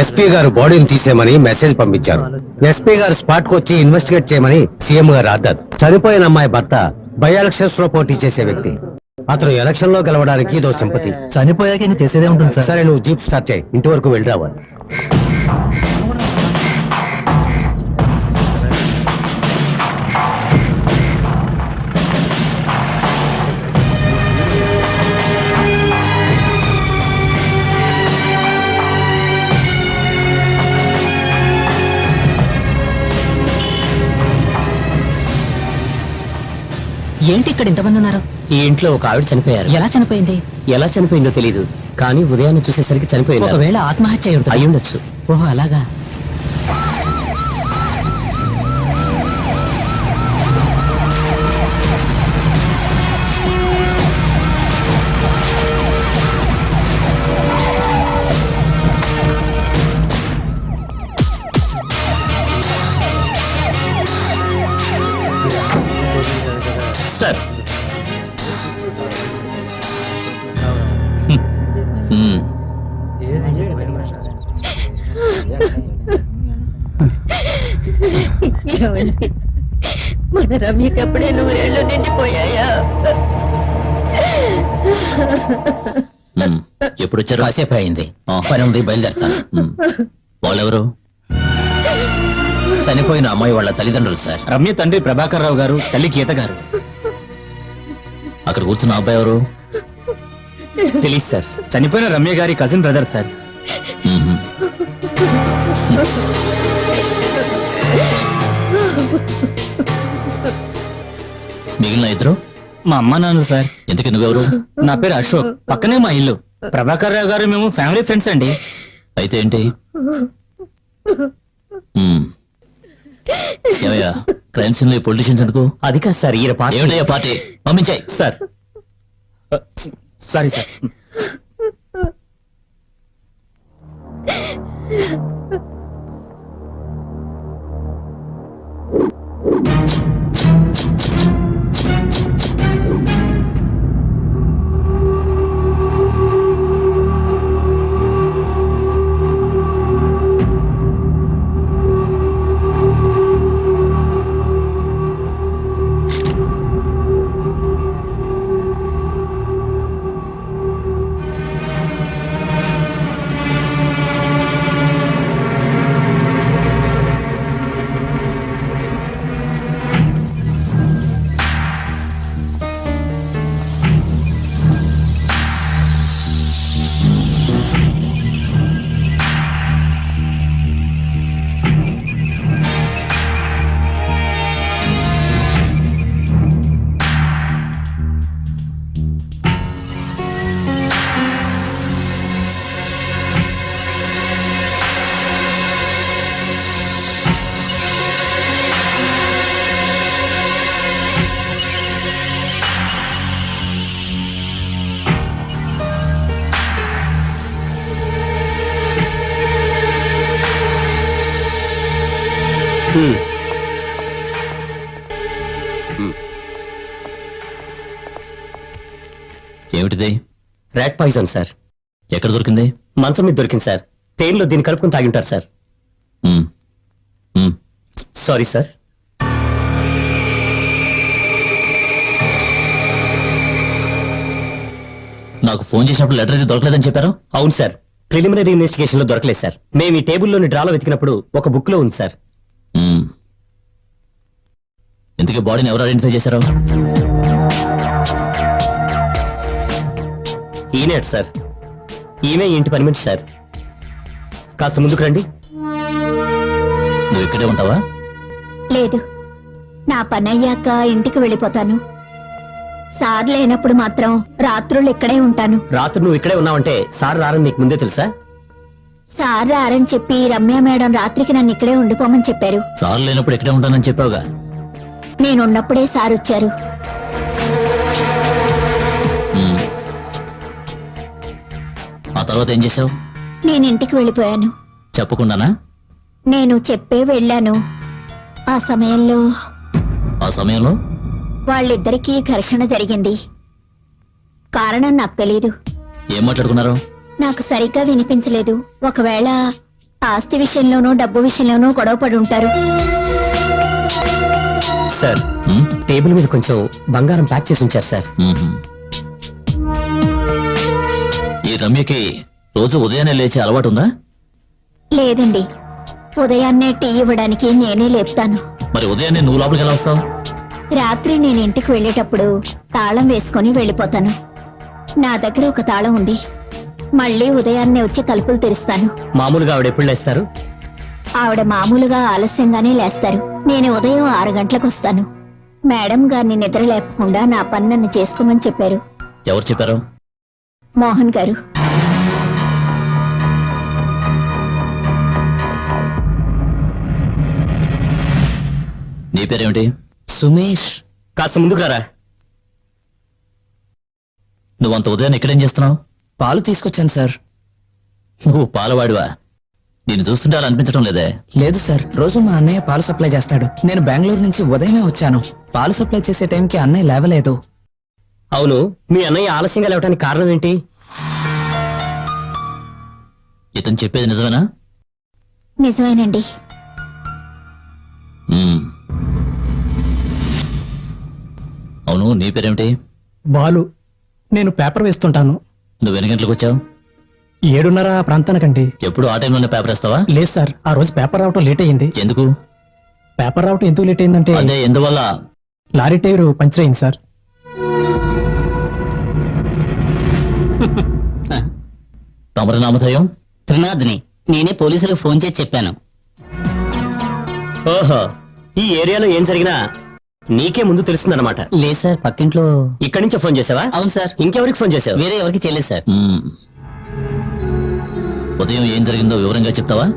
SP గారు బాడీని తీసేయమని message పంపించారు. ఎస్పీ గారు స్పాట్ కు వచ్చి ఇన్వెస్టిగేట్ చేయమని సీఎం గారు ఆర్డర్. చనిపోయిన అమ్మాయి భర్త బై ఎలక్షన్స్ లో పోటీ చేసే వ్యక్తి. అతను ఎలక్షన్ లో గెలవడానికి ఇదో సింపతి. చనిపోయాక ఇంకా చేసేదే ఉంటుంది సార్. సరే, నువ్వు జీప్ స్టార్ట్ చేయి, ఇంటి వరకు వెళ్ళి రావాలి. ఏంటి ఇక్కడ ఇంతమంది ఉన్నారు? ఈ ఇంట్లో ఒక ఆవిడ చనిపోయారు. ఎలా చనిపోయింది? ఎలా చనిపోయిందో తెలియదు, కానీ ఉదయాన్నే చూసేసరికి చనిపోయింది. ఒకవేళ ఆత్మహత్య అయి ఉండొచ్చు. ఓహో, అలాగా. సార్, మన రమ్యకి అప్పుడే 100 ఏళ్ళు నిండిపోయాయా? ఎప్పుడు వచ్చారు? కాసేపు అయింది, పని ఉంది, బయలుదేరుతాను. వాళ్ళెవరు? చనిపోయిన అమ్మాయి వాళ్ళ తల్లిదండ్రులు సార్. రమ్య తండ్రి ప్రభాకర్ రావు గారు, తల్లి గీత గారు. అక్కడ కూర్చున్న అబ్బాయి ఎవరు? తెలియదు సార్, చనిపోయిన రమ్య గారి కజిన్ బ్రదర్ సార్. మిగిలిన ఇద్దరు మా అమ్మ నాన్న సార్. ఎందుకు? నువ్వెవరు? నా పేరు అశోక్, పక్కనే మా ఇల్లు. ప్రభాకర్ రావు గారు మేము ఫ్యామిలీ ఫ్రెండ్స్ అండి. అయితే ఏంటి? ఏమయ్యా, క్రైమ్ సీన్ లో పొలిటీషియన్స్ ఎందుకు? అది కాదు సార్, ఈయన పార్టీ. ఏమిటయ్యా పార్టీ? పంపించాయి సార్. Sorry sir. ఏమిటిది? Rat poison sir. ఎక్కడ దొరికింది? మంచం మీద దొరికింది సార్. తేనెలో దీన్ని కలుపుకుని తాగింటారు సార్. Sorry sir. నాకు ఫోన్ చేసినప్పుడు లెటర్ అయితే దొరకలేదని చెప్పారు. అవును సార్, ప్రిలిమినరీ ఇన్వెస్టిగేషన్ లో దొరకలేదు సార్. మేము ఈ టేబుల్లోని డ్రాలో వెతికినప్పుడు ఒక బుక్ లో ఉంది సార్. ఇంతకీ బాడీని ఎవరు ఐడెంటిఫై చేశారు? ఈనేట్ సార్. ఈమె ఇంటి పని మనిషి సార్. కాస్త ముందుకు రండి. నువ్వు ఇక్కడే ఉంటావా? లేదు, నా పని అయ్యాక ఇంటికి వెళ్ళిపోతాను. సార్ లేనప్పుడు మాత్రం రాత్రులు ఇక్కడే ఉంటాను. రాత్రి నువ్వు ఇక్కడే ఉన్నావంటే సార్ రారని నీకు ముందే తెలుసా? సార్ రారని చెప్పి రమ్య మేడం రాత్రికి నన్ను ఇక్కడే ఉండిపోమని చెప్పారు. సార్ లేనప్పుడు ఇక్కడే ఉంటానని చెప్పావుగా. నేనున్నప్పుడే సార్ వచ్చారు. ఆ తర్వాత ఏం చేసావు? నేను ఇంటికి వెళ్ళిపోయాను. చెప్పకుండానా? నేను చెప్పే వెళ్ళాను. ఆ సమయంలో వాళ్ళిద్దరికీ ఘర్షణ జరిగింది. కారణం నాకు తెలీదు. ఏం మాట్లాడుకున్నారు? నాకు సరిగ్గా వినిపించలేదు. ఒకవేళ ఆస్తి విషయంలోనూ డబ్బు విషయంలోనూ గొడవ పడి ఉంటారు. సార్ హ్మ్? టేబుల్ మీద కొంచెం బంగారం ప్యాక్ చేసి ఉంచారు సార్. మ్మ్. ఈ రమ్యకి రోజు ఉదయాన్నే లేచే అలవాటు ఉందా? లేదండి, ఉదయాన్నే టీ ఇవ్వడానికి నేనే లేపుతాను. మరి ఉదయాన్నే నువ్వు లోపలికి ఎలా వస్తావు? రాత్రి నేను ఇంటికి వెళ్ళేటప్పుడు తాళం వేసుకుని వెళ్ళిపోతాను. నా దగ్గర ఒక తాళం ఉంది. మళ్ళీ ఉదయాన్నే వచ్చి తలుపులు తెరుస్తాను. మామూలుగా ఆవిడ ఎప్పుడు లేస్తారు? ఆవిడ మామూలుగా ఆలస్యంగానే లేస్తారు. నేను ఉదయం 6 గంటలకు వస్తాను. మేడం గారిని నిద్ర లేపకుండా నా పని నన్ను చేసుకోమని చెప్పారు. ఎవరు చెప్పారు? మోహన్ గారు. నీ పేరేమిటి? సుమేష్. కాస్త ముందుకు రారా. నువ్వంత ఉదయాన్నే ఇక్కడేం చేస్తున్నావు? పాలు తీసుకొచ్చాను సార్. నువ్వు పాలవాడివా? నేను చూస్తుంటే అలా అనిపించడం లేదే. లేదు సార్, రోజు మా అన్నయ్య పాలు సప్లై చేస్తాడు. నేను బెంగళూరు నుంచి ఉదయమే వచ్చాను. పాలు సప్లై చేసే టైంకి అన్నయ్య లేవలేదు. అవును, మీ అన్నయ్య ఆలస్యంగా లేవడానికి కారణం ఏంటి? ఇతను చెప్పేది నిజమేనా? నిజమేనండి. మ్మ్. అవును, నీ పేరేమిటి? బాలు. నేను పేపర్ వేస్తుంటాను. నువ్వు ఎన్ని గంటలకు వచ్చావు? 7:30 ప్రాంతానికండి. ఎప్పుడు ఆ టైంలోనే పేపర్ వేస్తావా? లేదు సార్, ఆ రోజు పేపర్ రావటం లేట్ అయ్యింది. ఎందుకు? పేపర్ రావటం ఎందుకు లేట్ అయిందంటే అదే ఎందువల్ల? లారీ టైర్ పంచర్ అయింది సార్. తమరి నామధేయం? త్రినాథ్ని. నేనే పోలీసులకు ఫోన్ చేసి చెప్పాను. ఓహో, ఈ ఏరియాలో ఏం జరిగినా నీకే ముందు తెలుస్తుందన్నమాట. లేదు సార్, పక్కింట్లో. ఇక్కడి నుంచే ఫోన్ చేసావా? అవును సార్. ఇంకెవరికి ఫోన్ చేసావు? వేరే ఎవరికి చేయలేదు సార్. మ్మ్. ఉదయం ఏం జరిగిందో వివరంగా చెప్తావా?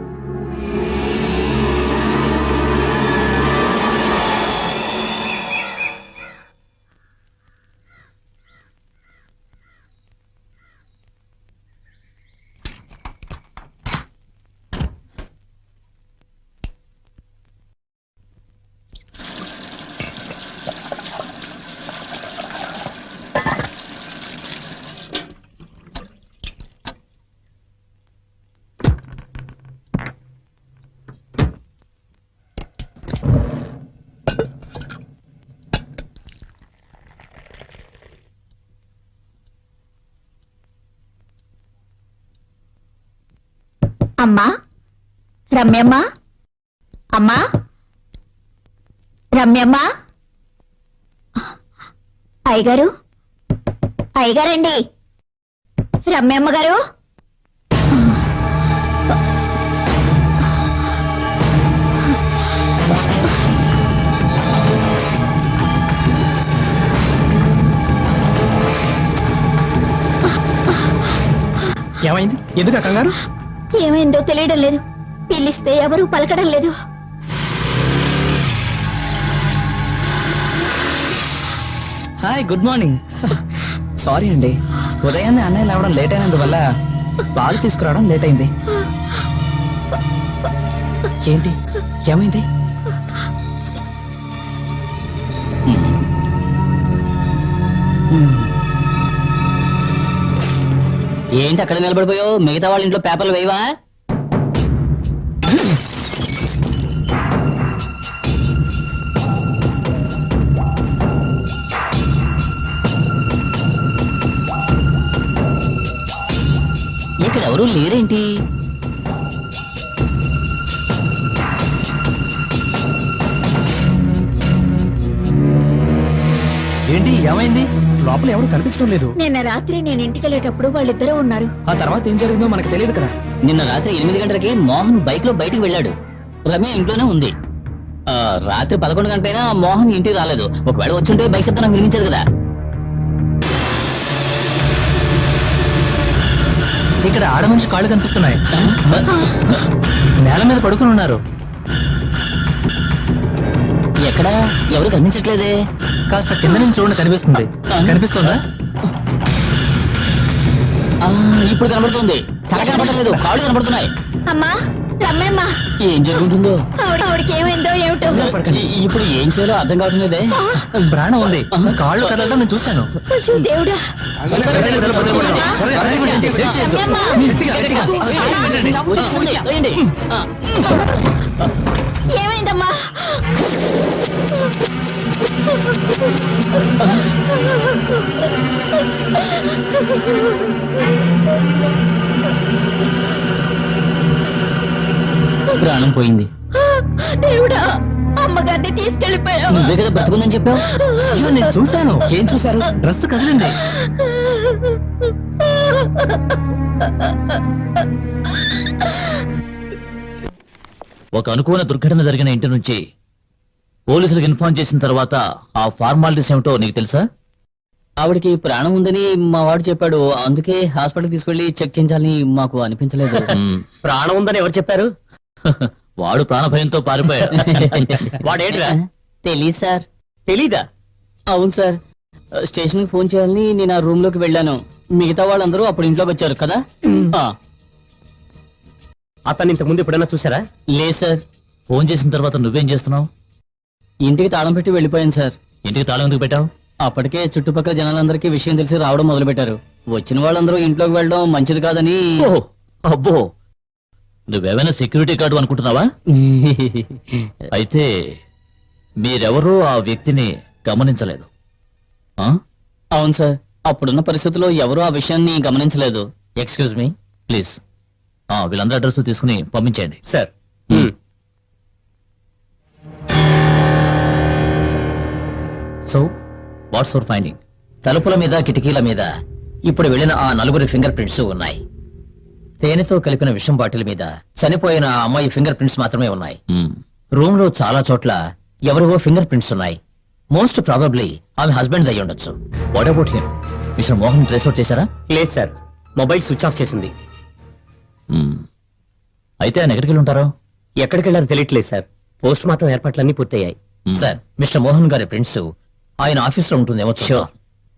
అమ్మా, రమ్యమ్మ, అమ్మా, రమ్యమ్మ, అయ్యగారు, అయ్యగారండి, రమ్యమ్మ గారు. ఏమైంది? ఎందుకు ఆ కంగారు? ఏమైందో తెలియడం లేదు. పిలిస్తే ఎవరూ పలకడం లేదు. Hi, good morning. సారీ అండి, ఉదయాన్నే అన్నయ్య లేవడం లేట్ అయినందువల్ల పాలు తీసుకురావడం లేట్ అయింది. ఏంటి, ఏమైంది? ఏంటి అక్కడ నిలబడిపోయావు? మిగతా వాళ్ళ ఇంట్లో పేపర్లు వేయవా? ఇక్కడ ఎవరూ లేరేంటి? ఏంటి, ఏమైంది? లోపల ఎవరు కనిపించడం లేదు. నిన్న రాత్రి నేను ఇంటికి వెళ్ళేటప్పుడు వాళ్ళిద్దరూ ఉన్నారు. ఆ తర్వాత ఏం జరిగిందో మనకు తెలియదు కదా. నిన్న రాత్రి 8 గంటలకి మోహన్ బైక్ లో బయటికి వెళ్ళాడు. రమ్య ఇంట్లోనే ఉంది. రాత్రి 11 గంటలైనా మోహన్ ఇంటికి రాలేదు. ఒకవేళ వచ్చుంటే బైక్ శబ్దం నాకు వినిపించదు కదా. ఇక్కడ ఆడ మనిషి కాళ్ళు కనిపిస్తున్నాయి. నేల మీద పడుకుని ఉన్నారు. ఎక్కడ ఎవరు కనిపించట్లేదే. కాస్త కింద నుంచి చూడండి, కనిపిస్తుంది. కనిపిస్తుందా? ఇప్పుడు కనబడుతుంది. తల కనబడలేదు, కాళ్ళు కనబడుతున్నాయి. అమ్మా, రమ్మేమ్మా ఏం జరుగుతుందో ఆవిడకి ఏమైందో ఏమిటో ఇప్పుడు ఏం చేయాలో అర్థం కావట్లేదే. ప్రాణం ఉంది కాళ్ళు కదలడం నేను చూశాను. అయ్యో దేవుడా రమ్మేమ్మా. వచ్చేస్తుంది, వేయండి. ఏమైందమ్మా ప్రాణం పోయింది. దేవుడా అమ్మగారిని తీసుకెళ్లిపోయావు. నువ్వే కదా బ్రతుకుందని చెప్పావు. అయ్యో, నేను చూశాను. ఏం చూశారు? డ్రెస్ కదిలింది. ఒక అనుకోని దుర్ఘటన జరిగిన ఇంటి నుంచి పోలీసులకు ఇన్ఫార్మ్ చేసిన తర్వాత ఆ ఫార్మాలిటీస్ ఏమిటో నీకు తెలుసా? ఆవిడకి ప్రాణం ఉందని మా వాడు చెప్పాడు. అందుకే హాస్పిటల్ తీసుకెళ్లి చెక్ చేయించాలని మాకు అనిపించలేదు. ప్రాణం ఉందని ఎవరు చెప్పారు? వాడు ప్రాణభయంతో పారిపోయాడు. వాడేంట్రా? తెలీదు సార్. తెలీదా? అవును సార్, స్టేషన్ కి ఫోన్ చేయాలని నేను ఆ రూమ్ లోకి వెళ్ళాను. మిగతా వాళ్ళందరూ అప్పుడు ఇంట్లోకి వచ్చారు కదా. ఆ, అతన్ని ఇంతకు ముందు ఎప్పుడైనా చూసారా? లేదు సార్. ఫోన్ చేసిన తర్వాత నువ్వేం చేస్తున్నావు? ఇంటికి తాళం పెట్టి వెళ్ళిపోయాను సార్. ఇంటికి తాళం ఎందుకు పెట్టావు? అప్పటికే చుట్టుపక్కల జనాలందరికీ విషయం తెలిసి రావడం మొదలు పెట్టారు. వచ్చిన వాళ్ళందరూ ఇంట్లోకి వెళ్ళడం మంచిది కాదని. ఓహ్, అబ్బో, నువ్వేమైనా సెక్యూరిటీ గార్డు అనుకుంటున్నావా? అయితే మీరెవరూ ఆ వ్యక్తిని గమనించలేదు. ఆ? అవును సార్, అప్పుడున్న పరిస్థితుల్లో ఎవరూ ఆ విషయాన్ని గమనించలేదు. Excuse me please. వీళ్ళందరూ అడ్రస్ తీసుకుని పంపించేయండి. Sir. So what's your finding? తలుపుల మీద కిటికీల మీద ఇప్పుడు వెళ్ళిన ఆ నలుగురి ఫింగర్ ప్రింట్స్ ఉన్నాయి. తేనెతో కలిపిన విషం బాటిల్ మీద చనిపోయిన ఆ అమ్మాయి ఫింగర్ ప్రింట్స్ మాత్రమే ఉన్నాయి. రూమ్ లో చాలా చోట్ల ఎవరివో ఫింగర్ ప్రింట్స్ ఉన్నాయి. మోస్ట్ ప్రాబబ్లీ ఆమె హస్బెండ్ అయి ఉండొచ్చు. What about him? Mister Mohan trace out చేశారా? లేదు సార్, మొబైల్ స్విచ్ ఆఫ్ చేసింది. అయితే ఆయన ఎక్కడికి వెళ్ళి ఉంటారో? ఎక్కడికి వెళ్ళారో తెలియట్లేదు సార్. పోస్ట్ మార్టం ఏర్పాట్లన్నీ పూర్తయ్యాయి. సార్, మిస్టర్ మోహన్ గారి ప్రింట్స్ ఆయన ఆఫీస్ లో ఉంటుందేమో. Sure,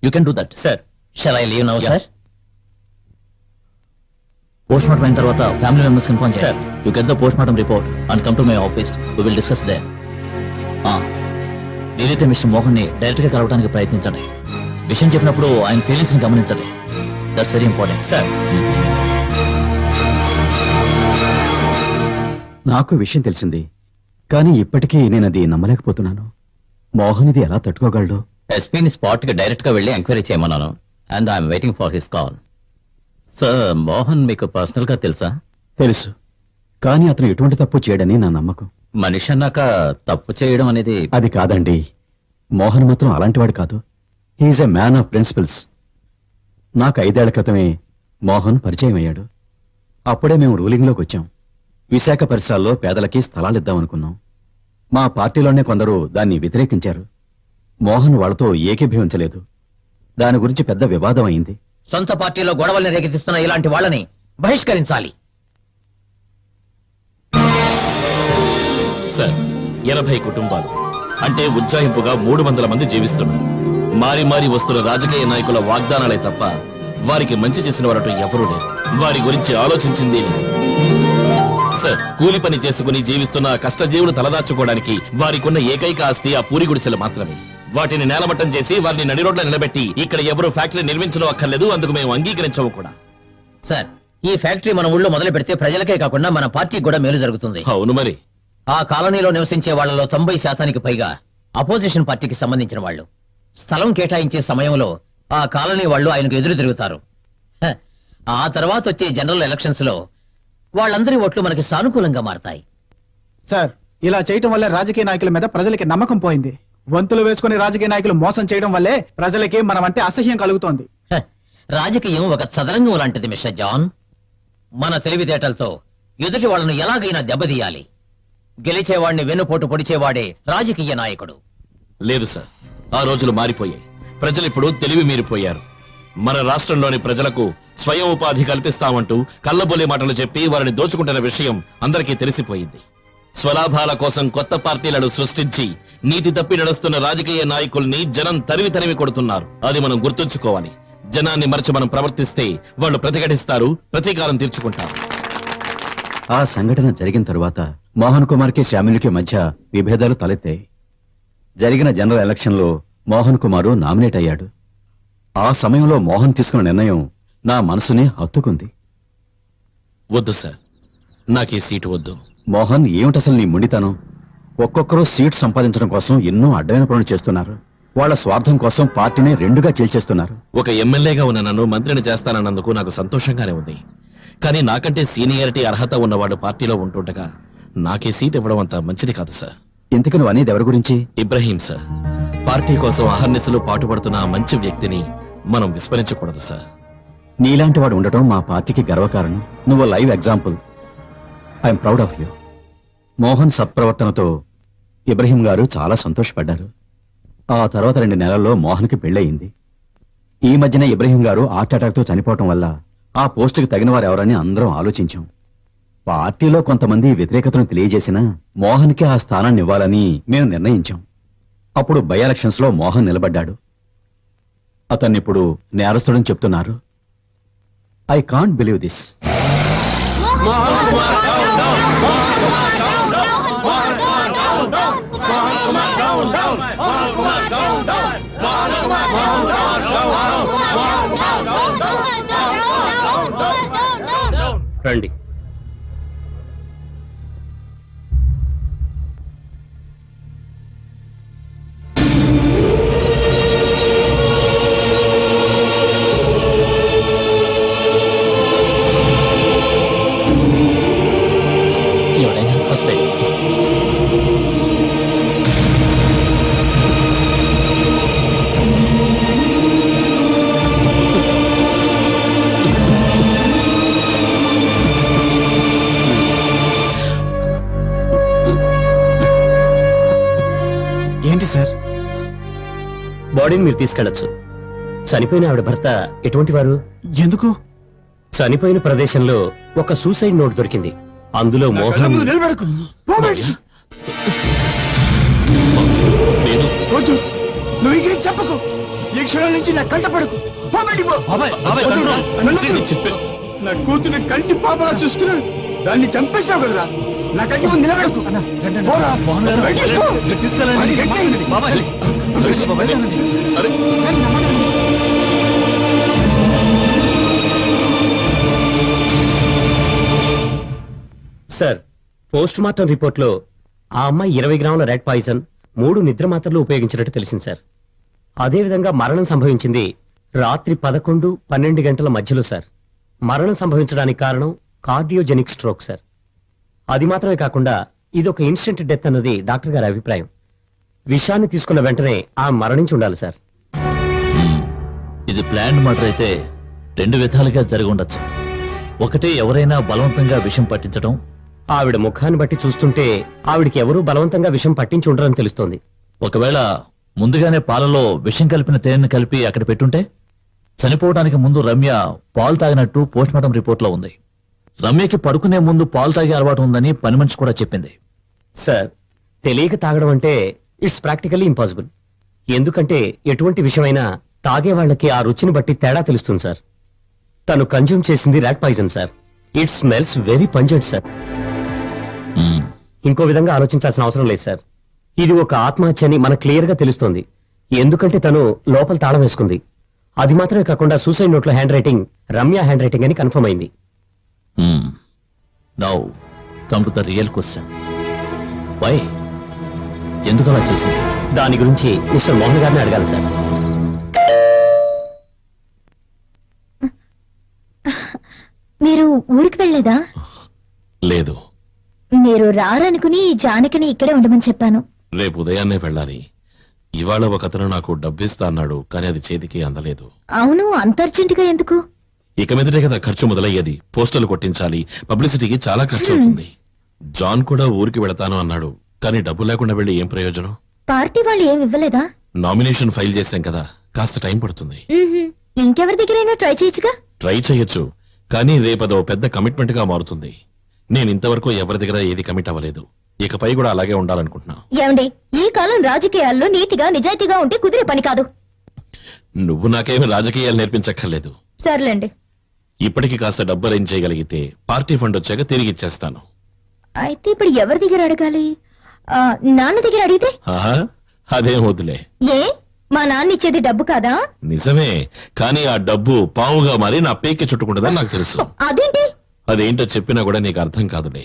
you can do that. Sir. Shall I leave now sir? Post mortem అయిన తర్వాత ఫ్యామిలీ మెంబర్స్ ఇన్ఫార్మ్ Sir. చేయాలి. You get the post mortem report and come to my office. We will discuss there. వీలైతే mister Mohan ని direct గా కలవడానికి ప్రయత్నించండి. విషయం చెప్పినప్పుడు ఆయన ఫీలింగ్స్ ని గమనించండి. That's very important. సార్. నాకు విషయం తెలిసింది, కానీ ఇప్పటికీ నేను అది నమ్మలేకపోతున్నాను. మోహన్ ఇది ఎలా తట్టుకోగలడు? ఎస్పీని స్పాట్ కి డైరెక్ట్ గా వెళ్ళి ఎంక్వైరీ చేయమన్నాను. And I'm waiting for his call. Sir, Mohan మీకు పర్సనల్ గా తెలుసా? తెలుసు, కానీ అతను ఎటువంటి తప్పు చేయడని నా నమ్మకం. మనిషి అన్నాక తప్పు చేయడం అనేది అది కాదండి, మోహన్ మాత్రం అలాంటివాడు కాదు. He is a man of principles. నాకు 5 ఏళ్ల క్రితమే మోహన్ పరిచయం అయ్యాడు. అప్పుడే మేము రూలింగ్లోకి వచ్చాం. విశాఖ పరిసరాల్లో పేదలకి స్థలాలిద్దామనుకున్నాం. మా పార్టీలోనే కొందరు దాన్ని వ్యతిరేకించారు. మోహన్ వాళ్ళతో ఏకీభవించలేదు. దాని గురించి పెద్ద వివాదం అయింది. సొంత పార్టీలో గొడవల్ని రేకెత్తిస్తున్న ఇలాంటి వాళ్ళని బహిష్కరించాలి. సార్, 80 కుటుంబాలు అంటే ఉజ్జాయింపుగా 300 మంది జీవిస్తున్నారు. మారి మారి వస్తున్న రాజకీయ నాయకుల వాగ్దానాలే తప్ప వారికి మంచి చేసిన వారట ఎవరూ లేరు. వారి గురించి ఆలోచించింది లేదు. సార్, కూలి పని చేసుకుని జీవిస్తున్న కష్టజీవులు తలదాచుకోవడానికి వారికున్న ఏకైక ఆస్తి ఆ పూరి గుడిసెలు మాత్రమే. వాటిని నేలమట్టం చేసి వారిని నడిరోడ్ల నిలబెట్టి ఇక్కడ ఎవరు ఫ్యాక్టరీ నిర్మించడం అక్కర్లేదు, అందుకు మేము అంగీకరించము కూడా. సార్, ఈ ఫ్యాక్టరీ మన ఊళ్ళో మొదలు పెడితే ప్రజలకే కాకుండా మన పార్టీకి కూడా మేలు జరుగుతుంది. అవును మరి. ఆ కాలనీలో నివసించే వాళ్ళలో 90% పైగా అపోజిషన్ పార్టీకి సంబంధించిన వాళ్ళు. స్థలం కేటాయించే సమయంలో ఆ కాలనీ వాళ్ళు ఆయనకు ఎదురు తిరుగుతారు. ఆ తర్వాత వచ్చే జనరల్ ఎలక్షన్స్ లో వాళ్ళందరి ఓట్లు మనకి సానుకూలంగా మారతాయి. సార్, ఇలా చేయటం వల్లే రాజకీయ నాయకుల మీద ప్రజలకి నమ్మకం పోయింది. వంతులు వేసుకుని రాజకీయ నాయకులు మోసం చేయడం వల్లే ప్రజలకి మనం అంటే అసహ్యం కలుగుతోంది. రాజకీయం ఒక చదరంగం లాంటిది మిస్టర్ జాన్. మన తెలివితేటలతో ఎదుటి వాళ్ళను ఎలాగైనా దెబ్బతీయాలి. గెలిచేవాడిని వెన్నుపోటు పొడిచేవాడే రాజకీయ నాయకుడు. లేదు సార్, ఆ రోజులు మారిపోయాయి. ప్రజలిప్పుడు తెలివి మీరిపోయారు. మన రాష్ట్రంలోని ప్రజలకు స్వయం ఉపాధి కల్పిస్తామంటూ కళ్ళబొల్లి మాటలు చెప్పి వారిని దోచుకుంటున్న విషయం అందరికీ తెలిసిపోయింది. స్వలాభాల కోసం కొత్త పార్టీలను సృష్టించి నీతి తప్పి నడుస్తున్న రాజకీయ నాయకుల్ని జనం తరిమి కొడుతున్నారు. అది మనం గుర్తుంచుకోవాలి. జనాన్ని మరచి మనం ప్రవర్తిస్తే వాళ్ళు ప్రతిఘటిస్తారు, ప్రతీకారం తీర్చుకుంటారు. ఆ సంఘటన జరిగిన తరువాత మోహన్ కుమార్కి శ్యామిలికి మధ్య విభేదాలు తలెత్తాయి. జరిగిన జనరల్ ఎలక్షన్లో మోహన్ కుమారు నామినేట్ అయ్యాడు. ఆ సమయంలో మోహన్ తీసుకున్న నిర్ణయం నా మనసుని హత్తుకుంది. వద్దు సార్, నాకు ఈ సీటు వద్దు. మోహన్, ఏమిటసలు నీ మొండితనం? ఒక్కొక్కరు సీట్ సంపాదించడం కోసం ఎన్నో అడ్డమైన పనులు చేస్తున్నారు. వాళ్ళ స్వార్థం కోసం పార్టీని రెండుగా చీల్చేస్తున్నారు. ఒక ఎమ్మెల్యేగా ఉన్న నన్ను మంత్రిని చేస్తానన్నందుకు నాకు సంతోషంగానే ఉంది. కానీ నాకంటే సీనియారిటీ అర్హత ఉన్నవాడు పార్టీలో ఉంటుండగా నాకే సీట్ ఇవ్వడం అంత మంచిది కాదు సార్. ఇంతకు నువ్వు అనేది ఎవరి గురించి? ఇబ్రహీం సార్. పార్టీ కోసం అహర్నిశలు పాటుపడుతున్న ఆ మంచి వ్యక్తిని మనం విస్మరించకూడదు సార్. నీలాంటి వాడు ఉండటం మా పార్టీకి గర్వకారణం. నువ్వు live example. I'm proud of you. Mohan సత్ప్రవర్తనతో ఇబ్రహీం గారు చాలా సంతోషపడ్డారు. ఆ తర్వాత 2 నెలల్లో మోహన్కి పెళ్ళయింది. ఈ మధ్యన ఇబ్రహీం గారు హార్ట్అటాక్తో చనిపోవటం వల్ల ఆ పోస్టుకి తగిన వారు ఎవరని అందరం ఆలోచించాం. పార్టీలో కొంతమంది వ్యతిరేకతను తెలియజేసినా మోహన్కి ఆ స్థానాన్ని ఇవ్వాలని మేము నిర్ణయించాం. అప్పుడు బై ఎలక్షన్స్ లో మోహన్ నిలబడ్డాడు. అతన్నిప్పుడు నేరస్తుడని చెప్తున్నారు. I can't believe this. రండి. ఎవరైనా హాస్పిటల్. ఏంటి సార్? బాడీని మీరు తీసుకెళ్లొచ్చు. చనిపోయిన ఆవిడ భర్త ఎటువంటి వారు? ఎందుకు? చనిపోయిన ప్రదేశంలో ఒక సూసైడ్ నోట్ దొరికింది. అందులో మోహన్ నిలబడకు. పో బయటికి. నేను వద్దు, నువ్వు ఇంకేం చెప్పకు. ఈ క్షణం నుంచి నా కంట పడకు. పో బయటికి పో. వద్దు, నన్ను వద్దు. నా కూతురు కంటి పాపలా చూసుకున్నాను. దాన్ని చంపేశావు కదరా. నా కంటి ముందు నిలబడకు. పోరా. బయటికి పో. వాడిని గెంటేయండి. సార్, పోస్ట్ మార్టం రిపోర్ట్ లో ఆ అమ్మాయి 20 గ్రాముల రెడ్ పాయిజన్, 3 నిద్ర మాత్రలు ఉపయోగించినట్టు తెలిసింది సార్. అదేవిధంగా మరణం సంభవించింది రాత్రి 11-12 గంటల మధ్యలో సార్. మరణం సంభవించడానికి కారణం కార్డియోజెనిక్ స్ట్రోక్ సార్. అది మాత్రమే కాకుండా ఇదొక ఇన్స్టెంట్ డెత్ అన్నది డాక్టర్ గారి అభిప్రాయం. విషాన్ని తీసుకున్న వెంటనే ఆ మరణించి ఉండాలి సార్. ఇది ప్లాన్డ్ మర్డర్ అయితే 2 విధాలుగా జరిగి ఉండొచ్చు. ఒకటి, ఎవరైనా బలవంతంగా విషం పట్టించడం. ఆవిడ ముఖాన్ని బట్టి చూస్తుంటే ఆవిడికి ఎవరూ బలవంతంగా విషం పట్టించి ఉండరని తెలుస్తోంది. ఒకవేళ ముందుగానే పాలలో విషం కలిపిన తేనెను కలిపి అక్కడ పెట్టుంటే? చనిపోవడానికి ముందు రమ్య పాలు తాగినట్టు పోస్ట్ మార్టం రిపోర్ట్ లో ఉంది. రమ్యకి పడుకునే ముందు పాలు తాగే అలవాటు ఉందని పని మనిషి కూడా చెప్పింది. సార్, తెలియక తాగడం అంటే ఇట్స్ ప్రాక్టికల్లీ ఇంపాసిబుల్. ఎందుకంటే ఎటువంటి విషయమైనా తాగే వాళ్ళకి ఆ రుచిని బట్టి తేడా తెలుస్తుంది సార్. తను కన్జ్యూమ్ చేసింది rat poison sir. It smells very pungent sir. ఇంకో విధంగా ఆలోచించాల్సిన అవసరం లేదు సార్. ఇది ఒక ఆత్మహత్య అని మనకు క్లియర్ గా తెలుస్తోంది. ఎందుకంటే తను లోపల తాళం వేసుకుంది. అది మాత్రమే కాకుండా సూసైడ్ నోట్ లో handwriting Ramya handwriting అని కన్ఫర్మ్ అయింది. Now come to the real question. Why? ఎందుకు అలా చేసింది? దాని గురించి మిస్టర్ మోహన్ గారిని అడగాలి సార్. మీరు ఊరికి వెళ్ళలేదా? లేదు, మీరు రారనుకుని జానకిని ఇక్కడే ఉండమని చెప్పాను. రేపు ఉదయాన్నే వెళ్ళాలి. ఇవాళ ఒకతను నాకు డబ్బిస్తా అన్నాడు, కానీ అది చేతికి అందలేదు. అవును, అంత అర్జెంటుగా ఎందుకు? ఇక మీదటే కదా ఖర్చు మొదలయ్యేది. పోస్టర్లు కొట్టించాలి, పబ్లిసిటీకి చాలా ఖర్చు అవుతుంది. జాన్ కూడా ఊరికి వెళతాను అన్నాడు, కానీ డబ్బు లేకుండా వెళ్ళి ఏం ప్రయోజనం? పార్టీ వాళ్ళు ఏమి ఇవ్వలేదా? నామినేషన్ ఫైల్ చేశాం కదా, కాస్త టైం పడుతుంది. ఇంకెవరి దగ్గరైనా ట్రై చేయొచ్చుగా. ట్రై చేయొచ్చు, కానీ రేపదో పెద్ద కమిట్మెంట్ గా మారుతుంది. నేను ఇంతవరకు ఎవరి దగ్గర ఏది కమిట్ అవ్వలేదు. ఇకపై కూడా అలాగే ఉండాలనుకుంటున్నా. ఏమండి, ఈ కాలం రాజకీయాల్లో నీతిగా నిజాయితీగా ఉంటే కుదిరే పని కాదు. నువ్వు నాకేమి రాజకీయాలు నేర్పించక్కర్లేదు. సర్లేండి. ఇప్పటికి కాస్త డబ్బు అరేంజ్ చేయగలిగితే పార్టీ ఫండ్ వచ్చాక తిరిగి ఇచ్చేస్తాను. అయితే ఇప్పుడు ఎవరి దగ్గర అడగాలి? నాన్న దగ్గర అడిగితే? ఆహా, అదేం వద్దులే. ఏ, మా నాన్న ఇచ్చేది డబ్బు కాదా? నిజమే, కానీ ఆ డబ్బు పావుగా మారి నా పేకి చుట్టుకుంటుందని నాకు తెలుసు. అదేంటి? అదేంటో చెప్పినా కూడా నీకు అర్థం కాదులే.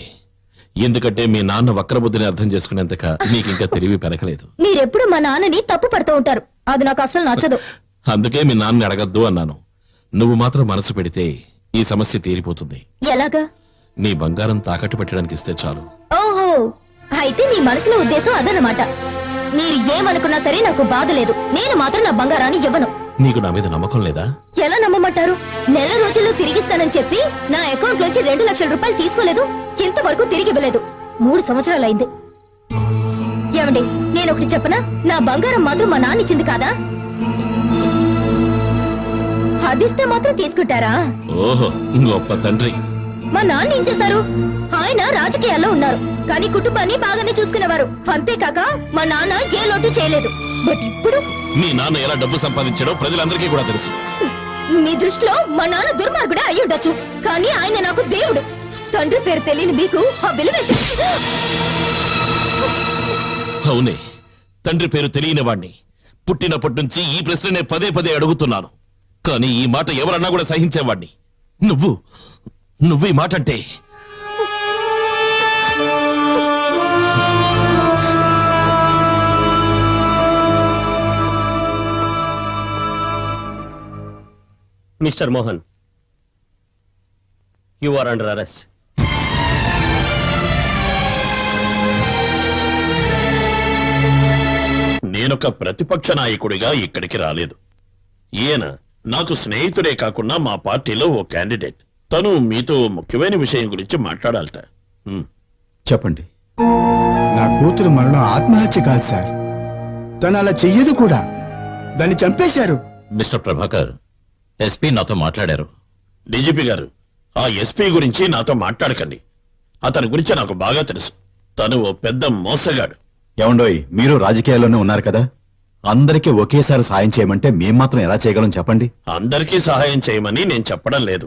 ఎందుకంటే మీ నాన్న వక్రబుద్ధిని అర్థం చేసుకునేంతక నీకు ఇంకా తెలివి పెరగలేదు. మీరెప్పుడు మా నాన్నని తప్పు పడుతూ ఉంటారు, అది నాకు అసలు నచ్చదు. అందుకే మీ నాన్నని అడగద్దు అన్నాను. నువ్వు మాత్రం మనసు పెడితే ఈ సమస్య తీరిపోతుంది. ఎలాగా? నీ బంగారం తాకట్టు పెట్టడానికి ఇస్తే చాలు. ఓహో, అయితే మీ మనసులో ఉద్దేశం అదనమాట. మీరు ఏమనుకున్నా సరే నాకు బాధ లేదు, నేను మాత్రం నా బంగారాన్ని ఇవ్వను. నీకు నా మీద నమ్మకం లేదా? ఎలా నమ్మమంటారు? నెల రోజుల్లో తిరిగిస్తానని చెప్పి నా అకౌంట్ లోంచి 2 లక్షల రూపాయలు తీసుకోలేదు, ఇంతవరకు తిరిగి ఇవ్వలేదు. 3 సంవత్సరాలైంది. ఏమండి, నేను ఒకటి చెప్పనా? నా బంగారం మాత్రం మా నాన్న ఇచ్చింది కాదా? అదిస్తే మాత్రం తీసుకుంటారా? ఓహో, గొప్ప తండ్రి. మా నాన్న ఏం చేశారు? ఆయన రాజకీయాల్లో ఉన్నారు, కానీ కుటుంబాన్ని బాగానే చూసుకునేవారు. అంతేకాక మా నాన్న ఏ లోటు చేయలేదు. బట్ ఇప్పుడు మీ నాన్న ఎలా డబ్బు సంపాదించాడో ప్రజలందరికీ కూడా తెలుసు. మీ దృష్టిలో మా నాన్న దుర్మార్గుడే అయి ఉండొచ్చు, కానీ ఆయన నాకు దేవుడు. తండ్రి పేరు తెలియని మీకు ఆ విలువ అవునే, తండ్రి పేరు తెలియని వాణ్ణి. పుట్టినప్పటి నుంచి ఈ ప్రశ్ననే పదే పదే అడుగుతున్నాను, కానీ ఈ మాట ఎవరన్నా కూడా సహించేవాణ్ణి. నువ్వు ఈ మాట అంటే mister Mohan, you are under arrest. నేనొక ప్రతిపక్ష నాయకుడిగా ఇక్కడికి రాలేదు. ఈయన నాకు స్నేహితుడే కాకుండా మా పార్టీలో ఓ క్యాండిడేట్. తను మీతో ముఖ్యమైన విషయం గురించి మాట్లాడాలట. చెప్పండి. నా కూతురు మరణం ఆత్మహత్య కాదు సార్, తను అలా చెయ్యదు కూడా. దాన్ని చంపేశారు. మిస్టర్ ప్రభాకర్, ఎస్పీ నాతో మాట్లాడారు. డీజీపీ గారు, ఆ ఎస్పీ గురించి నాతో మాట్లాడకండి. అతని గురించి నాకు బాగా తెలుసు. తను ఓ పెద్ద మోసగాడు. ఏమండోయ్, మీరు రాజకీయాల్లోనే ఉన్నారు కదా, అందరికీ ఒకేసారి సాయం చేయమంటే మేం మాత్రం ఎలా చేయగలం చెప్పండి. అందరికీ సహాయం చేయమని నేను చెప్పడం లేదు.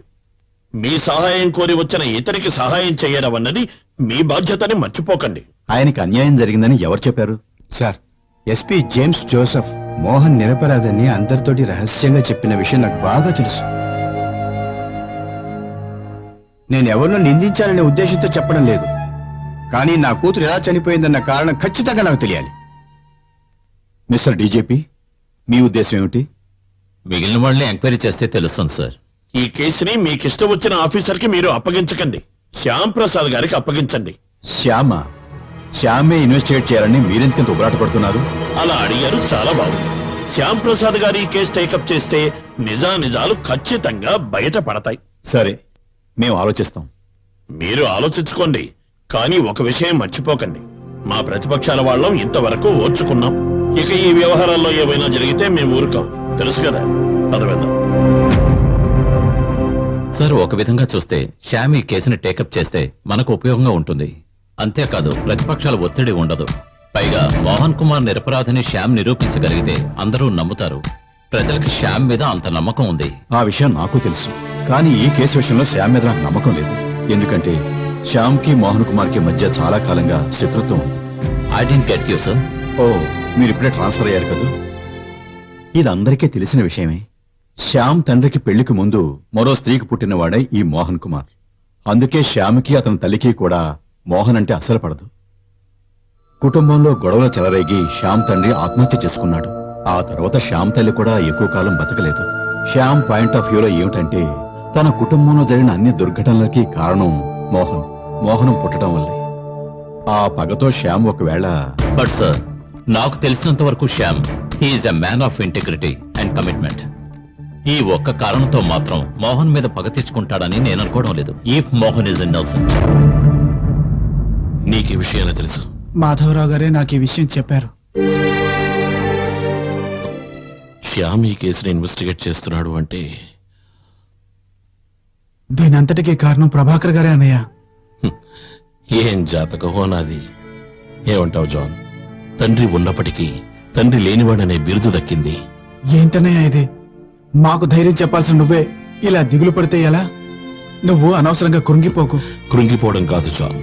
మీ సహాయం కోరి వచ్చిన ఇతరికి సహాయం చేయడం అన్నది మీ బాధ్యతని మర్చిపోకండి. ఆయనకి అన్యాయం జరిగిందని ఎవరు చెప్పారు? Sir, SP James Joseph Mohan నిరపరాధని అందరితోటి రహస్యంగా చెప్పిన విషయం నాకు బాగా తెలుసు. నేను ఎవరినో నిందించాలనే ఉద్దేశంతో చెప్పడం లేదు, కానీ నా కూతురు ఎలా చనిపోయిందన్న కారణం ఖచ్చితంగా నాకు తెలియాలి. మిస్టర్ డీజీపీ, మీ ఉద్దేశం ఏమిటి? మిగిలిన వాళ్ళని ఎంక్వైరీ చేస్తే తెలుస్తుంది సార్. ఈ కేసుని మీకిష్టం వచ్చిన ఆఫీసర్కి మీరు అప్పగించకండి, శ్యామ్ ప్రసాద్ గారికి అప్పగించండి. శ్యామే ఇన్వెస్టిగేట్ చేయాలని మీరెందుకంత ఉబరాట పడుతున్నారు? అలా అడిగారు, చాలా బాగుంది. శ్యామ్ ప్రసాద్ గారు ఈ కేసు టేకప్ చేస్తే నిజానిజాలు ఖచ్చితంగా బయటపడతాయి. సరే, మేము ఆలోచిస్తాం. మీరు ఆలోచించుకోండి, కానీ ఒక విషయం మర్చిపోకండి. మా ప్రతిపక్షాల వాళ్ళం ఇంతవరకు ఓర్చుకున్నాం. ఇక ఈ వ్యవహారాల్లో ఏమైనా జరిగితే మేము ఊరుకోం, తెలుసు కదా. అర్థమైందా? సార్, ఒక విధంగా చూస్తే శ్యామ్ ఈ కేసుని టేకప్ చేస్తే మనకు ఉపయోగంగా ఉంటుంది. అంతేకాదు, ప్రతిపక్షాల ఒత్తిడి ఉండదు. పైగా మోహన్ కుమార్ నిరపరాధిని శ్యామ్ నిరూపించగలిగితే అందరూ నమ్ముతారు. ప్రజలకు శ్యామ్ మీద అంత నమ్మకం ఉంది. ఆ విషయం నాకు తెలుసు, కానీ ఈ కేసు విషయంలో శ్యామ్ మీద నాకు నమ్మకం లేదు. ఎందుకంటే శ్యామ్ కి మోహన్ కుమార్ కి మధ్య చాలా కాలంగా శత్రుత్వం ఉంది. I didn't get you sir. Oh, మీరు ఇప్పుడే ట్రాన్స్ఫర్ అయ్యారు కదా. ఇది అందరికీ తెలిసిన విషయమే. శ్యామ్ తండ్రికి పెళ్లికి ముందు మరో స్త్రీకి పుట్టినవాడే ఈ మోహన్ కుమార్. అందుకే శ్యామ్కి అతని తల్లికి కూడా మోహన్ అంటే అస్సలు పడదు. కుటుంబంలో గొడవలు చెలరేగి శ్యామ్ తండ్రి ఆత్మహత్య చేసుకున్నాడు. ఆ తర్వాత శ్యామ్ తల్లి కూడా ఎక్కువ కాలం బతకలేదు. శ్యామ్ పాయింట్ ఆఫ్ వ్యూలో ఏమిటంటే, తన కుటుంబంలో జరిగిన అన్ని దుర్ఘటనలకి కారణం మోహనం పుట్టడం వల్లే. ఆ పగతో శ్యామ్ ఒకవేళ... బట్ సార్, నాకు తెలిసినంత వరకు Shyam he is a man of integrity and commitment. ఈ ఒక్క కారణంతో మాత్రం మోహన్ మీద పగ తెచ్చుకుంటాడని నేను అనుకోవడం లేదు. If Mohan is innocent. నీకు ఈ విషయాలు తెలుసు? మాధవరావు గారే నాకు ఈ విషయం చెప్పారు. శ్యామ్ ఈ కేసుని ఇన్వెస్టిగేట్ చేస్తున్నాడు అంటే దీనంతటికీ కారణం ప్రభాకర్ గారే అన్నయ్య. ఏం జాతకమో నాది. ఏమంటావు జాన్? తండ్రి ఉన్నప్పటికీ తండ్రి లేనివాడనే బిరుదు దక్కింది. ఏంటన్నయ్య ఇది? మాకు ధైర్యం చెప్పాల్సిన నువ్వే ఇలా దిగులు పడితే ఎలా? నువ్వు అనవసరంగా కృంగిపోకు. కృంగిపోవడం కాదు జాన్,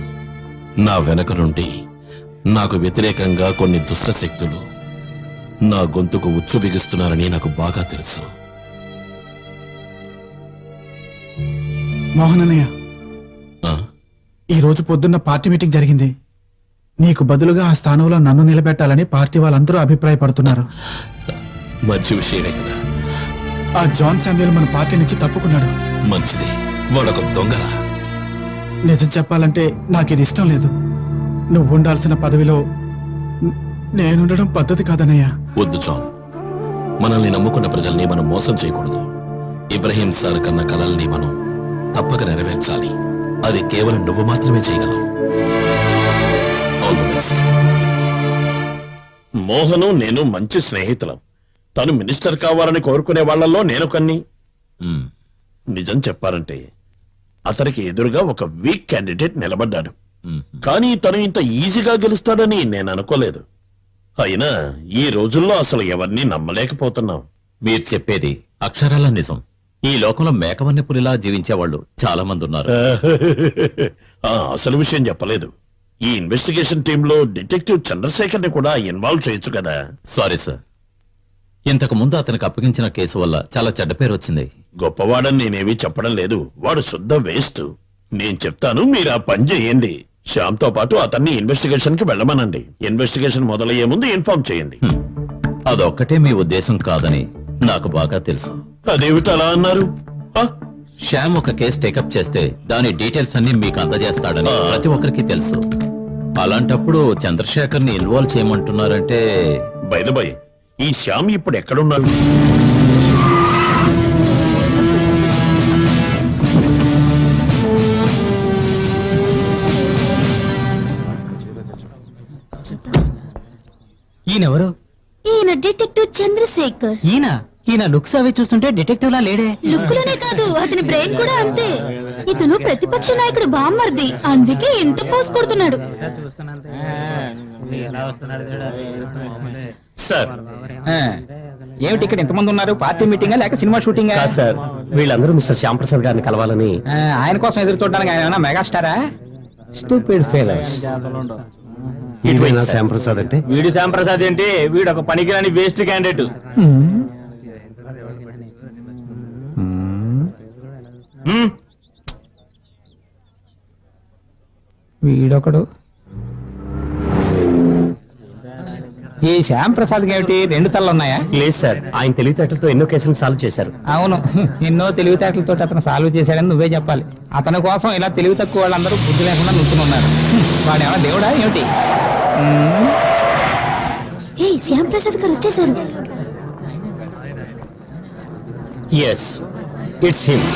నా వెనక నుండి నాకు వ్యతిరేకంగా కొన్ని దుష్ట శక్తులు నా గొంతుకు ఉచ్చు బిగిస్తున్నారని నాకు బాగా తెలుసు. మోహన్ అన్నయ్య, ఆ? ఈ రోజు పొద్దున్న పార్టీ మీటింగ్ జరిగింది. నీకు బదులుగా ఆ స్థానంలో నన్ను నిలబెట్టాలని పార్టీ వాళ్ళందరూ అభిప్రాయపడుతున్నారు. మంచి విషయమే కదా. ఆ జాన్ శామ్యూల్ మన పార్టీ నుంచి తప్పుకున్నాడు. మంచిది, వాడొక దొంగరా. నిజం చెప్పాలంటే నాకు ఇది ఇష్టం లేదు. నువ్వు ఉండాల్సిన పదవిలో నేనుండడం పద్ధతి కాదన్నయ్యా. వద్దు జాన్, మనల్ని నమ్ముకున్న ప్రజల్ని మనం మోసం చేయకూడదు. ఇబ్రహీం సార్ కన్న కలల్ని మనం తప్పక నెరవేర్చాలి. అది కేవలం నువ్వు మాత్రమే చేయగలవు. All the best. మోహను నేను మంచి స్నేహితులం. తను మినిస్టర్ కావాలని కోరుకునే వాళ్లలో నేను కొన్ని. నిజం చెప్పాలంటే అతనికి ఎదురుగా ఒక వీక్ క్యాండిడేట్ నిలబడ్డాడు. కానీ తను ఇంత ఈజీగా గెలుస్తాడని నేను అనుకోలేదు. అయినా ఈ రోజుల్లో అసలు ఎవరిని నమ్మలేకపోతున్నాం. మీరు చెప్పేది అక్షరాల నిజం. ఈ లోకంలో మేకవన్నె పులిలా జీవించేవాళ్ళు చాలా మంది ఉన్నారు. అసలు విషయం చెప్పలేదు. ఈ ఇన్వెస్టిగేషన్ టీంలో డిటెక్టివ్ చంద్రశేఖర్ ని కూడా ఇన్వాల్వ్ చేయొచ్చు కదా. సారీ సార్, ఇంతకు ముందు అతనికి అప్పగించిన కేసు వల్ల చాలా చెడ్డ పేరు వచ్చింది. గొప్పవాడని నేనేమీ చెప్పడం లేదు. వాడు శుద్ధ వేస్ట్. నేను చెప్తాను, మీరు ఆ పని చేయండి. శ్యామ్ తో పాటు అతన్ని ఇన్వెస్టిగేషన్ కి వెళ్ళమనండి. ఇన్వెస్టిగేషన్ మొదలయ్యే ముందు ఇన్ఫార్మ్ చేయండి. అదొక్కటే మీ ఉద్దేశం కాదని నాకు బాగా తెలుసు. అదేమిటి అలా అన్నారు? శ్యామ్ ఒక కేసు టేకప్ చేస్తే దాని డీటెయిల్స్ అన్ని మీకు అందజేస్తాడని ప్రతి ఒక్కరికి తెలుసు. అలాంటప్పుడు చంద్రశేఖర్ ని ఇన్వాల్వ్ చేయమంటున్నారంటే? బై ద బై, ఈ శ్యామ్ ఇప్పుడు ఎక్కడున్నాడు? ఈయనెవరు? ఈయన డిటెక్టివ్ చంద్రశేఖర్. ఈయన లుక్స్ అవి చూస్తుంటే డిటెక్టివ్ లా లేడే. లుక్కులోనే కాదు, అతని బ్రెయిన్ కూడా అంతే. ఇతను ప్రతిపక్ష నాయకుడు బామ్మర్ది, అందుకే ఎంత పోస్ కొడుతున్నాడు. సార్, ఏమిటి ఇక్కడ ఎంతమంది ఉన్నారు? పార్టీ మీటింగా లేక సినిమా షూటింగ్? సార్, వీళ్ళందరూ మిస్టర్ శ్యామ్ ప్రసాద్ గారిని కలవాలని. ఆయన కోసం ఎదురు చూడడానికి ఆయన ఏమైనా మెగాస్టారా? Stupid fellows. శ్యాంప్రసాద్ అంటే వీడు శ్యామ్ ప్రసాద్ ఏంటి? వీడు ఒక పనికిరాని వేస్ట్ క్యాండిడేట్. వీడొకడు. ఈ శ్యామ్ ప్రసాద్ ఏమిటి రెండు తలలు ఉన్నాయా? లేదు సార్, ఆయన తెలివితేటలతో ఎన్నో కేసులు సాల్వ్ చేశారు. అవును, ఎన్నో తెలివితేటలతో అతను సాల్వ్ చేశాడని నువ్వే చెప్పాలి. అతని కోసం ఇలా తెలివి తక్కువ వాళ్ళందరూ బుద్ధి లేకుండా నుంచున్నారు. వాడు ఏమన్నా దేవుడా ఏమిటి? శ్యామ్ ప్రసాద్ గారు వచ్చేసారు. Yes, it's him.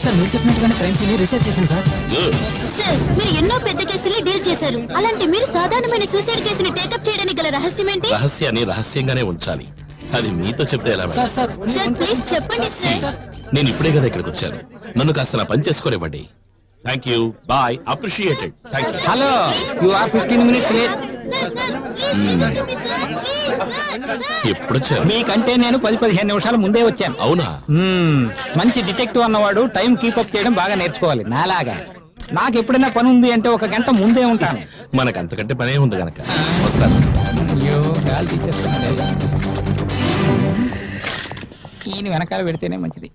సార్, మీరు చెప్పినట్టుగానే క్రైమ్ సీన్ రీసెర్చ్ చేశాను సార్. సార్, మీరు ఎన్నో పెద్ద కేసులు డీల్ చేశారు. అలాంటి మీరు సాధారణమైన సూసైడ్ కేసుని టేకప్ చేయడానికి గల రహస్యం ఏంటి? రహస్యాన్ని రహస్యంగానే ఉంచాలి. అది మీతో చెప్తే ఎలా మేడం? సార్ ప్లీజ్ చెప్పండి సార్. నేను ఇప్పుడే కదా ఇక్కడికి వచ్చాను. నన్ను కాస్త నా పని చేసుకోనివ్వండి. Thank you, bye, appreciated. Thank you. Hello, you are 15 minutes late. ఎప్పుడొచ్చారు? మీకంటే నేను 10-15 నిమిషాల ముందే వచ్చాను. అవునా? మంచి డిటెక్టివ్ అన్నవాడు టైం కీపప్ చేయడం బాగా నేర్చుకోవాలి. నాలాగా నాకు ఎప్పుడైనా పని ఉంది అంటే 1 గంట ముందే ఉంటాను. మనకు అంతకంటే పనే ఉంది గనక వస్తాను. అయ్యో, గాలి తీసేస్తున్నాడే. ఈయన వెనకాల పెడితేనే మంచిది.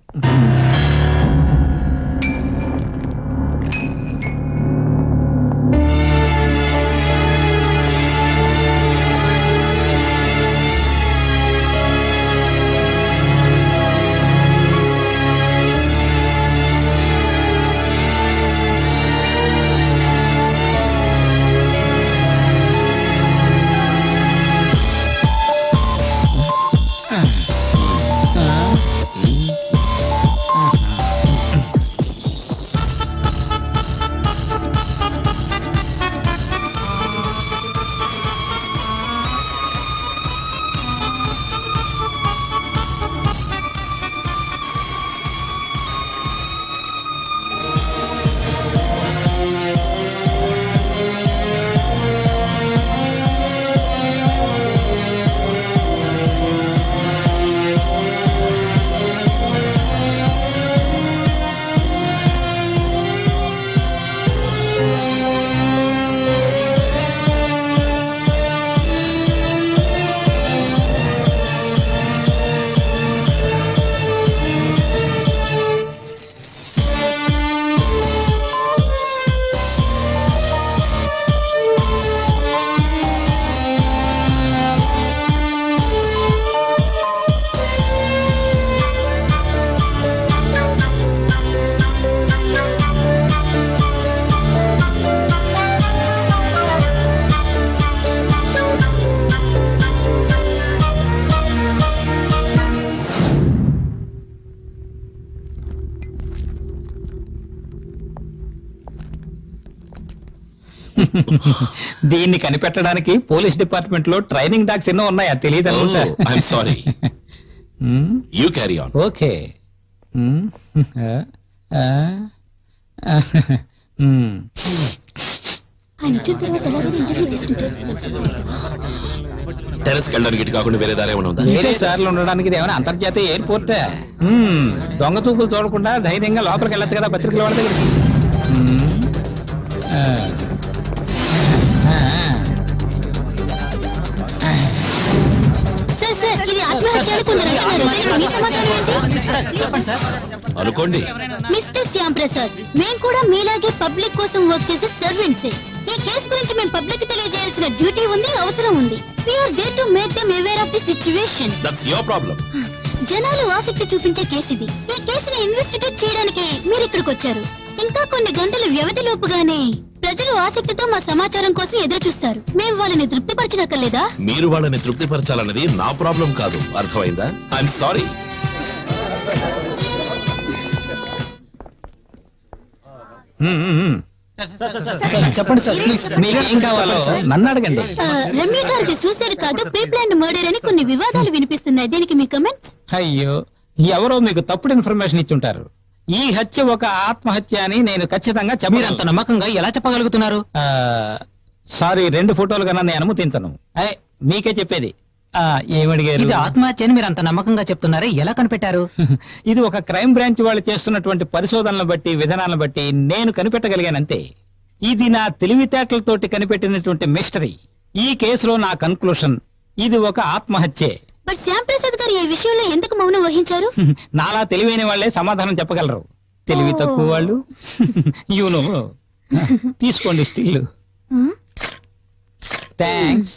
దీన్ని కనిపెట్టడానికి పోలీస్ డిపార్ట్మెంట్ లో ట్రైనింగ్ డాగ్స్ ఎన్నో ఉన్నాయా తెలియదు I'm sorry, you carry on. Okay. Terrace వెళ్ళడానికి ఇటు కాకుండా వేరే దారి ఏమైనా ఉందా? వేరే సార్లు ఉండడానికి ఇది ఏమైనా అంతర్జాతీయ ఎయిర్పోర్ట్? దొంగ చూపులు చూడకుండా ధైర్యంగా లోపలికి వెళ్ళొచ్చు కదా పత్రికల వాళ్ళ దగ్గరికి. అనుకోండి మిస్టర్ శ్యామ్ ప్రసాద్, మేము కూడా మీలాగే పబ్లిక్ కోసం వర్క్ చేసే సర్వెంట్సే. ఈ కేసు గురించి మేము పబ్లిక్ తెలియజేయాల్సిన డ్యూటీ ఉంది, అవసరం ఉంది. We are there to make them aware of the situation. That's your problem. జనాలు ఆసక్తి చూపించే కేసు ఇది. ఈ కేసుని ఇన్వెస్టిగేట్ చేయడానికి మీరు ఇక్కడికి వచ్చారు. ఇంకా కొన్ని గంటల వ్యవధిలోపుగానే ప్రజలు ఆసక్తితో మా సమాచారం కోసం ఎదురు చూస్తారు. మేము వాళ్ళని తృప్తిపరచనక్కర్లేదా? మీరు వాళ్ళని తృప్తిపరచాలన్నది నా ప్రాబ్లం కాదు, అర్థమైందా? I'm sorry. చెప్పండి సార్, మీకు ఏం కావాలో నన్ను అడగండి. రమ్య గారిది సూసైడ్ కాదు, ప్రీ ప్లాన్డ్ మర్డర్ అని కొన్ని వివాదాలు వినిపిస్తున్నాయి. దీనికి మీ కమెంట్స్? అయ్యో, ఎవరో మీకు తప్పుడు ఇన్ఫర్మేషన్ ఇచ్చుంటారు. ఈ హత్య ఒక ఆత్మహత్య అని నేను ఖచ్చితంగా మీరంత నమ్మకంగా ఎలా చెప్పగలుగుతున్నారు? సారీ, 2 ఫోటోలు కన్నా నేను అనుమతించను. మీకే చెప్పేది. ఏమడిగారు? ఇది ఆత్మహత్య అని మీరు అంత నమ్మకంగా చెప్తున్నారే, ఎలా కనిపెట్టారు? ఇది ఒక క్రైమ్ బ్రాంచ్ వాళ్ళు చేస్తున్నటువంటి పరిశోధనలను బట్టి, విధానాలను బట్టి నేను కనిపెట్టగలిగానంతే. ఇది నా తెలివితేటలతోటి కనిపెట్టినటువంటి మిస్టరీ. ఈ కేసులో నా కన్క్లూషన్ ఇది ఒక ఆత్మహత్యే. బట్ శ్యామ్ ప్రసాద్ గారు ఈ విషయంలో ఎందుకు మౌనం వహించారు? నాలా తెలివైన వాళ్లే సమాధానం చెప్పగలరు, తెలివి తక్కువ వాళ్ళు. యూనో. తీసుకోండి స్టిల్. థ్యాంక్స్.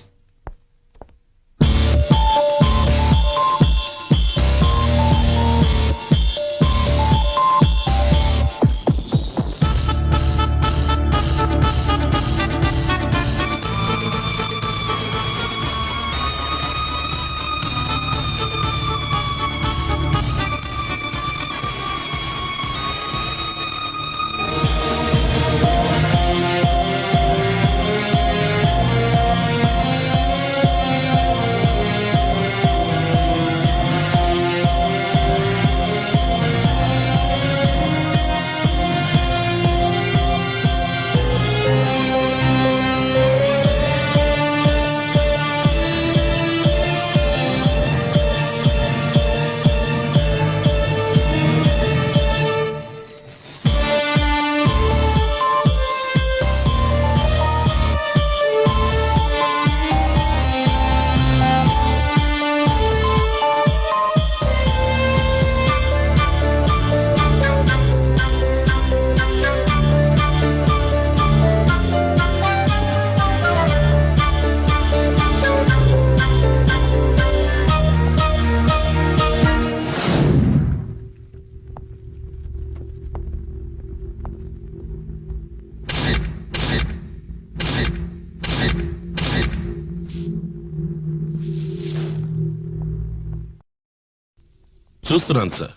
చూస్తున్నాను సార్,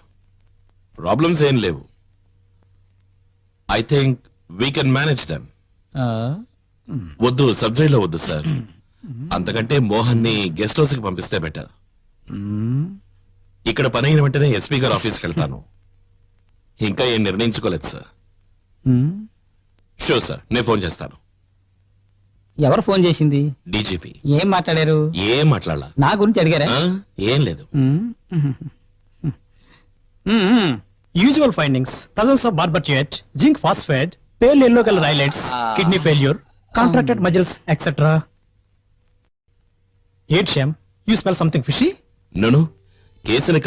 ప్రాబ్లమ్స్ ఏం లేవు. I think we can manage them. వద్దు, సబ్జెక్ట్లో వద్దు సార్. అంతకంటే మోహన్ ని గెస్ట్ హౌస్ కి పంపిస్తే బెటర్. ఇక్కడ పని అయిన వెంటనే ఎస్పీ గారి ఆఫీస్కి వెళ్తాను. ఇంకా ఏం నిర్ణయించుకోలేదు సార్. షూర్ సార్, నేను ఫోన్ చేస్తాను. ఎవరు ఫోన్ చేసింది? డీజీపీ. ఏం మాట్లాడారు? ఏం మాట్లాడాల? నా గురించి అడిగారా? ఏం లేదు. Usual findings: presence of barbiturate, zinc phosphate, pale yellow color islets, kidney failure, contracted muscles, etc. Yet, Shyam, you smell something fishy? నోను, కేసుని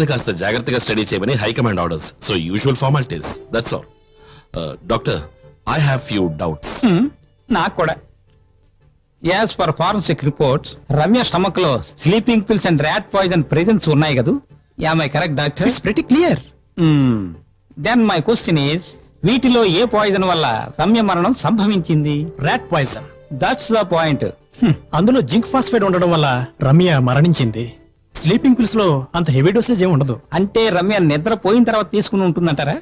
కాస్త జాగ్రత్తగా స్టడీ చేయమని high command orders. So usual formalities, that's all. Doctor, I have few doubts. నాకు కూడా. As for forensic reports, Ramya stomach లో sleeping pills and rat poison presence ఉన్నాయి కదా? Am I correct doctor? It's pretty clear. Then my question is, వీటిలో ఏ poison వల్ల రమ్య మరణం సంభవించింది? Rat poison. That's the point. అందులో జింక్ ఫాస్ఫేట్ ఉండడం వల్ల రమ్య మరణించింది. స్లీపింగ్ పిల్స్ లో అంత హెవీ డోసేజ్ ఏమి ఉండదు. అంటే రమ్య నిద్రపోయిన తర్వాత తీసుకుని ఉంటుందంటారా?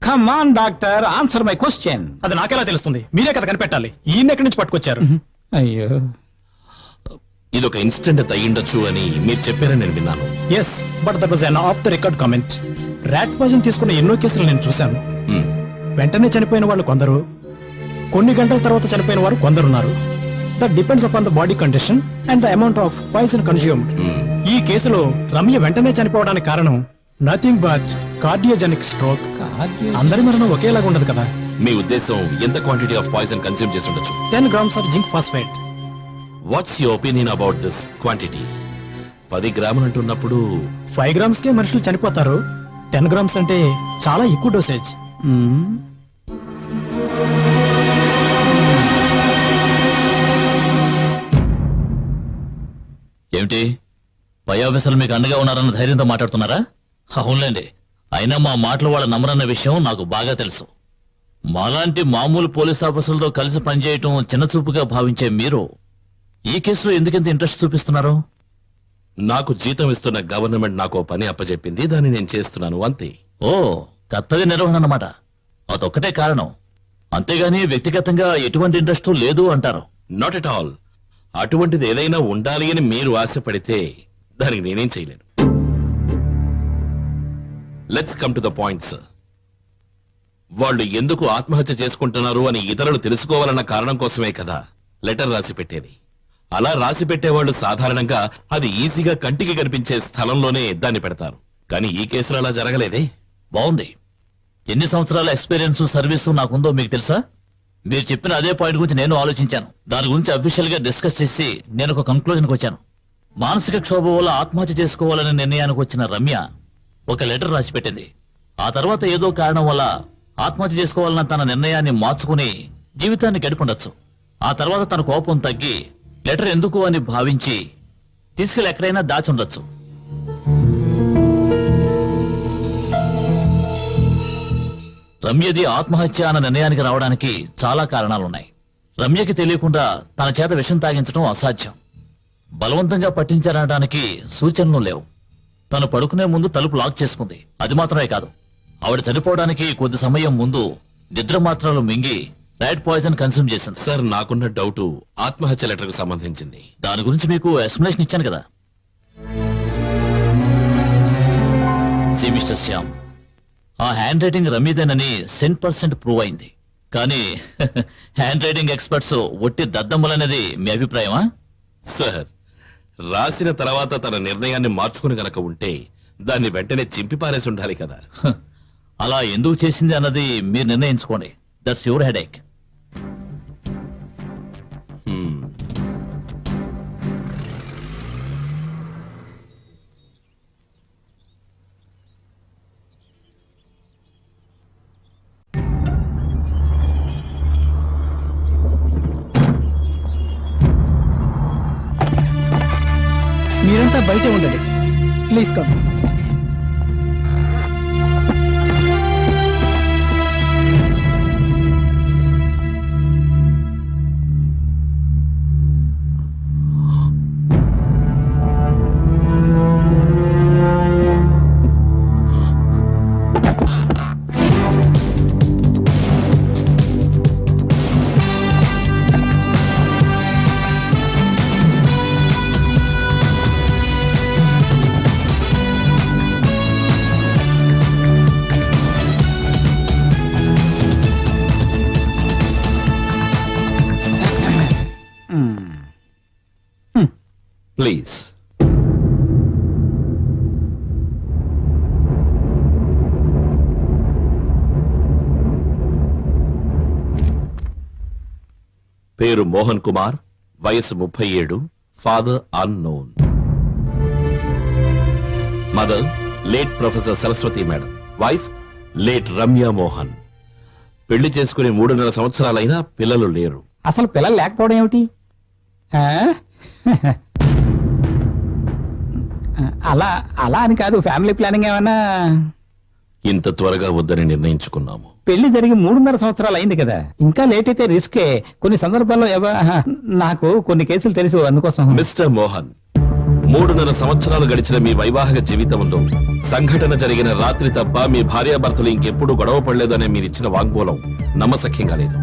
Come on doctor, answer my question. అది నాకెలా తెలుస్తుంది? మీరే కదా కనిపెట్టాలి. ఈయన ఎక్కడి నుంచి పట్టుకొచ్చారు? అయ్యో, ఇదొక ఇన్సిడెంట్ అయ్యిండొచ్చు అని మీరు చెప్పారని నేను విన్నాను. Yes, but that was an off the record comment. Rat poison తీసుకున్న ఎన్నో కేసులు నేను చూశాను. వెంటనే చనిపోయిన వాళ్ళు కొందరు, కొన్ని గంటల తర్వాత చనిపోయిన వారు కొందరున్నారు. That depends upon the body condition and the amount of poison consumed. ఈ కేసులో రమ్య వెంటనే చనిపోవడానికి కారణం నథింగ్ బట్ కార్డియోజెనిక్ స్ట్రోక్. అందరి మరణం ఒకేలాగా ఉండదు కదా. మీ ఉద్దేశం ఎంత క్వాంటిటీ ఆఫ్ పాయిజన్ కన్స్యూమ్ చేసి ఉండొచ్చు? 10 grams of zinc phosphate. What's your opinion about this quantity? 10 గ్రాములు అంటున్నప్పుడు 5 grams కే మనుషులు చనిపోతారు. 10 grams అంటే చాలా ఎక్కువ డోసేజ్. ఏమిటి, పై ఆఫీసర్లు మీకు అండగా ఉన్నారన్న ధైర్యంతో మాట్లాడుతున్నారా? అవునులేండి, అయినా మా మాటలు వాళ్ళ నమ్మరన్న విషయం నాకు బాగా తెలుసు. మాలాంటి మామూలు పోలీస్ ఆఫీసర్లతో కలిసి పనిచేయటం చిన్నచూపుగా భావించే మీరు ఈ కేసులో ఎందుకంత ఇంట్రెస్ట్ చూపిస్తున్నారు? నాకు జీతం ఇస్తున్న గవర్నమెంట్ నాకు పని అప్పచెప్పింది, దాన్ని నేను చేస్తున్నాను అంతే. ఓ, కర్తవ్య నిర్వహణ అన్నమాట. అదొక్కటే కారణం, అంతేగాని వ్యక్తిగతంగా ఎటువంటి ఇంట్రెస్ట్ లేదు అంటారు? Not at all. అటువంటిది ఏదైనా ఉండాలి అని మీరు ఆశపడితే దానికి నేనేం చేయలేను. Let's come to the point sir. వాళ్ళు ఎందుకు ఆత్మహత్య చేసుకుంటున్నారు అని ఇతరులు తెలుసుకోవాలన్న కారణం కోసమే కదా లెటర్ రాసి పెట్టేది. అలా రాసి పెట్టేవాళ్ళు సాధారణంగా అది ఈజీగా కంటికి కనిపించే స్థలంలోనే దాన్ని పెడతారు. కానీ ఈ కేసులో అలా జరగలేదే. బాగుంది. ఎన్ని సంవత్సరాల ఎక్స్పీరియన్స్ సర్వీసు నాకుందో మీకు తెలుసా? మీరు చెప్పిన అదే పాయింట్ గురించి నేను ఆలోచించాను. దాని గురించి అఫీషియల్ గా డిస్కస్ చేసి నేను ఒక కంక్లూజన్కి వచ్చాను. మానసిక క్షోభ వల్ల ఆత్మహత్య చేసుకోవాలనే నిర్ణయానికి వచ్చిన రమ్య ఒక లెటర్ రాసి పెట్టింది. ఆ తర్వాత ఏదో కారణం వల్ల ఆత్మహత్య చేసుకోవాలన్న తన నిర్ణయాన్ని మార్చుకుని జీవితాన్ని గడిపుండొచ్చు. ఆ తర్వాత తన కోపం తగ్గి లెటర్ ఎందుకు అని భావించి తీసుకెళ్లి ఎక్కడైనా దాచుండొచ్చు. రమ్యది ఆత్మహత్య అన్న నిర్ణయానికి రావడానికి చాలా కారణాలున్నాయి. రమ్యకి తెలియకుండా తన చేత విషం తాగించడం అసాధ్యం. బలవంతంగా పట్టించారనడానికి సూచనలు లేవు. తను పడుకునే ముందు తలుపు లాక్ చేసుకుంది. అది మాత్రమే కాదు, ఆవిడ చనిపోవడానికి కొద్ది సమయం ముందు నిద్ర మాత్రలు మింగి రైట్ పాయిజన్ కన్స్యూమ్ చేసింది. సార్, నాకున్న డౌట్ ఆత్మహత్య లెటర్ కు సంబంధించింది. దాని గురించి మీకు ఎక్స్ప్లెనేషన్ ఇచ్చాను కదా. సి మిస్టర్ శ్యామ్, ఆ హ్యాండ్ రైటింగ్ రమ్యదేనని 100% ప్రూవ్ అయింది. కానీ హ్యాండ్ రైటింగ్ ఎక్స్పర్ట్స్ ఒట్టి దద్దమ్మలనేది మీ అభిప్రాయమా? సార్, రాసిన తర్వాత తన నిర్ణయాన్ని మార్చుకుని గనక ఉంటే దాన్ని వెంటనే చింపి పారేసి ఉండాలి కదా. అలా ఎందుకు చేసింది అన్నది మీరు నిర్ణయించుకోండి. That's your headache. మీరంతా బయటే ఉండండి, ప్లీజ్ కమ్. ప్లీజ్. పేరు మోహన్ కుమార్, వయసు 37, father unknown. Mother late professor Saraswati madam, wife late Ramya Mohan. పెళ్లి చేసుకుని 3.5 సంవత్సరాలైనా పిల్లలు లేరు. అసలు పిల్లలు లేకపోవడం ఏమిటి? ఆ? అలా అలా అని కాదు, ఫ్యామిలీ ప్లానింగ్ ఏమన్నా? ఇంత త్వరగా వద్దని నిర్ణయించుకున్నాము. పెళ్లి జరిగి 3.5 సంవత్సరాలు అయింది కదా, ఇంకా లేట్ అయితే రిస్కే. కొన్ని సందర్భాల్లో నాకు కొన్ని కేసులు తెలుసు, అందుకోసం. మిస్టర్ మోహన్, 3.5 సంవత్సరాలు గడిచిన మీ వైవాహిక జీవితంలో సంఘటన జరిగిన రాత్రి తప్ప మీ భార్యాభర్తలు ఇంకెప్పుడు గొడవ పడలేదనే మీరిచ్చిన వాగ్మూలం నమ్మశక్యంగా లేదు.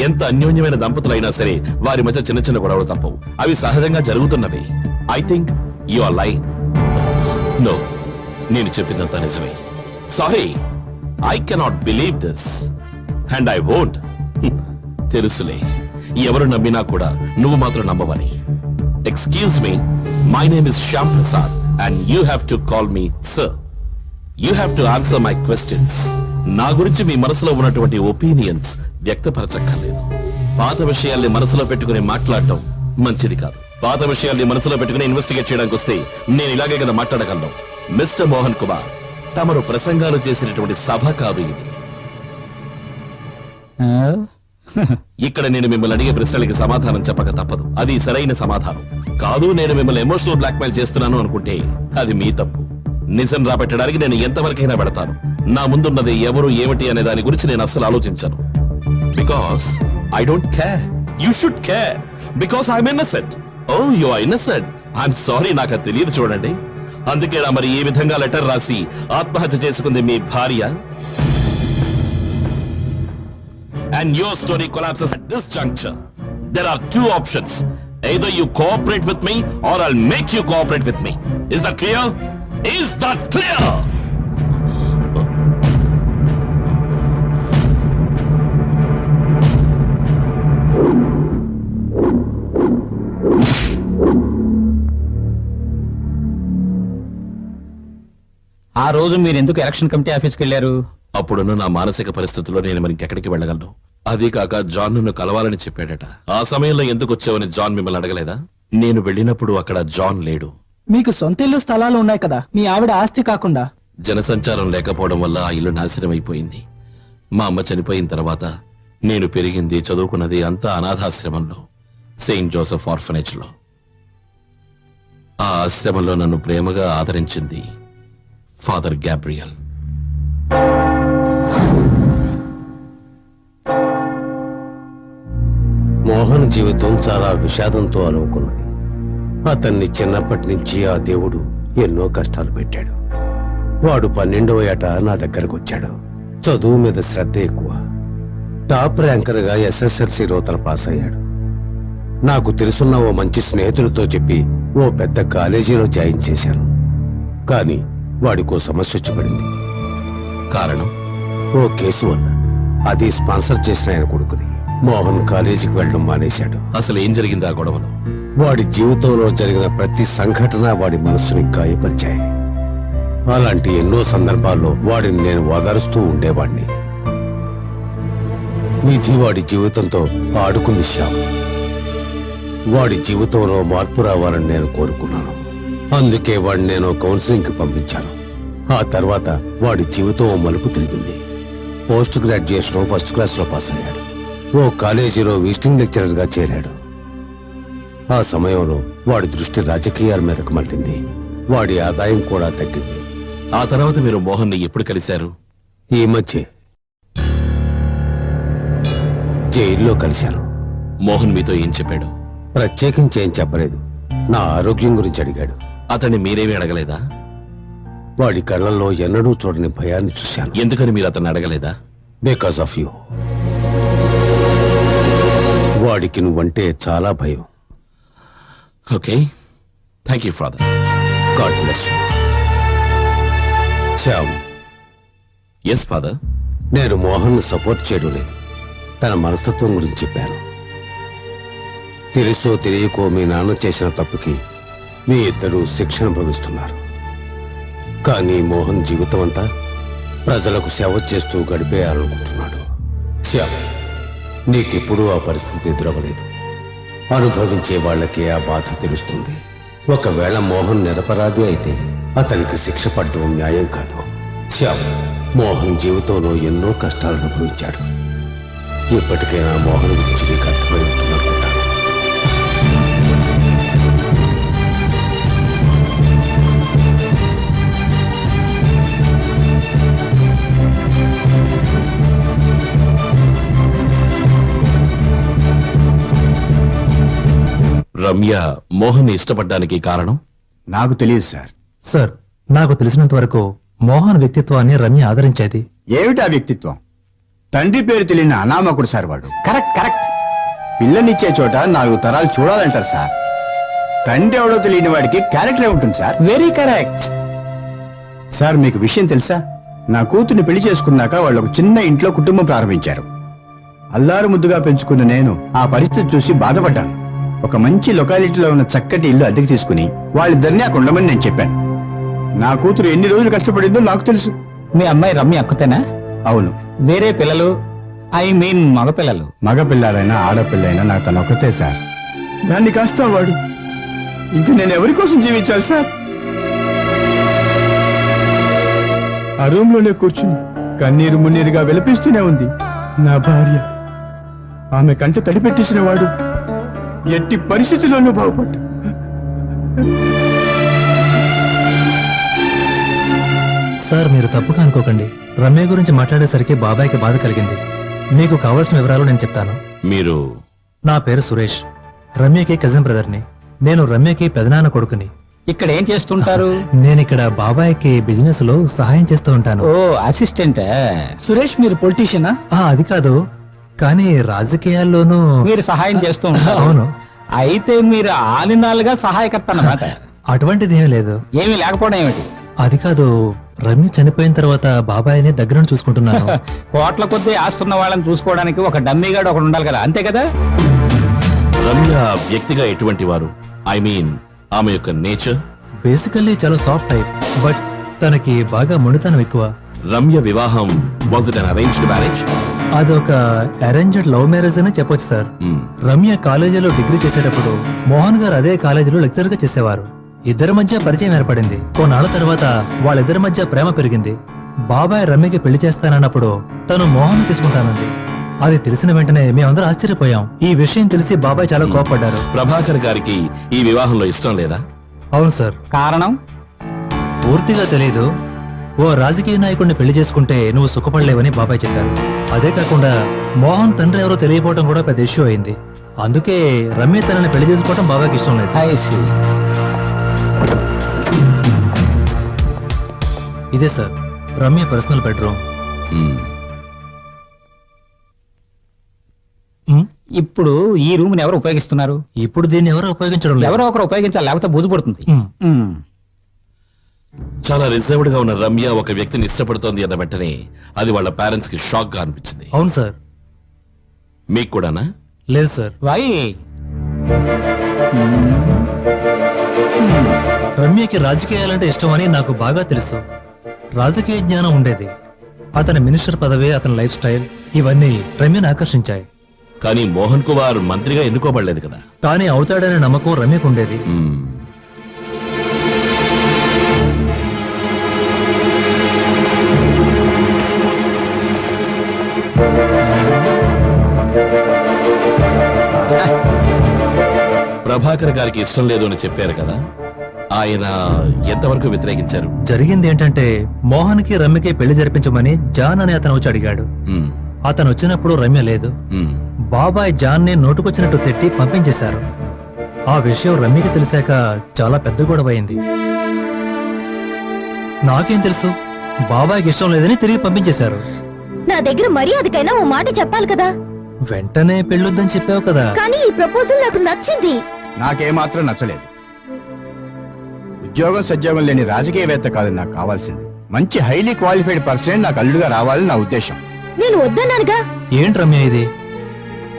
ఎంత అన్యోన్యమైన దంపతులైనా సరే వారి మధ్య చిన్న చిన్న గొడవలు తప్పవు. అవి సహజంగా జరుగుతున్నవి. I think you are lying. No, నేను చెప్పిందంతా నిజమే. Sorry, I cannot believe this and I won't. తెలుసులే, ఎవరు నమ్మినా కూడా నువ్వు మాత్రం నమ్మవని. Excuse me, my name is Shyam Prasad and you have to call me sir. You have to answer my questions. నా గురించి మీ మనసులో ఉన్నటువంటి ఒపీనియన్స్ వ్యక్తపరచక్కర్లేదు. పాత విషయాల్ని మనసులో పెట్టుకుని మాట్లాడటం మంచిది కాదు. పాత విషయాల్ని మనసులో పెట్టుకుని ఇన్వెస్టిగేట్ చేయడానికి వస్తే నేను ఇలాగే కదా మాట్లాడగలను. మిస్టర్ మోహన్ కుమార్, తమరు ప్రసంగాలు చేసినటువంటి సభ కాదు ఇది. ఇక్కడ నేను మిమ్మల్ని అడిగే ప్రశ్నలకి సమాధానం చెప్పక తప్పదు. అది సరైన సమాధానం కాదు. నేను మిమ్మల్ని ఎమోషనల్ బ్లాక్మెయిల్ చేస్తున్నాను అనుకుంటే అది మీ తప్పు. నిజం రాబట్టడానికి నేను ఎంతవరకైనా పెడతాను. నా ముందున్నది ఎవరు ఏమిటి అనే దాని గురించి నేను అస్సలు ఆలోచించను. Because I don't care. You should care because I'm innocent. Oh, you are innocent. I'm sorry, నాకు అది తెలియదు చూడండి. అందుకేనా మరి ఈ విధంగా లెటర్ రాసి ఆత్మహత్య చేసుకుంది మీ భార్య? And your story collapses at this juncture. There are two options. Either you cooperate with me or I'll make you cooperate with me. Is that clear? Is that clear? ఆ రోజు మీరు ఎందుకు ఎలక్షన్ కమిటీ ఆఫీస్కి వెళ్ళారు? అప్పుడున్న నా మానసిక పరిస్థితుల్లో నేను మరి ఇంకెక్కడికి వెళ్ళగలను? అదీ కాక జాన్ నన్ను కలవాలని చెప్పాడట. ఆ సమయంలో ఎందుకు వచ్చావని జాన్ మిమ్మల్ని అడగలేదా? నేను వెళ్ళినప్పుడు అక్కడ జాన్ లేడు. మీకు సొంత ఇల్లు స్థలాలు ఉన్నాయి కదా, మీ ఆవిడ ఆస్తి కాకుండా. జనసంచారం లేకపోవడం వల్ల ఆ ఇల్లు నాశనం అయిపోయింది. మా అమ్మ చనిపోయిన తర్వాత నేను పెరిగింది, చదువుకున్నది అంతా అనాథాశ్రమంలో, సెయింట్ జోసెఫ్ ఆర్ఫనేజ్ లో. ఆ ఆశ్రమంలో నన్ను ప్రేమగా ఆదరించింది ఫాదర్ గ్యాబ్రియల్. మోహన్ జీవితం చాలా విషాదంతో అలుముకున్నది. అతన్ని చిన్నప్పటి నుంచి ఆ దేవుడు ఎన్నో కష్టాలు పెట్టాడు. వాడు 12వ ఏట నా దగ్గరకు వచ్చాడు. చదువు మీద శ్రద్ధ ఎక్కువ. టాప్ ర్యాంకర్ గా SSLC రోతలు పాస్ అయ్యాడు. నాకు తెలుసున్న ఓ మంచి స్నేహితులతో చెప్పి ఓ పెద్ద కాలేజీలో జాయిన్ చేశాను. కానీ వాడికో సమస్య వచ్చి పడింది. కారణం ఓ కేసు వల్ల. అది స్పాన్సర్ చేసిన ఆయన కొడుకుని. మోహన్ కాలేజీకి వెళ్ళడం మానేశాడు. అసలు ఏం జరిగింది ఆ గొడవలో? వాడి జీవితంలో జరిగిన ప్రతి సంఘటన వాడి మనస్సుని గాయపరిచాయి. అలాంటి ఎన్నో సందర్భాల్లో వాడిని నేను ఓదారుస్తూ ఉండేవాడిని. విధి వాడి జీవితంతో ఆడుకుంది శ్యామ్. వాడి జీవితంలో మార్పు రావాలని నేను కోరుకున్నాను. అందుకే వాడిని నేను కౌన్సిలింగ్ కి పంపించాను. ఆ తర్వాత వాడి జీవితం మలుపు తిరిగింది. పోస్ట్ గ్రాడ్యుయేషన్ ఫస్ట్ క్లాస్ లో పాస్ అయ్యాడు. ఓ కాలేజీలో విజిటింగ్ లెక్చరర్ గా చేరాడు. ఆ సమయంలో వాడి దృష్టి రాజకీయాల మీదకు మళ్ళింది. వాడి ఆదాయం కూడా తగ్గింది. ఆ తర్వాత మీరు మోహన్ ని ఎప్పుడు కలిశారు? ఈ మధ్య జైల్లో కలిశాను. మోహన్ మీతో ఏం చెప్పాడు? ప్రత్యేకించి ఏం చెప్పలేదు. నా ఆరోగ్యం గురించి అడిగాడు. అతన్ని మీరేమీ అడగలేదా? వాడి కళ్ళల్లో ఎన్నడూ చూడని భయాన్ని చూశాను. ఎందుకని మీరు అతన్ని అడగలేదా? Because of you. వాడికి నువ్వంటే చాలా భయం. Okay, thank you father. God bless you. Shyam. Yes father. నేను మోహన్ ను సపోర్ట్ చేయడం లేదు. తన మనస్తత్వం గురించి చెప్పాను. తెలుసో తెలియకో మీ నాన్న చేసిన తప్పుకి మీ ఇద్దరూ శిక్షణ భవిస్తున్నారు. కానీ మోహన్ జీవితం అంతా ప్రజలకు సేవ చేస్తూ గడిపేయాలనుకుంటున్నాడు. శ్యామ్, నీకెప్పుడూ ఆ పరిస్థితి ఎదురవ్వలేదు. అనుభవించే వాళ్ళకే ఆ బాధ తెలుస్తుంది. ఒకవేళ మోహన్ నిరపరాధి అయితే అతనికి శిక్ష పడడం న్యాయం కాదు. శ్యామ్, మోహన్ జీవితంలో ఎన్నో కష్టాలు అనుభవించాడు. ఇప్పటికైనా మోహన్ గురించి నీకు అర్థమై ఉంటుందనుకుంటాను. రమ్య మోహన్ ఇష్టపడ్డానికి కారణం నాకు తెలియదు సార్. సార్, నాకు తెలిసినంత వరకు మోహన్ వ్యక్తిత్వాన్ని రమ్య ఆదరించేది. ఏమిటా వ్యక్తిత్వం? తండ్రి పేరు తెలియని అనామకుడు సార్ వాడు. Correct correct. పిల్లనిచ్చే చోట 4 తరాలు చూడాలంటారు సార్. తండ్రి ఎవడో తెలియని వాడికి క్యారెక్టరే ఉంటుంది సార్. Very correct. సార్, మీకు విషయం తెలుసా? నా కూతుర్ని పెళ్లి చేసుకున్నాక వాళ్ళు ఒక చిన్న ఇంట్లో కుటుంబం ప్రారంభించారు. అల్లారు ముద్దుగా పెంచుకున్న నేను ఆ పరిస్థితి చూసి బాధపడ్డాను. ఒక మంచి లొకాలిటీలో ఉన్న చక్కటి ఇల్లు అద్దెకి తీసుకుని వాళ్ళిద్దరిని అక్కడ ఉండమని నేను చెప్పాను. నా కూతురు ఎన్ని రోజులు కష్టపడిందో నాకు తెలుసు. మీ అమ్మాయి రమ్య అక్కతేనా? అవును. వేరే పిల్లలు, ఐ మీన్ మగపిల్లలు? మగపిల్లాడైనా ఆడపిల్లైనా నాకు తన ఒక్కతే సార్. దాన్ని కాస్త వాడు. ఇంక నేను ఎవరి కోసం జీవించాలి సార్? ఆ రూమ్ లోనే కూర్చుని కన్నీరు మున్నీరుగా విలపిస్తూనే ఉంది నా భార్య. ఆమె కంట తడిపెట్టేసిన వాడు ఎట్టి పరిస్థితుల్లోనూ బాగుపడ్డా. సార్, మీరు తప్పుగా అనుకోకండి. రమ్య గురించి మాట్లాడేసరికి బాబాయ్కి బాధ కలిగింది. మీకు కావాల్సిన వివరాలు నేను చెప్తాను. మీరు? నా పేరు సురేష్. రమ్యకి కజిన్ బ్రదర్ని. నేను రమ్యకి పెదనాన్న కొడుకుని. ఇక్కడ ఏం చేస్తుంటారు? నేను ఇక్కడ బాబాయ్కి బిజినెస్ లో సహాయం చేస్తూ ఉంటాను. ఓ, అసిస్టెంట్. సురేష్, మీరు పొలిటీషియనా? అది కాదు, కానీ రాజకీయాల్లోనూ మీరు సహాయం చేస్తూ ఉంటారు. అవును. అయితే మీరు ఆలినాలుగా సహాయకర్త అన్నమాట. అటువంటిది ఏమీ లేదు. ఏమీ లేకపోవడం ఏమిటి? అది కాదు, రమ్య చనిపోయిన తర్వాత బాబాయ్ని దగ్గర నుండి చూసుకుంటున్నాను. కోట్ల కొద్దీ ఆస్తున్న వాళ్ళని చూసుకోవడానికి ఒక డమ్మీగాడు ఒకడు ఉండాలి కదా, అంతే కదా? రమ్య వ్యక్తిగా ఎటువంటి వారు? ఐ మీన్ ఆమె యొక్క నేచర్? బేసికల్లీ చాలా సాఫ్ట్ టైప్, బట్ తనకి బాగా మొండితనం ఎక్కువ. రమ్య వివాహం was it an arranged marriage? అదొక అరేంజ్డ్ లవ్ మ్యారేజ్ అని చెప్పొచ్చు సార్. రమ్య కాలేజీలో డిగ్రీ చేసేటప్పుడు మోహన్ గారు అదే కాలేజీలో లెక్చర్ గా చేసేవారు. ఇద్దరి మధ్య పరిచయం ఏర్పడింది. కొన్నాళ్ళ తర్వాత వాళ్ళిద్దరి మధ్య ప్రేమ పెరిగింది. బాబాయ్ రమ్యకి పెళ్లి చేస్తానన్నప్పుడు తను మోహన్ చేసుకుంటానంది. అది తెలిసిన వెంటనే మేమందరం ఆశ్చర్యపోయాం. ఈ విషయం తెలిసి బాబాయ్ చాలా కోపడ్డారు. ప్రభాకర్ గారికి ఈ వివాహంలో ఇష్టం లేదా? అవును సార్. కారణం పూర్తిగా తెలియదు. ఓ రాజకీయ నాయకుడిని పెళ్లి చేసుకుంటే నువ్వు సుఖపడలేవని బాబాయ్ చెప్పారు. అదే కాకుండా మోహన్ తండ్రి ఎవరో తెలియపోవడం కూడా పెద్ద ఇష్యూ అయింది. అందుకే రమ్య తనని పెళ్లి చేసుకోవడం బాబాయ్కి ఇష్టం లేదు. ఇదే సార్ రమ్య పర్సనల్ బెడ్రూమ్. ఇప్పుడు ఈ రూమ్ ని ఎవరు ఉపయోగిస్తున్నారు? ఇప్పుడు దీన్ని ఎవరు ఉపయోగించడం లేదు. ఎవరో ఒకరు ఉపయోగించాలి, లేకపోతే బూజు పడుతుంది. చాలా రిజర్వ్డ్ గా ఉన్న రమ్య ఒక వ్యక్తిని ఇష్టపడుతోంది అన్న వెంటనే అది వాళ్ళ పేరెంట్స్ కి షాక్ గా అనిపించింది. అవును సార్. మీకు కూడానా? లేదు సార్. వై? రమ్యకి రాజకీయాలంటే ఇష్టమని నాకు బాగా తెలుసు. రాజకీయ జ్ఞానం ఉండేది. అతని మినిస్టర్ పదవి, అతని లైఫ్ స్టైల్ ఇవన్నీ రమ్యను ఆకర్షించాయి. కానీ మోహన్ కుమార్ మంత్రిగా ఎన్నుకోబడలేదు కదా. కానీ అవుతాడనే నమ్మకం రమ్యకు ఉండేది. ప్రభాకర్ గారికి ఇష్టం లేదు అని చెప్పారు కదా, ఆయన ఎంతవరకు వ్యతిరేకించారు? జరిగింది ఏంటంటే మోహన్ కి రమ్యకి పెళ్లి జరిపించమని జాన్ అనే అతను వచ్చి అడిగాడు. అతను వచ్చినప్పుడు రమ్య లేదు. బాబాయ్ జాన్ ని నోటుకొచ్చినట్టు తిట్టి పంపించేశారు. ఆ విషయం రమ్యకి తెలిసాక చాలా పెద్ద గొడవైంది. నాకేం తెలుసు, బాబాయ్కి ఇష్టం లేదని తిరిగి పంపించేశారు. నా దగ్గర మర్యాదకైనా ఓ మాట చెప్పాలి కదా. వెంటనే పెళ్ళొద్దని చెప్పావు కదా. కానీ ఈ ప్రపోజల్ నాకు నచ్చింది. నాకేమాత్రం నచ్చలేదు. ఉద్యోగం సద్యోగం లేని రాజకీయవేత్త కాదు నాకు కావాల్సింది. మంచి హైలీ క్వాలిఫైడ్ పర్సన్ నాకు అల్లుడుగా రావాలని నా ఉద్దేశం. నేను వద్దన్నానుగా. ఏంటి రమ్య ఇది?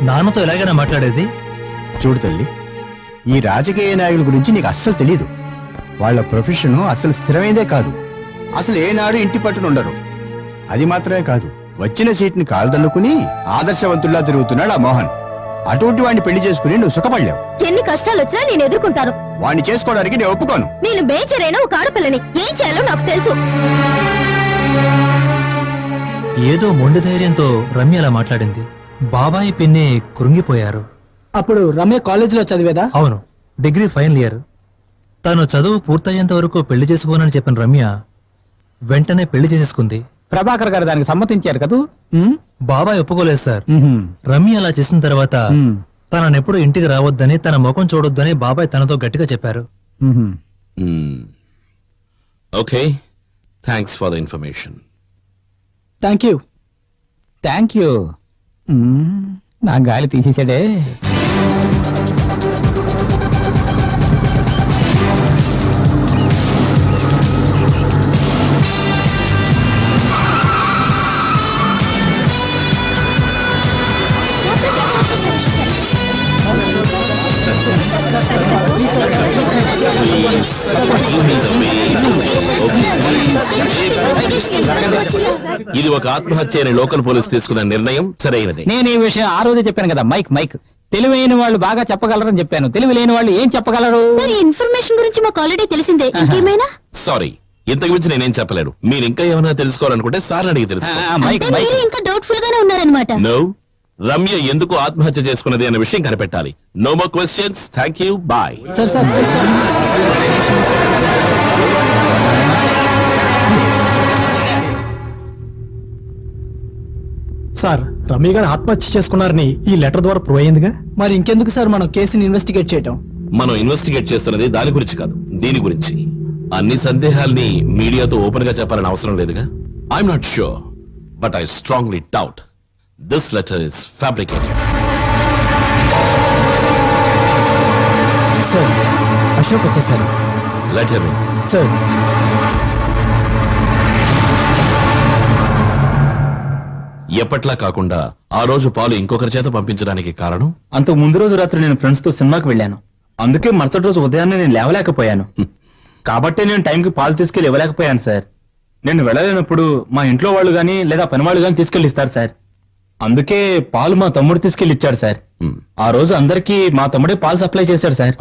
నాన్నతో ఎలాగైనా మాట్లాడేది? చూడు తల్లి, ఈ రాజకీయ నాయకుల గురించి నీకు అస్సలు తెలియదు. వాళ్ళ ప్రొఫెషన్ అసలు స్థిరమైందే కాదు. అసలు ఏనాడు ఇంటి పట్టున ఉండరు. అది మాత్రమే కాదు, వచ్చిన సీట్ని కాల్దన్నుకుని ఆదర్శవంతుల్లా తిరుగుతున్నాడు ఆ మోహన్. అటువంటి వాడిని పెళ్లి చేసుకుని నువ్వు సుఖపడలేవు. ఎన్ని కష్టాలు వచ్చినా నేను ఎదుర్కొంటాను. వాడిని చేసుకోవడానికి నేను ఒప్పుకోను. నేను మేజర్ అయిన ఒక ఆడపిల్లని, ఏం చేయాలో నాకు తెలుసు. ఏదో మొండి ధైర్యంతో రమ్య అలా మాట్లాడింది. బాబాయ్ పిన్ని కృంగిపోయారు. అప్పుడు రమ్య కాలేజీలో చదివేదా? అవును, డిగ్రీ ఫైనల్ ఇయర్. తను చదువు పూర్తయ్యేంత వరకు పెళ్లి చేసుకోనని చెప్పిన రమ్య వెంటనే పెళ్లి చేసేసుకుంది. ప్రభాకర్ గారు దానికి సమ్మతించారు కదూ? బాబాయ్ ఒప్పుకోలేదు సార్. రమ్య అలా చేసిన తర్వాత తననెప్పుడు ఇంటికి రావద్దని, తన ముఖం చూడొద్దని బాబాయ్ తనతో గట్టిగా చెప్పారు. Okay, thanks for the information. Thank you. Thank you. నా గాలి తీసేసాడే. ఇది ఒక ఆత్మహత్య అని లోకల్ పోలీస్ తీసుకున్న నిర్ణయం సరైనది. నేను ఈ విషయం ఆ రోజే చెప్పాను కదా, మైక్ తెలివైన వాళ్ళు బాగా చెప్పగలరని చెప్పాను. తెలివి లేని వాళ్ళు ఏం చెప్పగలరు? సరే, ఇన్ఫర్మేషన్ గురించి మాకు ఆల్రెడీ తెలిసిందే. ఇంకేమైనా? సారీ, ఇంతకు మించి నేనేం చెప్పలేను. మీరు ఇంకా ఏమైనా తెలుసుకోవాలనుకుంటే సార్ అడిగి తెలుసుకో. మీరు ఇంకా డౌట్ఫుల్ గానే ఉన్నారనమాట. నో, రమ్య ఎందుకు ఆత్మహత్య చేసుకున్నది అనే విషయం కనిపెట్టాలి. No more questions. Thank you, bye. Sir, Ramya గారు ఆత్మహత్య చేసుకున్నారని ఈ లెటర్ ద్వారా ప్రూవ్ అయిందిగా. మరి ఇంకెందుకు సార్ మనం కేసుని ఇన్వెస్టిగేట్ చేయటం? మనం ఇన్వెస్టిగేట్ చేస్తున్నది దాని గురించి కాదు, దీని గురించి. అన్ని సందేహాల్ని మీడియాతో ఓపెన్ గా చెప్పాలని అవసరం లేదుగా. I'm not sure, but I strongly doubt this letter is fabricated. Sir, Ashok వచ్చేసారు. Let him in. సార్, ఎప్పట్లా కాకుండా ఆ రోజు పాలు ఇంకొకరి చేత పంపించడానికి కారణం? అంతకు ముందు రోజు రాత్రి నేను ఫ్రెండ్స్ తో సినిమాకి వెళ్ళాను. అందుకే మరుసటి రోజు ఉదయాన్నే నేను లేవలేకపోయాను. కాబట్టి నేను టైంకి పాలు తీసుకెళ్లి ఇవ్వలేకపోయాను సార్. నేను వెళ్ళలేనప్పుడు మా ఇంట్లో వాళ్ళు గాని లేదా పని వాళ్ళు గాని తీసుకెళ్లి ఇస్తారు సార్. అందుకే పాలు మా తమ్ముడు తీసుకెళ్లి ఇచ్చాడు సార్. ఆ రోజు అందరికీ మా తమ్ముడే పాలు సప్లై చేశాడు సార్.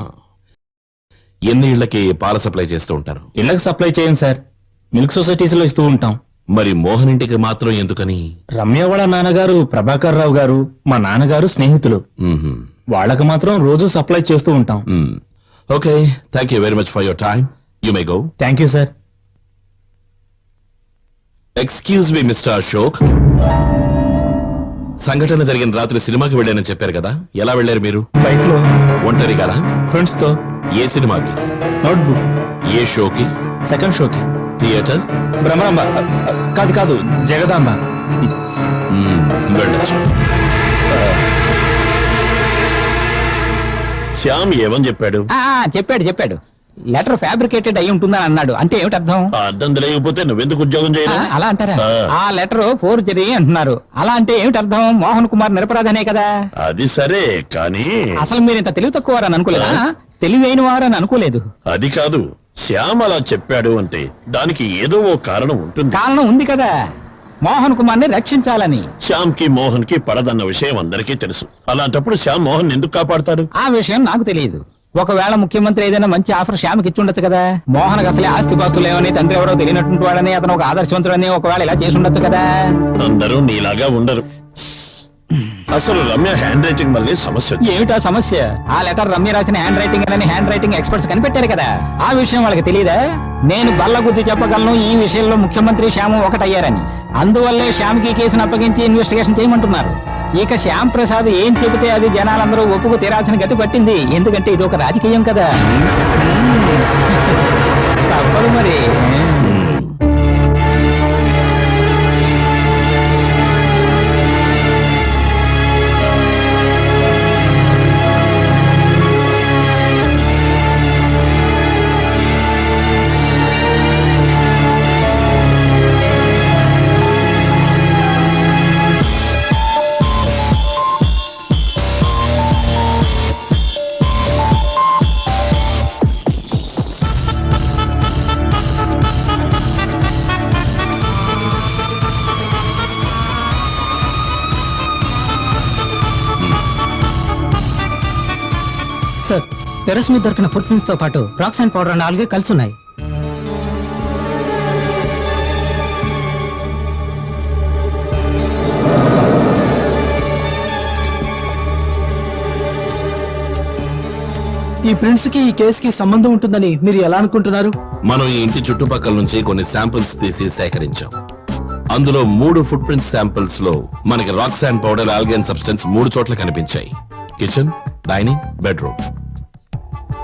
ఎన్ని ఇళ్లకి పాలు సప్లై చేస్తూ ఉంటారు? ఇళ్లకు సప్లై చేయం సార్, మిల్క్ సొసైటీస్ లో ఇస్తూ ఉంటాం. మరి మోహన్ ఇంటికి మాత్రం ఎందుకని? రమ్య వాళ్ళ నాన్నగారు ప్రభాకర్ రావు గారు మా నాన్నగారు స్నేహితులు. వాళ్ళకి మాత్రం రోజు సప్లై చేస్తూ ఉంటాం. Okay, thank you very much for your time. You may go. Thank you sir. Excuse me mister Ashok, సంఘటన జరిగిన రాత్రి సినిమాకి వెళ్ళానని చెప్పారు కదా, ఎలా వెళ్ళారు మీరు? బైక్ లో. ఒంటరి కదా? ఫ్రెండ్స్ తో. ఏ సినిమాకి? నోట్బుక్. ఏ షోకి? సెకండ్ షోకి. థియేటర్? భ్రమరాంబ. కాదు, జగదాంబ. వెళ్ళొచ్చు. శ్యామ్ ఏమని చెప్పాడు? చెప్పాడు లెటర్ ఫ్యాబ్రికేటెడ్ అయి ఉంటుందని అన్నాడు. అంటే ఏమిటి అర్థం? అర్థం తెలియకపోతే నువ్వెందుకు ఉద్యోగం చేయను? అలా అంటారా? ఆ లెటర్ ఫోర్జరీ అంటున్నారు. అలా అంటే ఏమిటి అర్థం? మోహన్ కుమార్ నిరపరాధనే కదా. అది సరే, కానీ అసలు మీరు ఇంత తెలివి తక్కువ వారని అనుకోలేదా? తెలివైన వారని అనుకోలేదు. అది కాదు, శ్యామ్ అలా చెప్పాడు అంటే దానికి ఏదో ఓ కారణం ఉంటుంది. కారణం ఉంది కదా, మోహన్ కుమార్ ని రక్షించాలని. శ్యామ్ కి మోహన్ కి పడదన్న విషయం అందరికీ తెలుసు. అలాంటప్పుడు శ్యామ్ మోహన్ ఎందుకు కాపాడతాడు? ఆ విషయం నాకు తెలియదు. ఒకవేళ ముఖ్యమంత్రి ఏదైనా మంచి ఆఫర్ శ్యామ్కి ఇచ్చి ఉండొచ్చు కదా. మోహన్ అసలే ఆస్తి పాస్తులు ఏమని, తండ్రి ఎవరో తెలియనటువంటి వాడని, అతను ఒక ఆదర్శవంతుడని ఒకవేళ ఇలా చేసి ఉండొచ్చు కదా. అందరూ నీలాగా ఉండరు. అసలు రమ్య హ్యాండ్ రైటింగ్ వల్లే సమస్య. ఏమిటా సమస్య? ఆ లెటర్ రమ్య రాసిన హ్యాండ్ రైటింగ్ అని హ్యాండ్ రైటింగ్ ఎక్స్పర్ట్స్ కనిపెట్టారు కదా. ఆ విషయం వాళ్ళకి తెలియదా? నేను బల్లగుద్ది చెప్పగలను, ఈ విషయంలో ముఖ్యమంత్రి శ్యామ్ ఒకటయ్యారని. అందువల్లే శ్యామ్కి కేసును అప్పగించి ఇన్వెస్టిగేషన్ చేయమంటున్నారు. ఇక శ్యామ్ ప్రసాద్ ఏం చెబితే అది జనాలందరూ ఒప్పుకు తీరాల్సిన గతి పట్టింది. ఎందుకంటే ఇది ఒక రాజకీయం కదా. తప్పదు మరి. టెర్రస్ మీద దొరికిన ఫుట్ ప్రింట్స్ తో పాటు రాక్స్ అండ్ పౌడర్ 4 కలిసి ఉన్నాయి. ఈ ప్రింట్స్ కి ఈ కేసుకి సంబంధం ఉంటుందని మీరు ఎలా అనుకుంటున్నారు? మనం ఈ ఇంటి చుట్టుపక్కల నుంచి కొన్ని శాంపిల్స్ తీసి సేకరించాం. అందులో 3 ఫుట్ ప్రింట్ శాంపిల్స్ లో మనకి రాక్ శాండ్ పౌడర్ ఆల్గైన్ సబ్స్టెన్స్ 3 చోట్ల కనిపించాయి. Kitchen, dining, bedroom.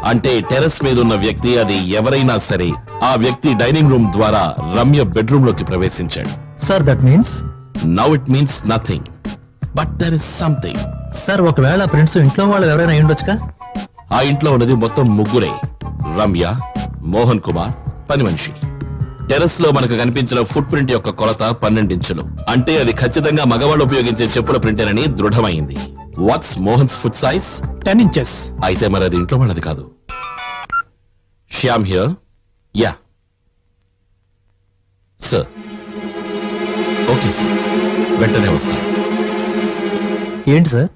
అంటే టెర్రస్ మీద ఉన్న వ్యక్తి, అది ఎవరైనా సరే, ఆ వ్యక్తి డైనింగ్ రూమ్ ద్వారా రమ్య బెడ్రూమ్ లోకి ప్రవేశించాడు. Sir that means? Now it means nothing, but there is something. Sir ఒకవేళ ప్రింట్స్ ఇంట్లో వాళ్ళు ఎవరైనా అయి ఉండొచ్చుగా? ఆ ఇంట్లో ఉన్నది మొత్తం 3. రమ్య, మోహన్ కుమార్, పని మనిషి. టెర్రస్ లో మనకు కనిపించిన ఫుట్ ప్రింట్ యొక్క కొలత 12 ఇంచులు. అంటే అది ఖచ్చితంగా మగవాళ్ళు ఉపయోగించే చెప్పుల ప్రింటేనని దృఢమైంది. What's Mohan's foot size? 10 inches. అయితే మరి అది ఇంట్లో వాళ్ళది కాదు. Shyam here. Yeah sir. Okay sir, వెంటనే వస్తాను. ఏంటి sir?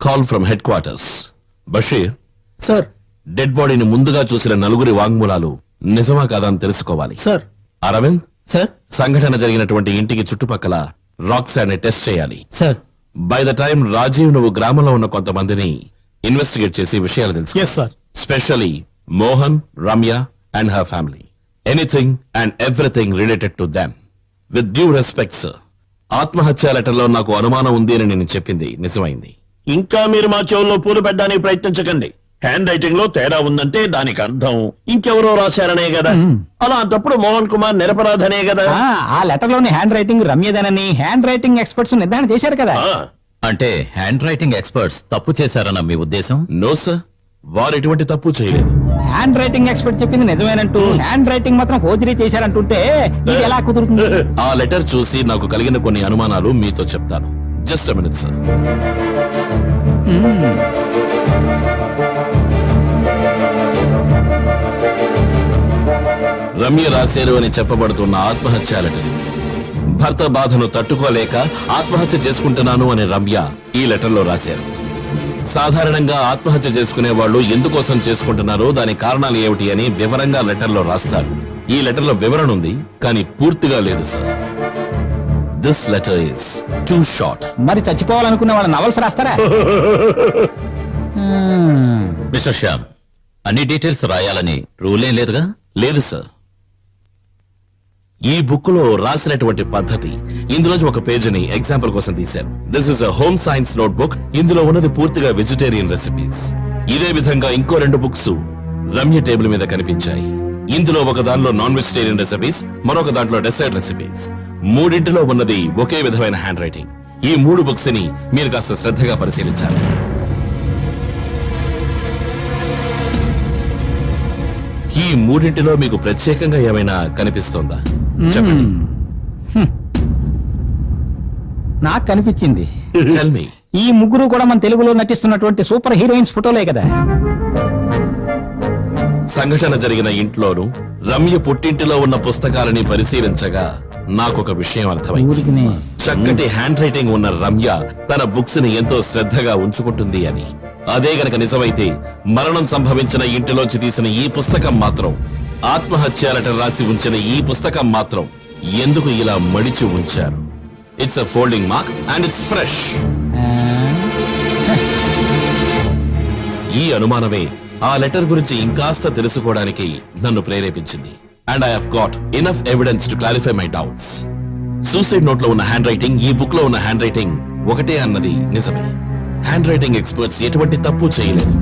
Call from headquarters. Basheer sir. Dead బాడీని ముందుగా చూసిన 4 వాంగ్మూలాలు నిజమా కాదా అని తెలుసుకోవాలి. సార్. అరవింద్ సార్. సంఘటన జరిగినటువంటి ఇంటికి చుట్టుపక్కల రాక్ శాండ్ ని టెస్ట్ చేయాలి. Sir. By the time Rajiv, నువ్వు గ్రామంలో ఉన్న కొంతమందిని ఇన్వెస్టిగేట్ చేసి విషయాలు తెలుసు. Yes, sir. Specially Mohan, Ramya and her family. Anything and everything related to them. With due respect sir, ఆత్మహత్య లెటర్లో నాకు అనుమానం ఉంది అని నేను చెప్పింది నిజమైంది. ఇంకా మీరు మా చెవుల్లో పూలు పెట్టడానికి ప్రయత్నించకండి. హ్యాండ్ రైటింగ్ లో తేడా ఉందంటే దానికి అర్థం ఇంకెవరో రాశారనే కదా. అలాంటప్పుడు మోహన్ కుమార్ నిరపరాధనే కదా. ఆ లెటర్ లోని హ్యాండ్ రైటింగ్ రమ్యదనని హ్యాండ్ రైటింగ్ ఎక్స్పర్ట్స్ నిర్ధారణ చేశారు కదా. అంటే హ్యాండ్ రైటింగ్ ఎక్స్పర్ట్స్ తప్పు చేశారన్న మీ ఉద్దేశం? నో సార్, వారు ఎటువంటి తప్పు చేయలేదు. హ్యాండ్ రైటింగ్ ఎక్స్పర్ట్ చెప్పింది నిజమేనంటూ హ్యాండ్ రైటింగ్ మాత్రం ఫోర్జరీ చేశారంటుంటే ఇది ఎలా కుదురుతుంది? ఆ లెటర్ చూసి నాకు కలిగిన కొన్ని అనుమానాలు మీతో చెప్తాను. Just a minute sir. Ramya రాశారు అని చెప్పబడుతున్న ఆత్మహత్య లెటర్ ఇది. భర్త బాధను తట్టుకోలేక ఆత్మహత్య చేసుకుంటున్నాను అని రమ్య ఈ లెటర్లో రాశారు. సాధారణంగా ఆత్మహత్య చేసుకునే వాళ్ళు ఎందుకోసం చేసుకుంటున్నారో, దాని కారణాలు ఏమిటి అని వివరంగా లెటర్లో రాస్తారు. ఈ లెటర్లో వివరణ ఉంది, కానీ పూర్తిగా లేదు sir. This letter is two short. మరి చచ్చిపోవాలనుకున్న వాళ్ళ నవల్స్ రాస్తారా? మిస్టర్ శ్యామ్, అన్ని డీటెయిల్స్ రాయాలని రూల్ ఏం లేదుగా? లేదు సార్. ఈ బుక్ లో రాసినటువంటి పద్ధతి, ఇందులోంచి ఒక పేజీని ఎగ్జాంపుల్ కోసం తీశారు. This is a home science note book. ఇందులో ఉన్నది పూర్తిగా వెజిటేరియన్ రెసిపీస్. ఇదే విధంగా ఇంకో 2 బుక్స్ రమ్య టేబుల్ మీద కనిపించాయి. ఇందులో ఒక దాంట్లో నాన్ వెజిటేరియన్ రెసిపీస్, మరొక దాంట్లో డెసర్ట్ రెసిపీస్. 3 ఉన్నది ఒకే విధమైన హ్యాండ్ రైటింగ్. ఈ 3 బుక్స్ ని మీరు కాస్త శ్రద్ధగా పరిశీలించాలి. ఈ 3 మీకు ప్రత్యేకంగా ఏమైనా కనిపిస్తోందా? చెప్పండి. నాకు కనిపించింది. Tell me. ఈ ముగ్గురు కూడా మన తెలుగులో నటిస్తున్నటువంటి సూపర్ హీరోయిన్స్ ఫోటోలే కదా. సంఘటన జరిగిన ఇంట్లోనూ రమ్య పుట్టింటిలో ఉన్న పుస్తకాలని పరిశీలించగా నాకొక విషయం అర్థమైంది. చక్కటి హ్యాండ్ రైటింగ్ ఉన్న రమ్య తన బుక్స్ ని ఎంతో శ్రద్ధగా ఉంచుకుంటుంది అని. అదే గనక నిజమైతే మరణం సంభవించిన ఇంటిలోంచి తీసిన ఈ పుస్తకం మాత్రం, ఆత్మహత్య లెటర్ రాసి ఉంచిన ఈ పుస్తకం మాత్రం ఎందుకు ఇలా మడిచి ఉంచారు? It's a folding mark and it's fresh. ఈ అనుమానమే ఆ లెటర్ గురించి ఇంకాస్త తెలుసుకోవడానికి నన్ను ప్రేరేపించింది. And I have got enough evidence to clarify my doubts. Suicide note లో ఉన్న హ్యాండ్ రైటింగ్, ఈ బుక్ లో ఉన్న హ్యాండ్ రైటింగ్ ఒకటే అన్నది నిజమే. హ్యాండ్ రైటింగ్ ఎక్స్పర్ట్స్ ఎటువంటి తప్పు చేయలేదు.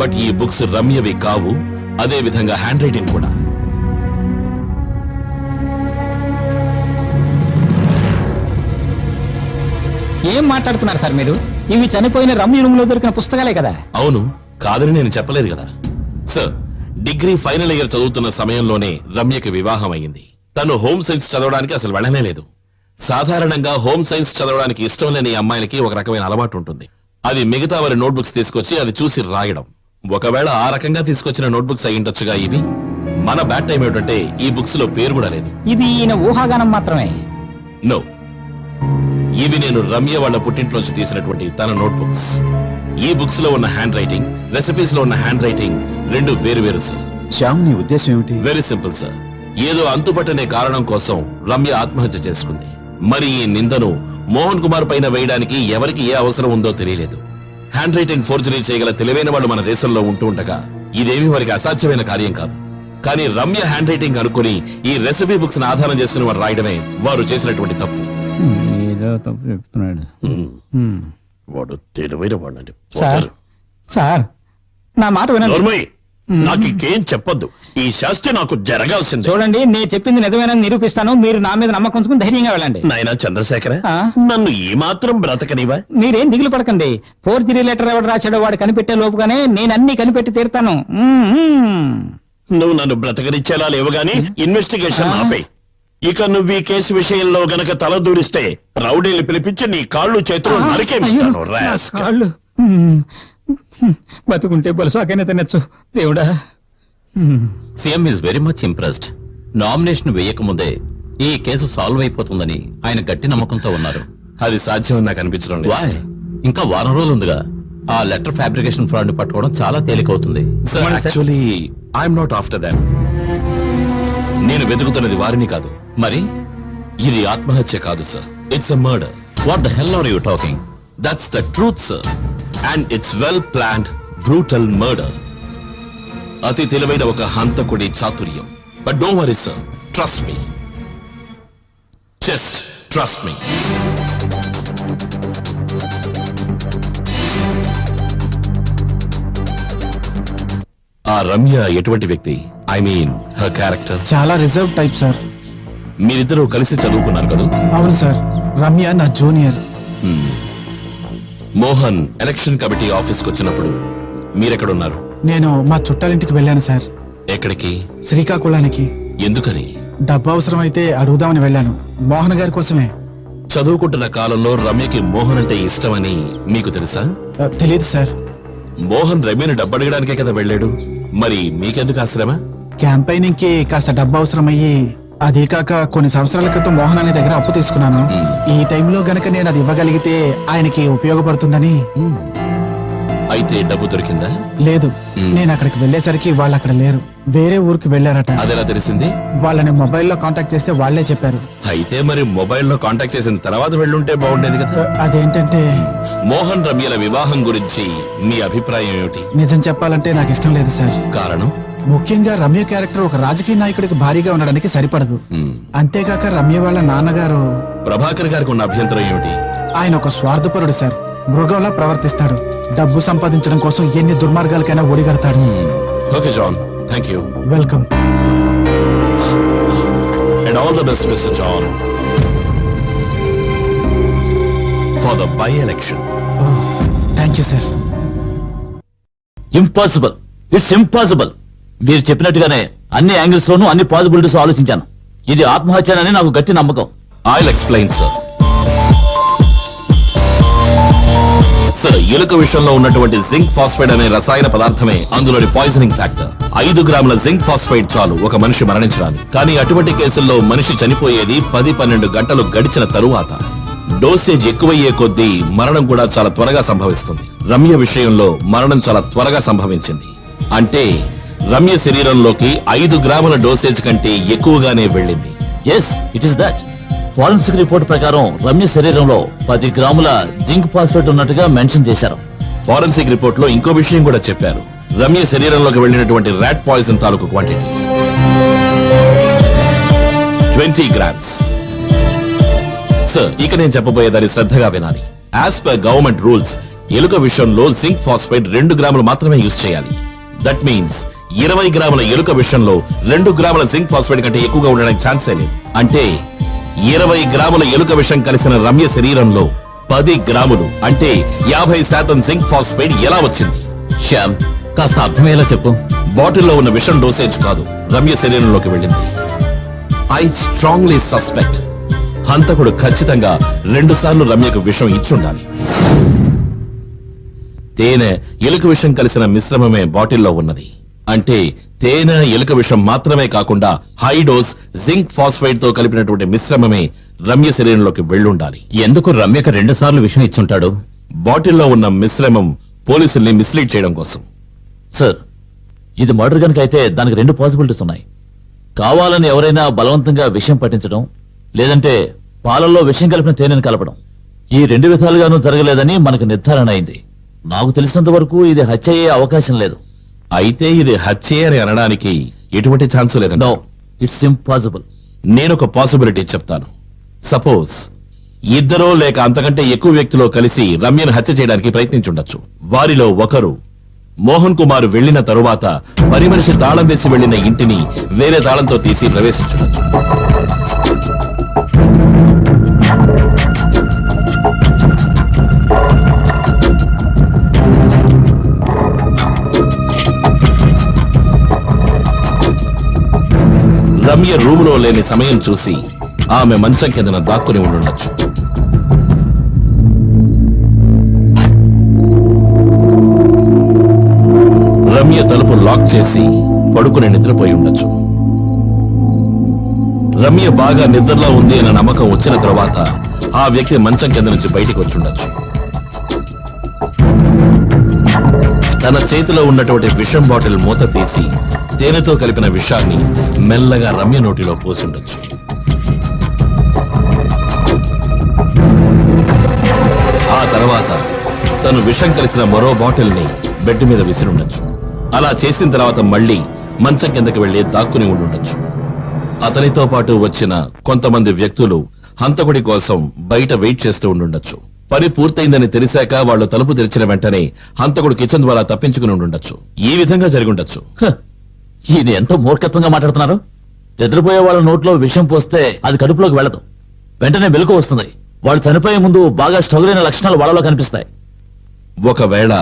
బట్ ఈ బుక్స్ రమ్యవి కావు, అదే విధంగా హ్యాండ్ రైటింగ్ కూడా. ఏం మాట్లాడుతున్నారు సార్ మీరు? ఇవి చనిపోయిన రమ్య రూమ్ లో దొరికిన పుస్తకాలే కదా. అవును, కాదని నేను చెప్పలేదు కదా సార్. డిగ్రీ ఫైనల్ ఇయర్ చదువుతున్న సమయంలోనే రమ్యకి వివాహం అయింది. తను హోమ్ సైన్స్ చదవడానికి అసలు వెళ్ళనే లేదు. సాధారణంగా హోమ్ సైన్స్ చదవడానికి ఇష్టం లేని అమ్మాయిలకి ఒక రకమైన అలవాటు ఉంటుంది. అది మిగతా వారి నోట్బుక్స్ తీసుకొచ్చి అది చూసి రాయడం. ఒకవేళ ఆ రకంగా తీసుకొచ్చిన నోట్బుక్స్ అయి ఉండొచ్చుగా ఇవి. మన బ్యాడ్ టైం ఏమిటంటే ఈ బుక్స్ లో పేరు కూడా లేదు. ఇది ఈయన ఊహాగానం మాత్రమే. నో, ఇవి నేను రమ్య వాళ్ళ పుట్టింట్లోంచి తీసినటువంటి తన నోట్బుక్స్. ఈ బుక్స్ లో ఉన్న హ్యాండ్ రైటింగ్, రెసిపీస్ లో ఉన్న హ్యాండ్ రైటింగ్ రెండు వేరు వేరు సార్. శ్యామ్, నీ ఉద్దేశం ఏమిటి? Very simple sir. ఏదో అంతుపట్టనే కారణం కోసం రమ్య ఆత్మహత్య చేసుకుంది. మరి ఈ నిందను మోహన్ కుమార్ పైన వేయడానికి ఎవరికి ఏ అవసరం ఉందో తెలియలేదు. హ్యాండ్ రైటింగ్ ఫోర్జరీ చేయగల తెలివైన వాళ్ళు మన దేశంలో ఉంటూ ఉండగా ఇదేమీ వారికి అసాధ్యమైన కార్యం కాదు. కానీ రమ్య హ్యాండ్ రైటింగ్ అనుకుని ఈ రెసిపీ బుక్స్ ఆధారం చేసుకుని వారు రాయడమే వారు చేసినటువంటి తప్పు. ఏదో తప్పు చెప్తున్నాడు. వాడు తెలివైన వాడండి. సార్ సార్ నా మాట వినండి. నాకు ఇంకేం చెప్పొద్దు. ఈ శాస్త్రి నాకు జరగాల్సింది. చూడండి, నేను చెప్పింది నిజమేనని నిరూపిస్తాను. మీరు నా మీద నమ్మకం ఉంచుకుని ధైర్యంగా వెళ్ళండి. నాయనా చంద్రశేఖర, నన్ను ఈ మాత్రం బ్రతకనివా? మీరేం దిగులు పడకండి. 4-3 లెటర్ ఎవడు రాశాడో వాడు కనిపెట్టే లోపుగానే నేను అన్ని కనిపెట్టి తీరుతాను. నువ్వు నన్ను బ్రతకనిచ్చేలా లేవు గాని ఇన్వెస్టిగేషన్ ఆపే. ఇక నువ్వు ఈ కేసు విషయంలో గనక తల దూరిస్తే రౌడీని పిలిపించి నీ కాళ్ళు చేతులు నరికేమిస్తాను. కాళ్ళు బతుకుంటే బలుసాకైనా తినచ్చు. దేవుడా. CM is very much impressed. Nomination వేయకముందే ఈ కేసు సాల్వ్ అయిపోతుందని ఆయన గట్టి నమ్మకంతో ఉన్నారు. అది సాధ్యం నాకు అనిపించడం లేదు. Why? ఇంకా వారం రోజులు ఉందిగా. ఆ లెటర్ ఫ్యాబ్రికేషన్ ఫ్రాడ్ ని పట్టుకోవడం చాలా తేలికవుతుంది. Actually I'm not after that. నేను వెతుకుతున్నది వారిని కాదు. మరి ఇది ఆత్మహత్య కాదు సార్. It's a murder. What the hell are you talking? That's the truth sir. And it's well planned brutal murder. అతి తెలివైన ఒక హంతకుడి చాతుర్యం. But don't worry sir, trust me. Just trust me. ఆ రమ్య ఎటువంటి వ్యక్తి? I mean her character. చాలా reserve type sir. మీరిద్దరూ కలిసి చదువుకున్నారు కదా? అవును సార్. రమ్య నా జూనియర్. మోహన్ ఎలక్షన్ కమిటీ ఆఫీస్కి వచ్చినప్పుడు మీరెక్కడున్నారు? నేను మా చుట్టాలింటికి వెళ్ళాను సార్. ఎక్కడికి? శ్రీకాకుళానికి. ఎందుకని? డబ్బు అవసరం అయితే అడుగుదామని వెళ్ళాను. మోహన్ గారి కోసమే. చదువుకుంటున్న కాలంలో రమ్యకి మోహన్ అంటే ఇష్టమని మీకు తెలుసా? తెలియదు సార్. మోహన్ రమ్యని డబ్బు అడగడానికే కదా వెళ్ళాడు. మరి మీకెందుకు ఆశ్రమ? క్యాంపైనింగ్ కి కాస్త డబ్బు అవసరమయ్యి, అదే కాక కొన్ని సంవత్సరాల క్రితం మోహన్ అనే దగ్గర అప్పు తీసుకున్నాను. ఈ టైంలో గనక నేను అది ఇవ్వగలిగితే ఆయనకి ఉపయోగపడుతుందని. అయితే డబ్బు దొరికిందా? లేదు. నేను అక్కడికి వెళ్ళేసరికి వాళ్ళు అక్కడ లేరు, వేరే ఊరికి వెళ్ళారట. అదెలా తెలిసింది? వాళ్ళని మొబైల్లో కాంటాక్ట్ చేస్తే వాళ్లే చెప్పారు. అయితే మరి మొబైల్లో కాంటాక్ట్ చేసిన తర్వాత వెళ్ళుంటే బాగుండేది కదా. అదేంటంటే మోహన్ రమ్యల వివాహం గురించి మీ అభిప్రాయం ఏమిటి? నిజం చెప్పాలంటే నాకు ఇష్టం లేదు సార్. కారణం? ముఖ్యంగా రమ్య క్యారెక్టర్ ఒక రాజకీయ నాయకుడికి భారీగా ఉండడానికి సరిపడదు. అంతేకాక రమ్య వాళ్ళ నాన్నగారు ప్రభాకర్ గారికి ఉన్న అభ్యంతరం ఏమిటి? ఆయన ఒక స్వార్థపరుడు సార్. మృగంలా ప్రవర్తిస్తాడు. డబ్బు సంపాదించడం కోసం ఎన్ని దుర్మార్గాలకైనా ఒడిగడతాడు. Okay John, thank you. Welcome. And all the best mister John for the by election. Thank you sir. Impossible. It's impossible. మీరు చెప్పినట్టుగానే అన్ని యాంగిల్స్ లోనూ అన్ని పాసిబిలిటీస్ ఆలోచించాను. ఇది ఆత్మహత్యనని నాకు గట్టి నమ్మకం. I'll explain sir. సార్, ఎలుక విషయంలో ఉన్నటువంటి జింక్ ఫాస్ఫైడ్ అనే రసాయన పదార్థమే అందులోని పాయిజనింగ్ ఫ్యాక్టర్. 5 గ్రాముల జింక్ ఫాస్ఫైడ్ చాలు ఒక మనిషి మరణించడానికి. కానీ అటువంటి కేసుల్లో మనిషి చనిపోయేది 10-12 గంటలు గడిచిన తరువాత. డోసేజ్ ఎక్కువయ్యే కొద్దీ మరణం కూడా చాలా త్వరగా సంభవిస్తుంది. రమ్య విషయంలో మరణం చాలా త్వరగా సంభవించింది. అంటే రమ్య శరీరంలోకి 5 గ్రాముల డోసేజ్ కంటే ఎక్కువగానే వెళ్ళింది. Yes, it is that. Forensic report ప్రకారం రమ్య శరీరంలో 10 గ్రాముల జింక్ ఫాస్ఫేట్ ఉన్నట్టుగా మెన్షన్ చేశారు. ఫారెన్సిక్ రిపోర్ట్ లో ఇంకో విషయం కూడా చెప్పారు. రమ్య శరీరంలోకి వెళ్ళినటువంటి ర్యాట్ పాయిజన్ తాలూకు క్వాంటిటీ 20 గ్రామ్స్. సార్, ఇక నేను చెప్పబోయేదాన్ని శ్రద్ధగా వినాలి. యాజ్ పర్ గవర్నమెంట్ రూల్స్ ఎలుక విషయంలో జింక్ ఫాస్ఫేట్ 2 గ్రాములు మాత్రమే యూజ్ చేయాలి. దట్ మీన్స్ 20 గ్రాముల ఎలుక విషయంలో 2 గ్రాముల జింక్ ఫాస్ఫేట్ కంటే ఎక్కువగా ఉండడానికి ఛాన్సే లేదు. అంటే 20 గ్రాముల ఎలుక విషం కలిసిన రమ్య శరీరంలో 10 గ్రాములు అంటే 50% జింక్ ఫాస్ఫేట్ ఎలా వచ్చింది? శ్యామ్, కాస్త అర్థమయ్యేలా చెప్పు. బాటిల్లో ఉన్న విషం డోసేజ్ కాదు, రమ్య శరీరంలోకి వెళ్ళింది. ఐ స్ట్రాంగ్లీ సస్పెక్ట్ హంతకుడు ఖచ్చితంగా 2 సార్లు రమ్యకు విషం ఇచ్చుండాలి. తేనె ఎలుక విషం కలిసిన మిశ్రమమే బాటిల్లో ఉన్నది. అంటే తేనె ఎలుక విషం మాత్రమే కాకుండా హై డోస్ జింక్ ఫాస్ఫైడ్ తో కలిపినటువంటి మిశ్రమమే రమ్య శరీరంలోకి వెళ్ళుండాలి. ఎందుకు రమ్యకు 2 సార్లు విషం ఇచ్చుంటాడు? బాటిల్లో ఉన్న మిశ్రమం పోలీసుల్ని మిస్లీడ్ చేయడం కోసం. సార్, ఇది మర్డర్ కనుక అయితే దానికి 2 పాసిబిలిటీస్ ఉన్నాయి. కావాలని ఎవరైనా బలవంతంగా విషయం పట్టించడం, లేదంటే పాలల్లో విషయం కలిపిన తేనెను కలపడం. ఈ 2 విధాలుగానూ జరగలేదని మనకు నిర్ధారణ అయింది. నాకు తెలిసినంత వరకు ఇది హత్య అయ్యే అవకాశం లేదు. అయితే ఇది హత్యే అని అనడానికి ఎటువంటి ఛాన్స్ లేదండి. No, it's impossible. నేనొక పాసిబిలిటీ చెప్తాను. సపోజ్ ఇద్దరో లేక అంతకంటే ఎక్కువ వ్యక్తులు కలిసి రమ్యను హత్య చేయడానికి ప్రయత్నించుండొచ్చు. వారిలో ఒకరు మోహన్ కుమార్ వెళ్లిన తరువాత పని మనిషి తాళం వేసి వెళ్లిన ఇంటిని వేరే తాళంతో తీసి ప్రవేశించుండొచ్చు. రమ్య రూములో లేని సమయం చూసి ఆమె మంచం కిందన దాక్కుని ఉండుండొచ్చు. రమ్య తలుపు లాక్ చేసి పడుకుని నిద్రపోయి ఉండొచ్చు. రమ్య బాగా నిద్రలో ఉంది అన్న నమ్మకం వచ్చిన తర్వాత ఆ వ్యక్తి మంచం కింద నుంచి బయటికి వచ్చుండొచ్చు. తన చేతిలో ఉన్నటువంటి విషం బాటిల్ మూత తీసి తేనెతో కలిపిన విషాన్ని మెల్లగా రమ్య నోటిలో పోసుండొచ్చు. ఆ తర్వాత తను విషం కలిసిన మరో బాటిల్ ని బెడ్ మీద విసిరుండొచ్చు. అలా చేసిన తర్వాత మళ్లీ మంచం కిందకి వెళ్లి దాక్కుని ఉండుండొచ్చు. అతనితో పాటు వచ్చిన కొంతమంది వ్యక్తులు హంతకుడి కోసం బయట వెయిట్ చేస్తూ ఉండుండొచ్చు. పని పూర్తయిందని తెలిసాక వాళ్ళు తలుపు తెరిచిన వెంటనే హంతకుడు కిచెన్ ద్వారా తప్పించుకుని ఉండుండొచ్చు. ఈ విధంగా జరిగుండొచ్చు. ఈయన ఎంతో మూర్ఖత్వంగా మాట్లాడుతున్నారు. నిద్రపోయే వాళ్ళ నోట్లో విషం పోస్తే అది కడుపులోకి వెళ్ళదు, వెంటనే మెలకు వస్తుంది. వాళ్ళు చనిపోయే ముందు బాగా స్ట్రగుల్ అయిన లక్షణాలు వాళ్ళలో కనిపిస్తాయి. ఒకవేళ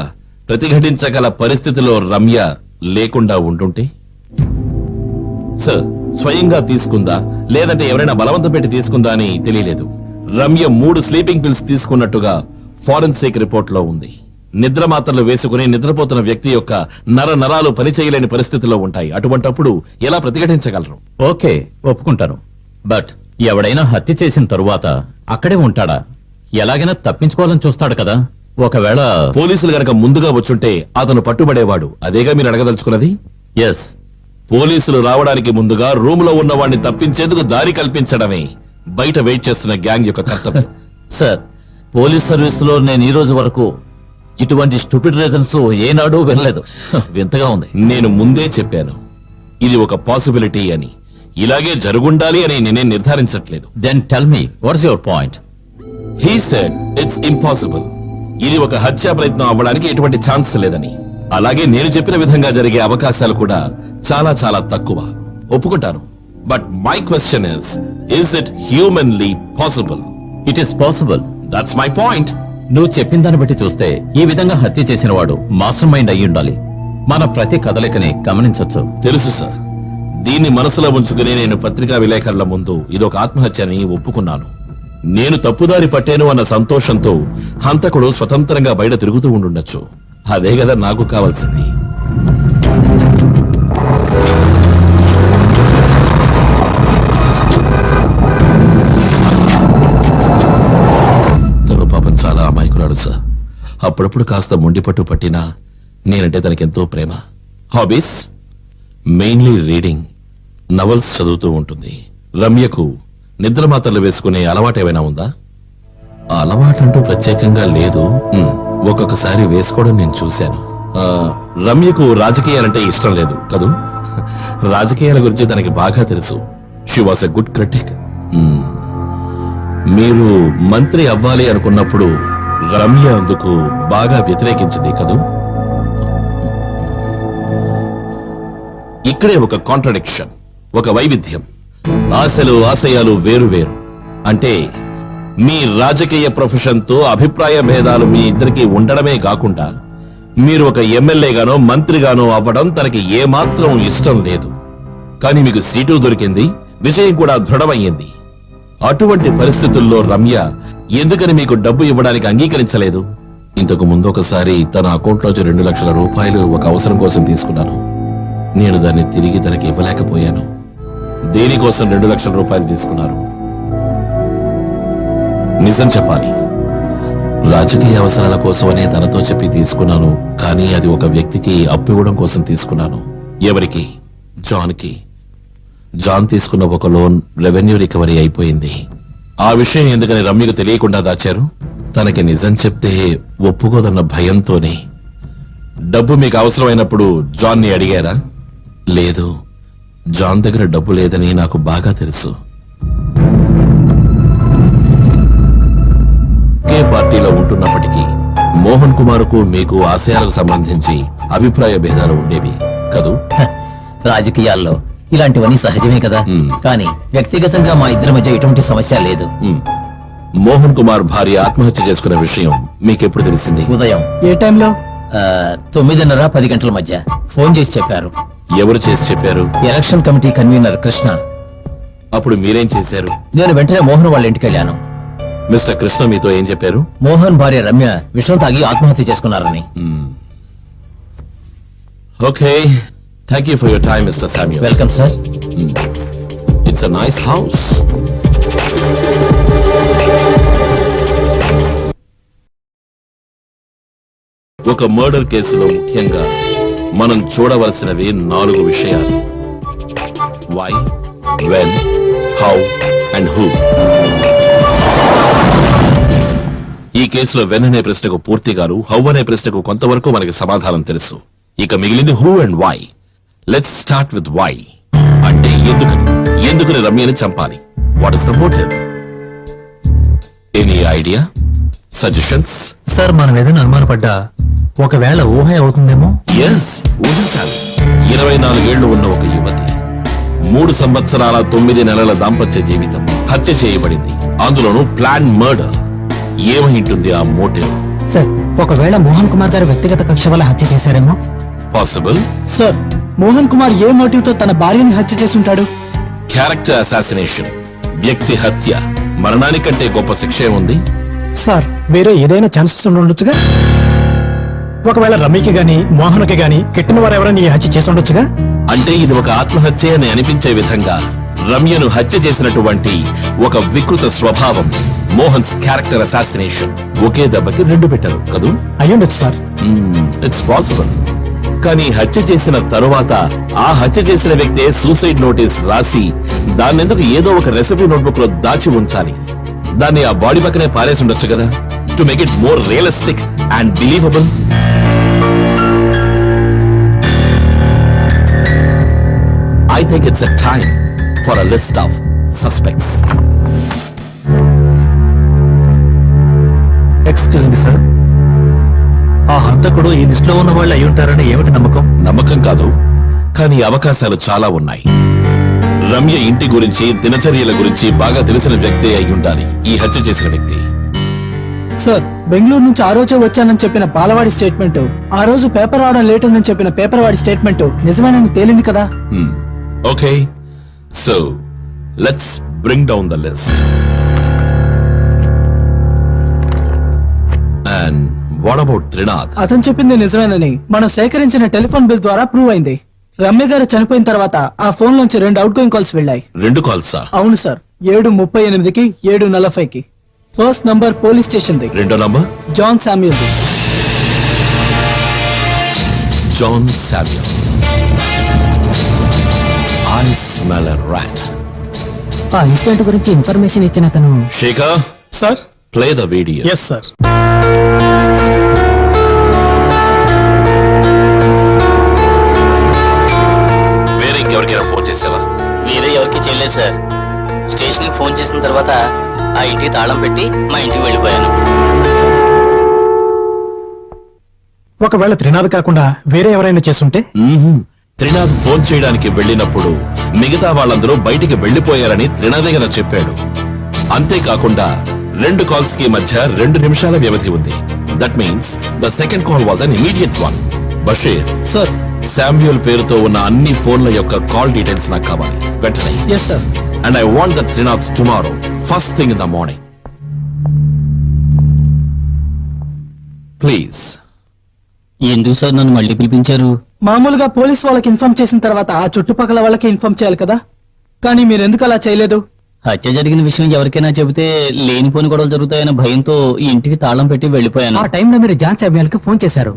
ప్రతిఘటించగల పరిస్థితిలో రమ్య లేకుండా ఉంటుంటే సార్, స్వయంగా తీసుకుందా లేదంటే ఎవరైనా బలవంతం పెట్టి తీసుకుందా అని తెలియలేదు. రమ్య 3 స్లీపింగ్ పిల్స్ తీసుకున్నట్టుగా ఫారెన్సిక్ రిపోర్ట్ లో ఉంది. నిద్ర మాత్రలు వేసుకుని నిద్రపోతున్న వ్యక్తి యొక్క నరాలు పనిచేయలేని పరిస్థితిలో ఉంటాయి. అటువంటప్పుడు ఎలా ప్రతిఘటించగలరు? ఓకే, ఒప్పుకుంటాను. బట్ ఎవడైనా హత్య చేసిన తరువాత అక్కడే ఉంటాడా? ఎలాగైనా తప్పించుకోవాలని చూస్తాడు కదా. ఒకవేళ పోలీసులు గనక ముందుగా వచ్చుంటే అతను పట్టుబడేవాడు. అదేగా మీరు అడగదలుచుకున్నది? ఎస్. పోలీసులు రావడానికి ముందుగా రూమ్ లో ఉన్న వాడిని తప్పించేందుకు దారి కల్పించడమే బయట వెయిట్ చేస్తున్న గ్యాంగ్ యొక్క కర్తవ్యం. సార్, పోలీస్ సర్వీస్ లో నేను ఈ రోజు వరకు ఇటువంటి స్టూపిడ్ రీజన్స్ ఏనాడూ వినలేదు. వింతగా ఉంది. నేను ముందే చెప్పాను ఇది ఒక పాసిబిలిటీ అని. ఇలాగే జరుగుండాలి అని నేనేం నిర్ధారించట్లేదు. Then tell me what's your point? He said it's impossible. ఇది ఒక హత్యా ప్రయత్నం అవ్వడానికి ఎటువంటి ఛాన్స్ లేదని. అలాగే నేను చెప్పిన విధంగా జరిగే అవకాశాలు కూడా చాలా చాలా తక్కువ. ఒప్పుకుంటాను. But my question is it humanly possible? It is possible. That's my point. నువ్వు చెప్పిన దాన్ని బట్టి చూస్తే ఈ విధంగా హత్య చేసిన వాడు మాస్టర్ మైండ్ అయి ఉండాలి. మన ప్రతి కదలికని గమనించొచ్చు. తెలుసు సార్. దీన్ని మనసులో ఉంచుకుని నేను పత్రికా విలేకరుల ముందు ఇదొక ఆత్మహత్య అని ఒప్పుకున్నాను. నేను తప్పుదారి పట్టాను అన్న సంతోషంతో హంతకుడు స్వతంత్రంగా బయట తిరుగుతూ ఉండుండొచ్చు. అదే కదా నాకు కావాల్సింది. తను పాపం చాలా అమాయకురాడు సార్. అప్పుడప్పుడు కాస్త మొండిపట్టు పట్టినా నేనంటే తనకెంతో ప్రేమ. హాబీస్ మెయిన్లీ రీడింగ్, నవల్స్ చదువుతూ ఉంటుంది. రమ్యకు నిద్ర మాత్రలు వేసుకునే అలవాటు ఏమైనా ఉందా? అలవాటంటూ ప్రత్యేకంగా లేదు. ఒక్కొక్కసారి వేసుకోవడం నేను చూశాను. రమ్యకు రాజకీయాలంటే ఇష్టం లేదు కదూ? రాజకీయాల గురించి తనకి బాగా తెలుసు. She was a good critic. మీరు మంత్రి అవ్వాలి అనుకున్నప్పుడు రమ్య అందుకు బాగా వ్యతిరేకించింది కదూ? ఇక్కడే ఒక కాంట్రడిక్షన్, ఒక వైవిధ్యం. ఆశలు ఆశయాలు వేరు వేరు. అంటే మీ రాజకీయ ప్రొఫెషన్ తో అభిప్రాయ భేదాలు మీ ఇద్దరికి ఉండడమే కాకుండా మీరు ఒక ఎమ్మెల్యేగానో మంత్రిగానో అవ్వడం తనకి ఏమాత్రం ఇష్టం లేదు. కానీ మీకు సీటు దొరికింది, విషయం కూడా దృఢమయ్యింది. అటువంటి పరిస్థితుల్లో రమ్య ఎందుకని మీకు డబ్బు ఇవ్వడానికి అంగీకరించలేదు? ఇంతకు ముందు ఒకసారి తన అకౌంట్లోంచి 2 లక్షల రూపాయలు ఒక అవసరం కోసం తీసుకున్నాను. నేను దాన్ని తిరిగి తనకి ఇవ్వలేకపోయాను. దేనికోసం 2 లక్షల రూపాయలు తీసుకున్నారు? నిజం చెప్పాలి. రాజకీయ అవసరాల కోసమనే తనతో చెప్పి తీసుకున్నాను, కానీ అది ఒక వ్యక్తికి అప్పు ఇవ్వడం కోసం తీసుకున్నాను. ఎవరికి? జాన్కి. జాన్ తీసుకున్న ఒక లోన్ రెవెన్యూ రికవరీ అయిపోయింది. ఆ విషయం ఎందుకని రమ్యకు తెలియకుండా దాచారు? తనకి నిజం చెప్తే ఒప్పుకోదన్న భయంతోనే. డబ్బు మీకు అవసరమైనప్పుడు జాన్ని అడిగారా? లేదు, జాన్ దగ్గర డబ్బు లేదని నాకు బాగా తెలుసు. ఒకే పార్టీలో ఉంటున్నప్పటికీ మోహన్ కుమార్కు మీకు ఆశయాలకు సంబంధించి అభిప్రాయ భేదాలు ఉండేవి కదూ? రాజకీయాల్లో ఇలాంటివన్నీ సహజమే కదా. కానీ వ్యక్తిగతంగా మా ఇద్దరి మధ్య ఎటువంటి సమస్య లేదు. మోహన్ కుమార్ భార్య ఆత్మహత్య చేసుకున్న విషయం మీకెప్పుడు తెలిసింది? ఉదయం ఏ టైంలో? 9:30, 10 గంటల మధ్య ఫోన్ చేసి చెప్పారు. ఎవరు చేసి చెప్పారు? Election committee convener Krishna. అప్పుడు మీరేం చేశారు? నేను వెంటనే మోహన్ వాళ్ళ ఇంటికి వెళ్ళాను. మిస్టర్ కృష్ణ మీతో ఏం చెప్పారు? మోహన్ భార్య రమ్య విషం తాగి ఆత్మహత్య చేసుకున్నారని. Okay, thank you for your time mister Samuel. Welcome sir. It's a nice house. ఒక మర్డర్ కేసులో ముఖ్యంగా మనం చూడవలసినవి 4 విషయాలు: why, when, how and who. ఈ కేసులో వెన్ అనే ప్రశ్నకు పూర్తిగాను, హౌ అనే ప్రశ్నకు కొంతవరకు మనకి సమాధానం తెలుసు. ఇక మిగిలింది who and why. Let's start with why. అంటే ఎందుకని రమ్యని చంపాలి? What is the motive? Any idea, suggestions? Sir, మనం ఏదైనా అనుమానపడ్డా ఒకవేళ ఊహ అవుతుందేమో. ఎస్, ఊహించాలి. 24 ఏళ్లు ఉన్న ఒక యువతి, 3 సంవత్సరాల 9 నెలల దాంపత్య జీవితం హత్య చేయబడింది, అందులోనూ ప్లాన్ మర్డర్. ఏమైంటుంది ఆ మోటివ్? సార్, ఒకవేళ మోహన్ కుమార్ గారు వ్యక్తిగత కక్ష వల్ల హత్య చేశారేమో. పాసిబుల్. సార్, మోహన్ కుమార్ ఏ మోటివ్ తో తన భార్యని హత్య చేసి ఉంటాడు? క్యారెక్టర్ అసాసినేషన్, వ్యక్తి హత్య. మరణానికంటే గొప్ప శిక్ష ఉంది? సార్, వేరే ఏదైనా ఛాన్సెస్ ఉండొచ్చుగా? ఒకవేళ రమ్యకి గాని మోహన్కి గాని కిట్టిన వారు ఎవరైనా ఈ హత్య చేసి ఉండొచ్చుగా? అంటే ఇది ఒక ఆత్మహత్య అని అనిపించే విధంగా రమ్యను హత్య చేసినటువంటి ఒక వికృత స్వభావం, మోహన్స్ క్యారెక్టర్ అసాసినేషన్. ఒకే దెబ్బకి 2 పెట్టారు కదూ? అయ్యుండొచ్చు సార్. It's possible. కానీ హత్య చేసిన తరువాత ఆ హత్య చేసిన వ్యక్తే సూసైడ్ నోటీస్ రాసి దాన్నెందుకు ఏదో ఒక రెసిపీ నోట్బుక్ లో దాచి ఉంచాలి? దాన్ని ఆ బాడీ పక్కనే పారేసి ఉండొచ్చు కదా, to make it more realistic and believable. I think it's a time for a list of suspects. Excuse me sir, ఆ హంతకుడు ఈ లిస్ట్ లో ఉన్న వాళ్ళు అయి ఉంటారని ఏమిటి నమ్మకం? నమ్మకం కాదు, కానీ అవకాశాలు చాలా ఉన్నాయి. రమ్య ఇంటి గురించి, దినచర్యల గురించి బాగా తెలిసిన వ్యక్తే అయి ఉండాలి ఈ హత్య చేసిన వ్యక్తి. సార్, బెంగళూరు నుంచి ఆ రోజే వచ్చానని చెప్పిన పాలవాడి స్టేట్మెంట్, ఆ రోజు పేపర్ రావడం లేట్ ఉందని చెప్పిన పేపర్ వాడి స్టేట్మెంట్ నిజమేనని తేలింది కదా? Okay, so let's bring down the list. And what about Trinath? అతను చెప్పింది నిజమేనని మనం సేకరించిన టెలిఫోన్ బిల్ ద్వారా ప్రూవ్ అయింది. రమ్య గారు చనిపోయిన తర్వాత ఆ ఫోన్ నుంచి 2 అవుట్ గోయింగ్ కాల్స్ వెళ్ళాయి. 2 కాల్సా? అవును సార్, 7:38కి 7:40కి. ఫస్ట్ నంబర్ పోలీస్ స్టేషన్ ది, రెండో నంబర్ జాన్ శామ్యూల్ ది. John Samuel. I smell a rat. ఆ ఇన్సిడెంట్ గురించి ఇన్ఫర్మేషన్ ఇచ్చిన అతను. Shekhar sir, play the video. Yes sir. వేరే ఇంకెవరికైనా ఫోన్ చేసావా? వేరే ఎవరికి చేయలేదు సార్. స్టేషన్ కి ఫోన్ చేసిన తర్వాత ఆ ఇంటికి తాళం పెట్టి మా ఇంటికి వెళ్ళిపోయాను. ఒకవేళ త్రినాథ్ కాకుండా వేరే ఎవరైనా చేస్తుంటే? త్రినాథ్ ఫోన్ చేయడానికి వెళ్ళినప్పుడు మిగతా వాళ్ళందరూ బయటికి వెళ్లిపోయారని త్రినాథే కదా చెప్పాడు. అంతేకాకుండా 2 కాల్స్ కి మధ్య 2 నిమిషాల వ్యవధి ఉంది. That means the second call was an immediate one. Basheer sir, Samuel పేరుతో ఉన్న అన్ని ఫోన్ల యొక్క కాల్ డీటెయిల్స్ నాకు కావాలి వెంటనే. Yes sir. And I want that Trinath tomorrow first thing in the morning please. ఎందుకు సార్ నన్ను మళ్ళీ పిలిపించారు? మామూలుగా పోలీస్ వాళ్ళకి ఇన్ఫార్మ్ చేసిన తర్వాత ఆ చుట్టుపక్కల వాళ్ళకి ఇన్ఫార్మ్ చేయాలి కదా, కానీ మీరు ఎందుకు అలా చేయలేదు? హత్య జరిగిన విషయం ఎవరికైనా చెబితే లేనిపోని గొడవలు జరుగుతాయన్న భయంతో ఈ ఇంటికి తాళం పెట్టి వెళ్ళిపోయాను. ఆ టైంలో మీరు జాన్ శామ్యూయల్ కి ఫోన్ చేశారు.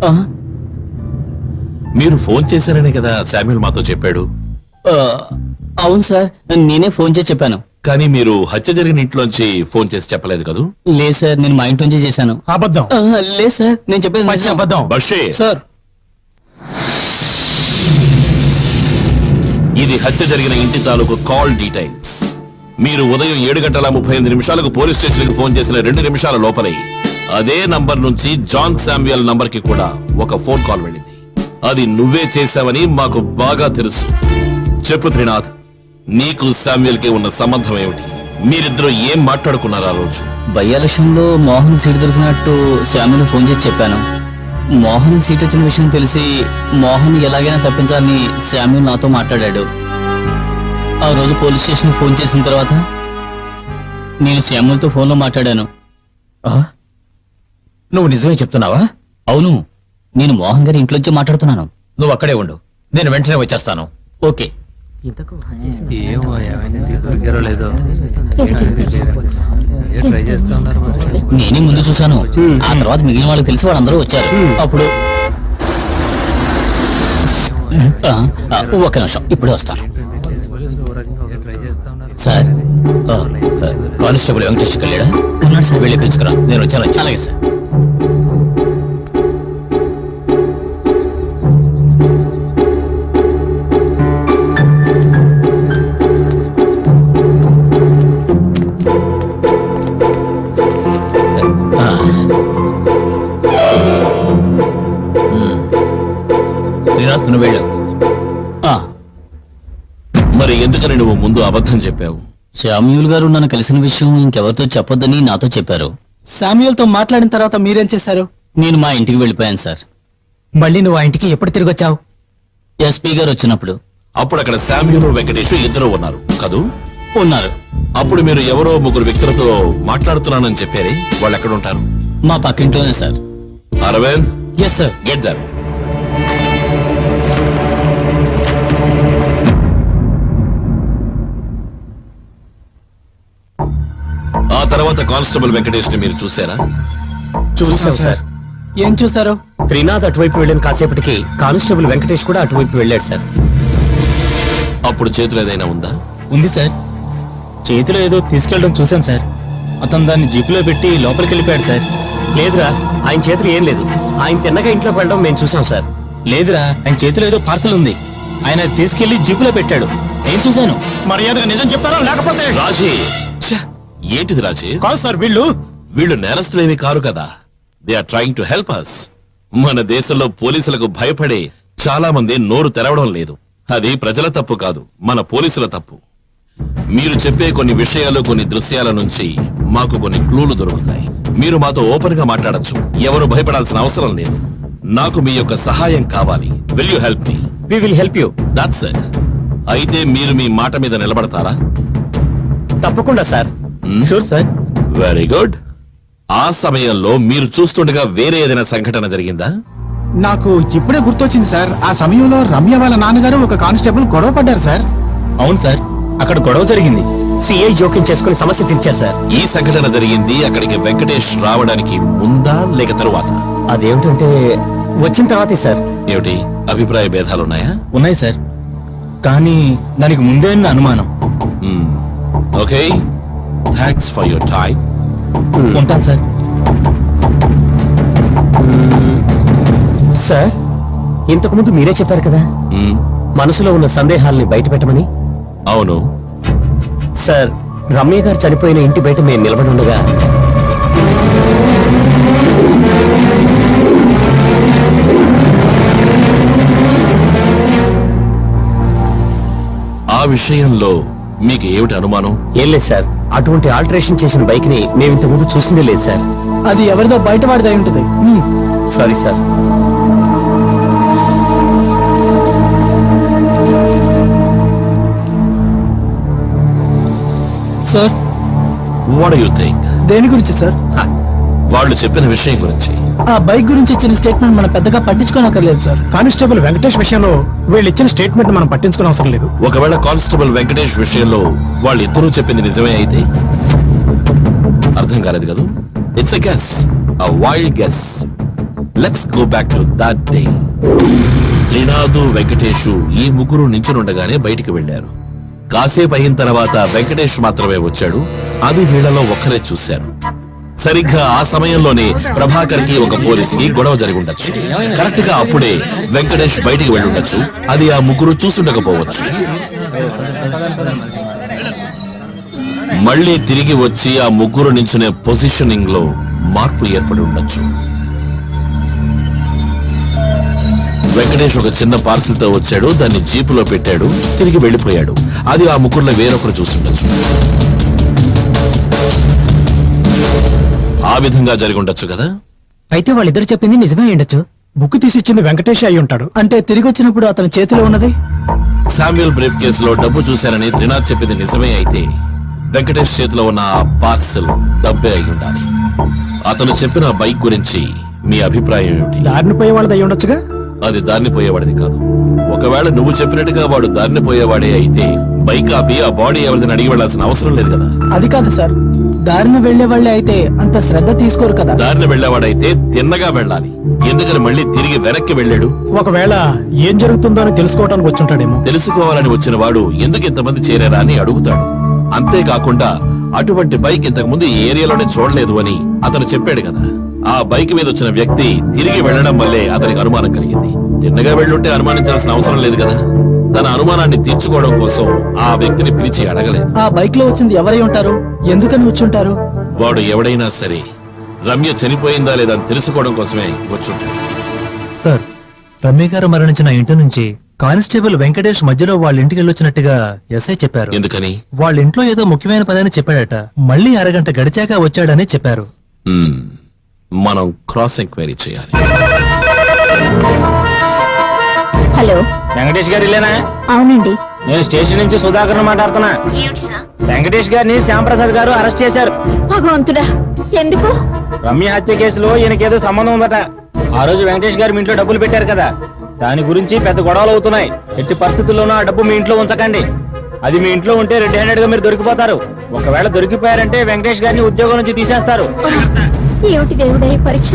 మీరు ఫోన్ చేశారనే కదా శామ్యుల్ మాతో చెప్పాడు. అవును సార్, నేనే ఫోన్ చేసి చెప్పాను. కానీ మీరు హత్య జరిగిన ఇంట్లోంచి ఫోన్ చేసి చెప్పలేదు కదూ? లేదు సార్, నేను మా ఇంటి నుంచి చేశాను. అబద్ధం. లేదు సార్, నేను చెప్పేది నిజం. అబద్ధం. బషీర్, సార్, ఇది హత్య జరిగిన ఇంటి తాలూకు కాల్ డీటెయిల్స్. మీరు ఉదయం 7:38 పోలీస్ స్టేషన్ కి ఫోన్ చేసిన 2 నిమిషాల లోపలే అదే నంబర్ నుంచి జాన్ శామ్యుయల్ నంబర్ కి కూడా ఒక ఫోన్ కాల్ వెళ్ళింది. అది నువ్వే చేశావని మాకు బాగా తెలుసు. చెప్పు త్రినాథ్, నీకు శామ్యుయల్ కి ఉన్న సంబంధం ఏమిటి? మీరిద్దరూ ఏం మాట్లాడుకున్నారు ఆ రోజు? బై ఎలక్షన్ లో మోహన్ సీట్ దొరికినట్టు శామ్యుల్ ఫోన్ చేసి చెప్పాను. మోహన్ సీట్ వచ్చిన విషయం తెలిసి మోహన్ ఎలాగైనా తప్పించాలని శామ్యుల్ నాతో మాట్లాడాడు. ఆ రోజు పోలీస్ స్టేషన్ ఫోన్ చేసిన తర్వాత నేను శామ్యుల్తో ఫోన్లో మాట్లాడాను. నువ్వు నిజమే చెప్తున్నావా? అవును, నేను మోహన్ గారి ఇంట్లోంచి మాట్లాడుతున్నాను. నువ్వు అక్కడే ఉండు, నేను వెంటనే వచ్చేస్తాను. ఓకే. నేనే ముందు చూశాను, ఆ తర్వాత మిగిలిన వాళ్ళకి తెలిసి వాళ్ళందరూ వచ్చారు. అప్పుడు ఒక్క నిమిషం, ఇప్పుడే వస్తాను. సార్, కానిస్టేబుల్ వెంకటేష్ వెళ్ళాడా? ఉన్నాడు సార్. వెళ్ళి పిలుచుకురా, నేను వచ్చాను. అలాగే సార్. శ్రీనాథ్, నువ్వు వెళ్ళు. మరి ఎందుకని నువ్వు ముందు అబద్ధం చెప్పావు? శామ్యూల్ గారు నన్ను కలిసిన విషయం ఇంకెవరితో చెప్పొద్దని నాతో చెప్పారు. శామ్యూయల్ తో మాట్లాడిన తర్వాత మీరేం చేశారు? నేను మా ఇంటికి వెళ్ళిపోయాను సార్. మళ్ళీ నువ్వు ఆ ఇంటికి ఎప్పుడు తిరిగి వచ్చావు? ఎస్పీ గారు వచ్చినప్పుడు. అప్పుడు అక్కడ శామ్యుల్, వెంకటేష్ ఇద్దరు ఉన్నారు కదూ? ఉన్నారు. అప్పుడు మీరు ఎవరో 3 వ్యక్తులతో మాట్లాడుతున్నానని చెప్పారే, వాళ్ళు ఎక్కడ ఉంటారు? మా పక్కింట్లోనే sir. Aravind, yes sir. Get them. ఆ తర్వాత కానిస్టేబుల్ వెంకటేష్ ని మీరు చూసారా? చూసాం సార్. ఏం చూసారు? త్రినాథ్ అటువైపు వెళ్ళిన కాసేపటికి కానిస్టేబుల్ వెంకటేష్ కూడా అటువైపు వెళ్ళాడు సార్. అప్పుడు చేతులు ఏదైనా ఉందా? ఉంది సార్, చేతిలో ఏదో తీసుకెళ్ళడం చూశాను సార్. అతను దాన్ని జీపులో పెట్టి లోపలికి వెళ్ళిపోయాడు సార్. లేదురా, ఆయన చేతులు ఏం లేదు. ఆయన తిన్నగా ఇంట్లోకి వెళ్ళడం మేము చూసాం సార్. లేదురా, ఆయన చేతిలో ఏదో పార్సల్ ఉంది, ఆయన అది తీసుకెళ్లి జీపులో పెట్టాడు, నేను చూశాను. మర్యాదగా నిజం చెప్తారా లేకపోతే? రాజీ, ఏంటిది రాజీ? కాదు సార్, వీళ్ళు నేరస్తులేమి కారు కదా. They are trying to help us. మన దేశంలో పోలీసులకు భయపడే చాలా మంది నోరు తెరవడం లేదు. అది ప్రజల తప్పు కాదు, మన పోలీసుల తప్పు. మీరు చెప్పే కొన్ని విషయాలు, కొన్ని దృశ్యాల నుంచి మాకు కొన్ని క్లూలు దొరుకుతాయి. మీరు మాతో ఓపెన్ గా మాట్లాడచ్చు, ఎవరు భయపడాల్సిన అవసరం లేదు. నాకు మీ యొక్క సహాయం కావాలి. Will you help me? We will help you. That's it. అయితే మీరు మీ మాట మీద నిలబడతారా? తప్పకుండా sir. Sure sir. Very good. ఆ సమయంలో మీరు చూస్తుండగా వేరే ఏదైనా సంఘటన జరిగిందా? నాకు ఇప్పుడే గుర్తొచ్చింది సార్. ఆ సమయంలో రమ్య వాళ్ళ నాన్నగారు ఒక కానిస్టేబుల్ గొడవ పడ్డారు సార్. అవును సార్, అక్కడ గొడవ జరిగింది. సిఐ జోక్యం చేసుకుని సమస్య తీర్చారు సార్. ఈ సంఘటన జరిగింది అక్కడికి వెంకటేష్ రావడానికి ముందా లేక తరువాత? అదేమిటంటే వచ్చిన తర్వాతే సార్. ఏమిటి అభిప్రాయ భేదాలున్నాయా? ఉన్నాయి సార్, కానీ దానికి ముందే నా అనుమానం. Okay, thanks for your time. ఉంటాను సార్. సార్, ఇంతకు ముందు మీరే చెప్పారు కదా మనసులో ఉన్న సందేహాల్ని బయట పెట్టమని. అవును సార్, రమ్య గారు చనిపోయిన ఇంటి బయట మేము నిలబడి ఉండగా ఆ విషయంలో మీకు ఏమిటి అనుమానం? ఏం లేదు సార్, అటువంటి ఆల్టరేషన్ చేసిన బైక్ ని మేము ఇంతకు ముందు చూసిందే లేదు సార్. అది ఎవరిదో బయట వాడిదై ఉంటుంది. Sorry sir. Sir, what do you think? దేని గురించి సార్? వాళ్ళు చెప్పిన విషయం గురించి. ఆ బైక్ గురించి ఇచ్చిన స్టేట్మెంట్ మనం పెద్దగా పట్టించుకోనక్కర్లేదు సార్. కానిస్టేబుల్ వెంకటేష్ విషయంలో వీళ్ళు ఇచ్చిన స్టేట్మెంట్ మనం పట్టించుకునే అవసరం లేదు. ఒకవేళ కానిస్టేబుల్ వెంకటేష్ విషయంలో వాళ్ళిద్దరూ చెప్పింది నిజమే అయితే అర్థం కాలేదు కదా. It's a guess, a wild guess. Let's go back to that day. Trinath, Venkatesh ఈ ముగ్గురు నించునుండగానే బయటికి వెళ్లారు. కాసేపు అయిన తర్వాత వెంకటేష్ మాత్రమే వచ్చాడు. అది వీళ్లలో ఒక్కరే చూశారు. సరిగ్గా ఆ సమయంలోనే ప్రభాకర్ కి ఒక పోలీసుకి గొడవ జరిగి ఉండొచ్చు. కరెక్ట్ గా అప్పుడే వెంకటేష్ బయటికి వెళ్ళుండొచ్చు. అది ఆ ముగ్గురు చూసుండకపోవచ్చు. మళ్ళీ తిరిగి వచ్చి ఆ ముగ్గురు నించునే పొజిషనింగ్ లో మార్పు ఏర్పడి ఉండొచ్చు. వెంకటేష్ ఒక చిన్న పార్సిల్ తో వచ్చాడు. దాన్ని జీపులో పెట్టాడు, తిరిగి వెళ్లిపోయాడు. అది ఆ ముగ్గురులో వేరొకరు చూసుండొచ్చు. ఆ విధంగా జరిగి ఉండొచ్చు కదా. అయితే వాళ్ళిద్దరు చెప్పింది నిజమే ఉండొచ్చు. బుక్ తీసి ఇచ్చింది వెంకటేష్ అయి ఉంటాడు. అంటే తిరిగి వచ్చినప్పుడు అతని చేతిలో ఉన్నది శామ్యూల్ బ్రీఫ్ కేసులో డబ్బు చూశారని త్రినాథ్ చెప్పింది నిజమే అయితే వెంకటేష్ చేతిలో ఉన్న ఆ పార్సెల్ డబ్బే అయి ఉండాలి. అతను చెప్పిన బైక్ గురించి మీ అభిప్రాయం ఏమిటి? దారిని పోయే వాళ్ళది అయి ఉండొచ్చుగా. అది దారిని పోయేవాడిది కాదు. ఒకవేళ నువ్వు చెప్పినట్టుగా వాడు దారిని పోయేవాడే అయితే బైక్ ఆపి ఆ బాడీ ఎవరిదని అడిగి వెళ్లాల్సిన అవసరం లేదు కదా. అది కాదు సార్, దారిని వెళ్లే వాళ్ళే అయితే అంత శ్రద్ధ తీసుకోరు కదా. దారిని వెళ్లేవాడైతే తిన్నగా వెళ్ళాలి. ఎందుకని మళ్ళీ తిరిగి వెనక్కి వెళ్ళాడు? ఒకవేళ ఏం జరుగుతుందో అని తెలుసుకోవడానికి వచ్చుంటాడేమో. తెలుసుకోవాలని వచ్చిన వాడు ఎందుకు ఇంతమంది చేరారా అని అడుగుతాడు. అంతేకాకుండా అటువంటి బైక్ ఇంతకు ముందు ఈ ఏరియాలోనే చూడలేదు అని అతను చెప్పాడు కదా. ఆ బైక్ మీద వచ్చిన వ్యక్తి తిరిగి వెళ్లడం వల్లే అతనికి అనుమానం కలిగింది. తిన్నగా వెళ్ళుంటే అనుమానించాల్సిన అవసరం లేదు కదా. తన అనుమానాన్ని తీర్చుకోవడం కోసం ఆ వ్యక్తిని పిలిచి అడగలేదు. ఆ బైక్ లో వచ్చింది ఎవరై ఉంటారు, ఎందుకని వచ్చుంటారు? వాడు ఎవడైనా సరే రమ్య చనిపోయిందా లేదా అని తెలుసుకోవడం కోసమే వచ్చుంటాడు. సార్, రమ్య గారు మరణించిన ఇంటి నుంచి కానిస్టేబుల్ వెంకటేష్ మధ్యలో వాళ్ళ ఇంటికి వెళ్ళొచ్చినట్టుగా ఎస్ఐ చెప్పారు. ఎందుకని? వాళ్ళ ఇంట్లో ఏదో ముఖ్యమైన పని చెప్పాడట. మళ్ళీ అరగంట గడిచాక వచ్చాడని చెప్పారు. మనం క్రాస్ ఎంక్వైరీ చేయాలి. హలో, వెంకటేష్ గారు ఇల్లేనా? అవునండి. నేను స్టేషన్ నుంచి సుధాకర్ మాట్లాడుతున్నా. వెంకటేష్ గారిని శ్యాంప్రసాద్ గారు అరెస్ట్ చేశారు. భగవంతుడా, ఎందుకు? రమ్య హత్య కేసులో ఈయనకేదో సంబంధం ఉందట. ఆ రోజు వెంకటేష్ గారు మీ ఇంట్లో డబ్బులు పెట్టారు కదా, దాని గురించి పెద్ద గొడవలు అవుతున్నాయి. ఎట్టి పరిస్థితుల్లోనూ ఆ డబ్బు మీ ఇంట్లో ఉంచకండి. అది మీ ఇంట్లో ఉంటే రెడ్ హ్యాండెడ్ గా మీరు దొరికిపోతారు. ఒకవేళ దొరికిపోయారంటే వెంకటేష్ గారిని ఉద్యోగం నుంచి తీసేస్తారు. ఏమిటి దేవుడే పరీక్ష?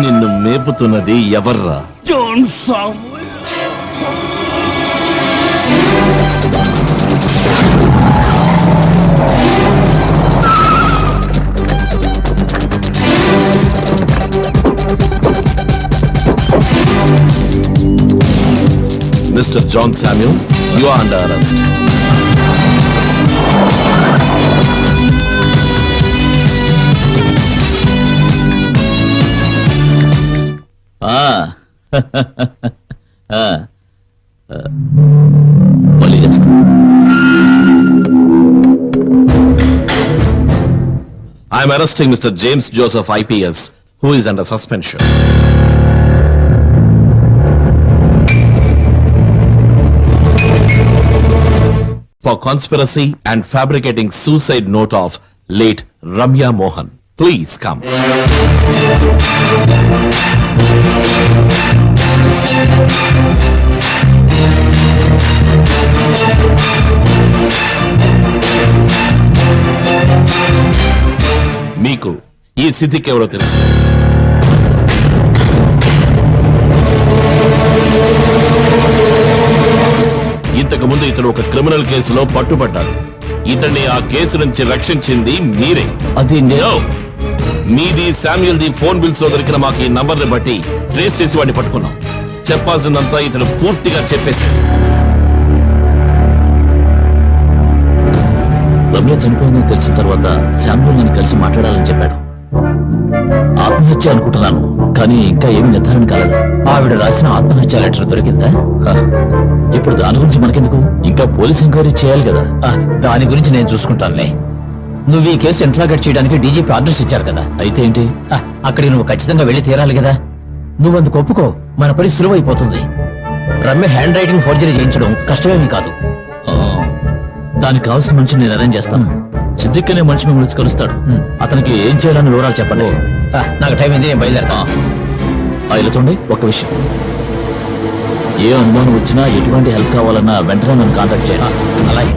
నిన్ను మేపుతున్నది ఎవర్రా? John సాముయల్. Mr. John Samuel, you are under arrest. మళ్ళీ చేస్తాను. I'm arresting Mr. James Joseph IPS, who is under suspension. For conspiracy and fabricating suicide note of late Ramya Mohan. Please come. మీకు ఈ సిద్ధికి ఎవరో తెలుసు? ఇంతకు ముందు ఇతడు ఒక క్రిమినల్ కేసులో పట్టుబడ్డాడు. ఇతన్ని ఆ కేసు నుంచి రక్షించింది మీరే. అది మీది శామ్యుల్ ది ఫోన్ బిల్స్ లో దొరికిన మాకు ఈ నంబర్ ని బట్టి ట్రేస్ చేసి వాడిని పట్టుకున్నాం. చెప్పాల్సిందంతా ఇతడు పూర్తిగా చెప్పేశాడు. రమ్య చనిపోయిందని తెలిసిన తర్వాత శాంపుల్ నన్ను కలిసి మాట్లాడాలని చెప్పాడు. ఆత్మహత్య అనుకుంటున్నాను, కానీ ఇంకా ఏమి నిర్ధారణ కాలేదు. ఆవిడ రాసిన ఆత్మహత్య లెటర్ దొరికిందా? ఇప్పుడు దాని గురించి మనకెందుకు, ఇంకా పోలీస్ ఎంక్వైరీ చేయాలి కదా. దాని గురించి నేను చూసుకుంటానులే. నువ్వు ఈ కేసు ఇంట్రాగేట్ చేయడానికి డీజీపీ ఆర్డర్స్ ఇచ్చారు కదా. అయితే ఏంటి? అక్కడికి నువ్వు ఖచ్చితంగా వెళ్లి తీరాలి కదా. నువ్వు అందుకు ఒప్పుకో, మన పని సులువైపోతుంది. రమ్య హ్యాండ్ రైటింగ్ ఫోర్జరీ చేయించడం కష్టమేమీ కాదు. దానికి కావాల్సిన మనిషి నేను అరేంజ్ చేస్తాను. సిద్దిక్ అనే మనిషి మిమ్మల్ని కలుస్తాడు. అతనికి ఏం చేయాలని వివరాలు చెప్పండి. నాకు టైం అయింది, నేను బయలుదేరతా. ఇలా చూడండి, ఒక్క విషయం, ఏ అనుమానం వచ్చినా ఎటువంటి హెల్ప్ కావాలన్నా వెంటనే నన్ను కాంటాక్ట్ చేయాలి. అలాగే.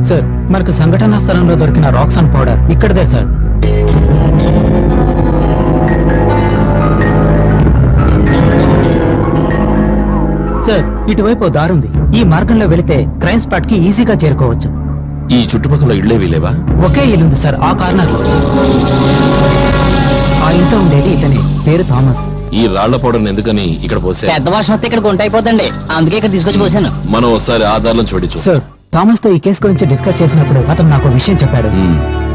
సార్, మనకు సంఘటనా స్థలంలో దొరికిన రాక్సాన్ పౌడర్ ఇక్కడదే సార్. సార్, ఇటువైపు దారుంది. ఈ మార్గంలో వెళితే క్రైమ్ స్పాట్ కి ఈజీగా చేరుకోవచ్చు. ఈ చుట్టుపక్కల ఇళ్లే వీలేవా? ఒకే ఇల్లుంది సార్, ఆ కార్నర్ లో. ఆ ఇంట్లో ఉండేది ఇతనే, పేరు థామస్. ఈ రాళ్ల పౌడర్ ఎందుకని ఇక్కడ పోసా? పెద్ద వర్షం వస్తే ఇక్కడ గుంట అయిపోతండి, అందుకే ఇక్కడ తీసుకొచ్చి పోసాను. మనం ఒకసారి ఆధారం చూడొచ్చు. సార్, థామస్ తో ఈ కేసు గురించి డిస్కస్ చేసినప్పుడు అతను నాకు విషయం చెప్పాడు.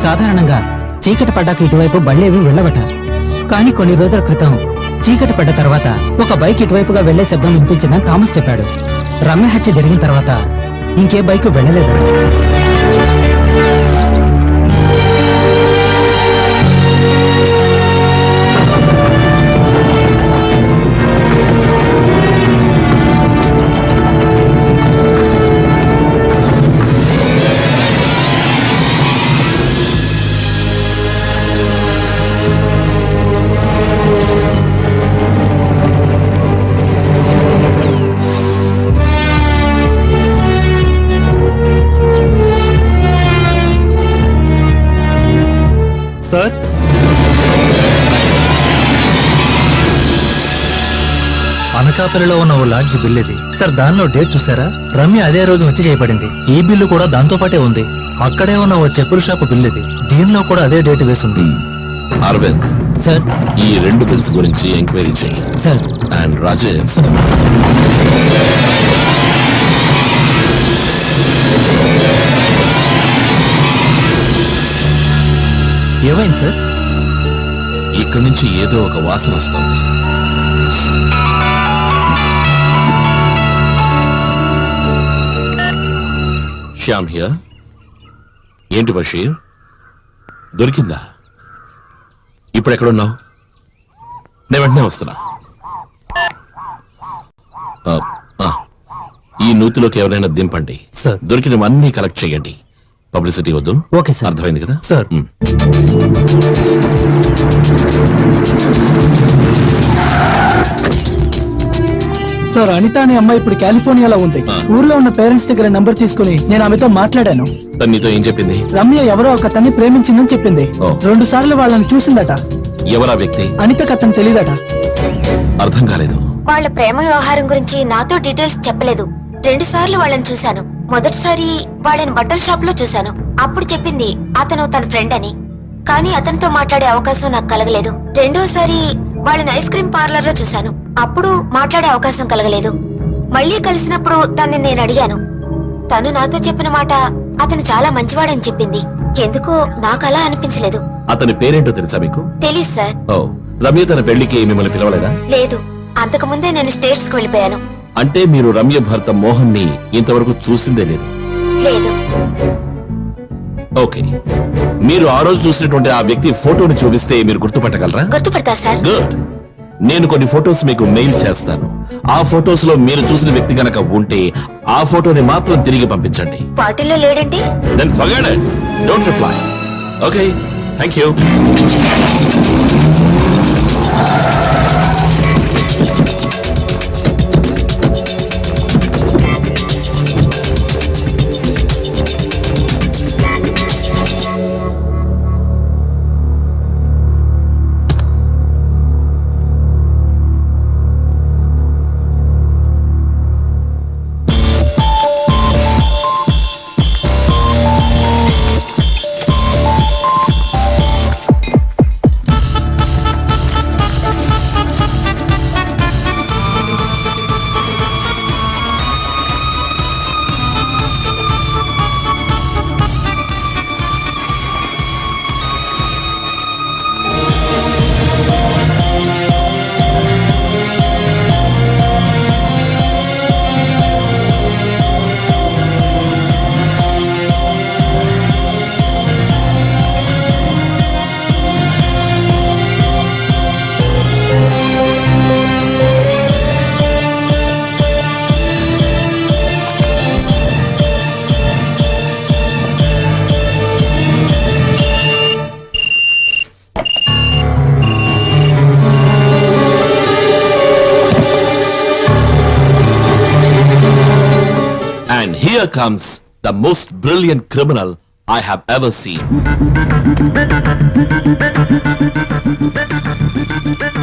సాధారణంగా చీకటి పడ్డాక ఇటువైపు బళ్ళేవి వెళ్ళవట. కానీ కొన్ని రోజుల క్రితం చీకటి పడ్డ తర్వాత ఒక బైక్ ఇటువైపుగా వెళ్లే శబ్దం వినిపించిందని థామస్ చెప్పాడు. రమ్య హత్య జరిగిన తర్వాత ఇంకే బైక్ వెళ్ళలేదు. సార్, అనకాపల్లిలో ఉన్న ఓ లాడ్జ్ బిల్ ఇది సార్. దానిలో డేట్ చూసారా? రమ్య అదే రోజు హత్య చేయబడింది. ఈ బిల్లు కూడా దాంతో పాటే ఉంది. అక్కడే ఉన్న ఓ చెప్పుల షాపు బిల్ ఇది, దీనిలో కూడా అదే డేట్ వేసింది. అరవింద్ సార్, ఈ రెండు బిల్స్ గురించి ఎంక్వైరీ చేయి. సార్. అండ్ రాజేష్, ఏమైంది సార్? ఇక్కడి నుంచి ఏదో ఒక వాసన వస్తుంది. శ్యామ్ హియర్. ఏంటి బషీర్, దొరికిందా? ఇప్పుడు ఎక్కడున్నావు? నేను వెంటనే వస్తున్నా. ఈ నూతిలోకి ఎవరైనా దింపండి. దొరికినవన్నీ కలెక్ట్ చేయండి. పబ్లిసిటీ వద్దు. Okay sir. అర్థమైంది కదా సార్? సార్, అనిత అనే అమ్మాయి ఇప్పుడు కాలిఫోర్నియాలో ఉంది. ఊర్లో ఉన్న పేరెంట్స్ దగ్గర నంబర్ తీసుకుని నేను ఆమెతో మాట్లాడాను. తను నీతో ఏం చెప్పింది? రమ్య ఎవరో ఒక తన్ని ప్రేమించిందని చెప్పింది. 2 సార్లు వాళ్ళని చూసిందట. ఎవరా వ్యక్తి? అనితకు అతను తెలీదట. అర్థం కాలేదు. వాళ్ళ ప్రేమ వ్యవహారం గురించి నాతో డీటెయిల్స్ చెప్పలేదు. 2 సార్లు వాళ్ళని చూశాను. మొదటిసారి వాళ్ళని బట్టల షాప్ లో చూశాను. అప్పుడు చెప్పింది అతను తన ఫ్రెండ్ అని. కానీ అతనితో మాట్లాడే అవకాశం నాకు కలగలేదు. రెండోసారి వాళ్ళని ఐస్ క్రీమ్ పార్లర్ లో చూశాను. అప్పుడు మాట్లాడే అవకాశం కలగలేదు. మళ్ళీ కలిసినప్పుడు దాన్ని నేను అడిగాను. తను నాతో చెప్పిన మాట అతను చాలా మంచివాడని చెప్పింది. ఎందుకో నాకు అలా అనిపించలేదు. అతని పేరేంటో తెలుసా మీకు? తెలీదు సార్. ఓ, రమ్య తన పెళ్లికి మిమ్మల్ని పిలవలేదా? లేదు, అంతకు ముందే నేను స్టేట్స్ కు వెళ్ళిపోయాను. అంటే మీరు రమ్య భర్త మోహన్ ని ఇంతవరకు చూసిందే లేదు? లేదు. ఓకే, మీరు ఆ రోజు చూసినటువంటి ఆ వ్యక్తి ఫోటోని చూపిస్తే మీరు గుర్తుపట్టగలరా? గుర్తుపడతారు సార్. గుడ్. నేను కొన్ని ఫోటోస్ మీకు మెయిల్ చేస్తాను. ఆ ఫోటోస్ లో మీరు చూసిన వ్యక్తి గనక ఉంటే ఆ ఫోటోని మాత్రం తిరిగి పంపించండి. పార్టీలో లేడంటే? Then forget it. Don't reply. Okay, thank you. And here comes the most brilliant criminal I have ever seen.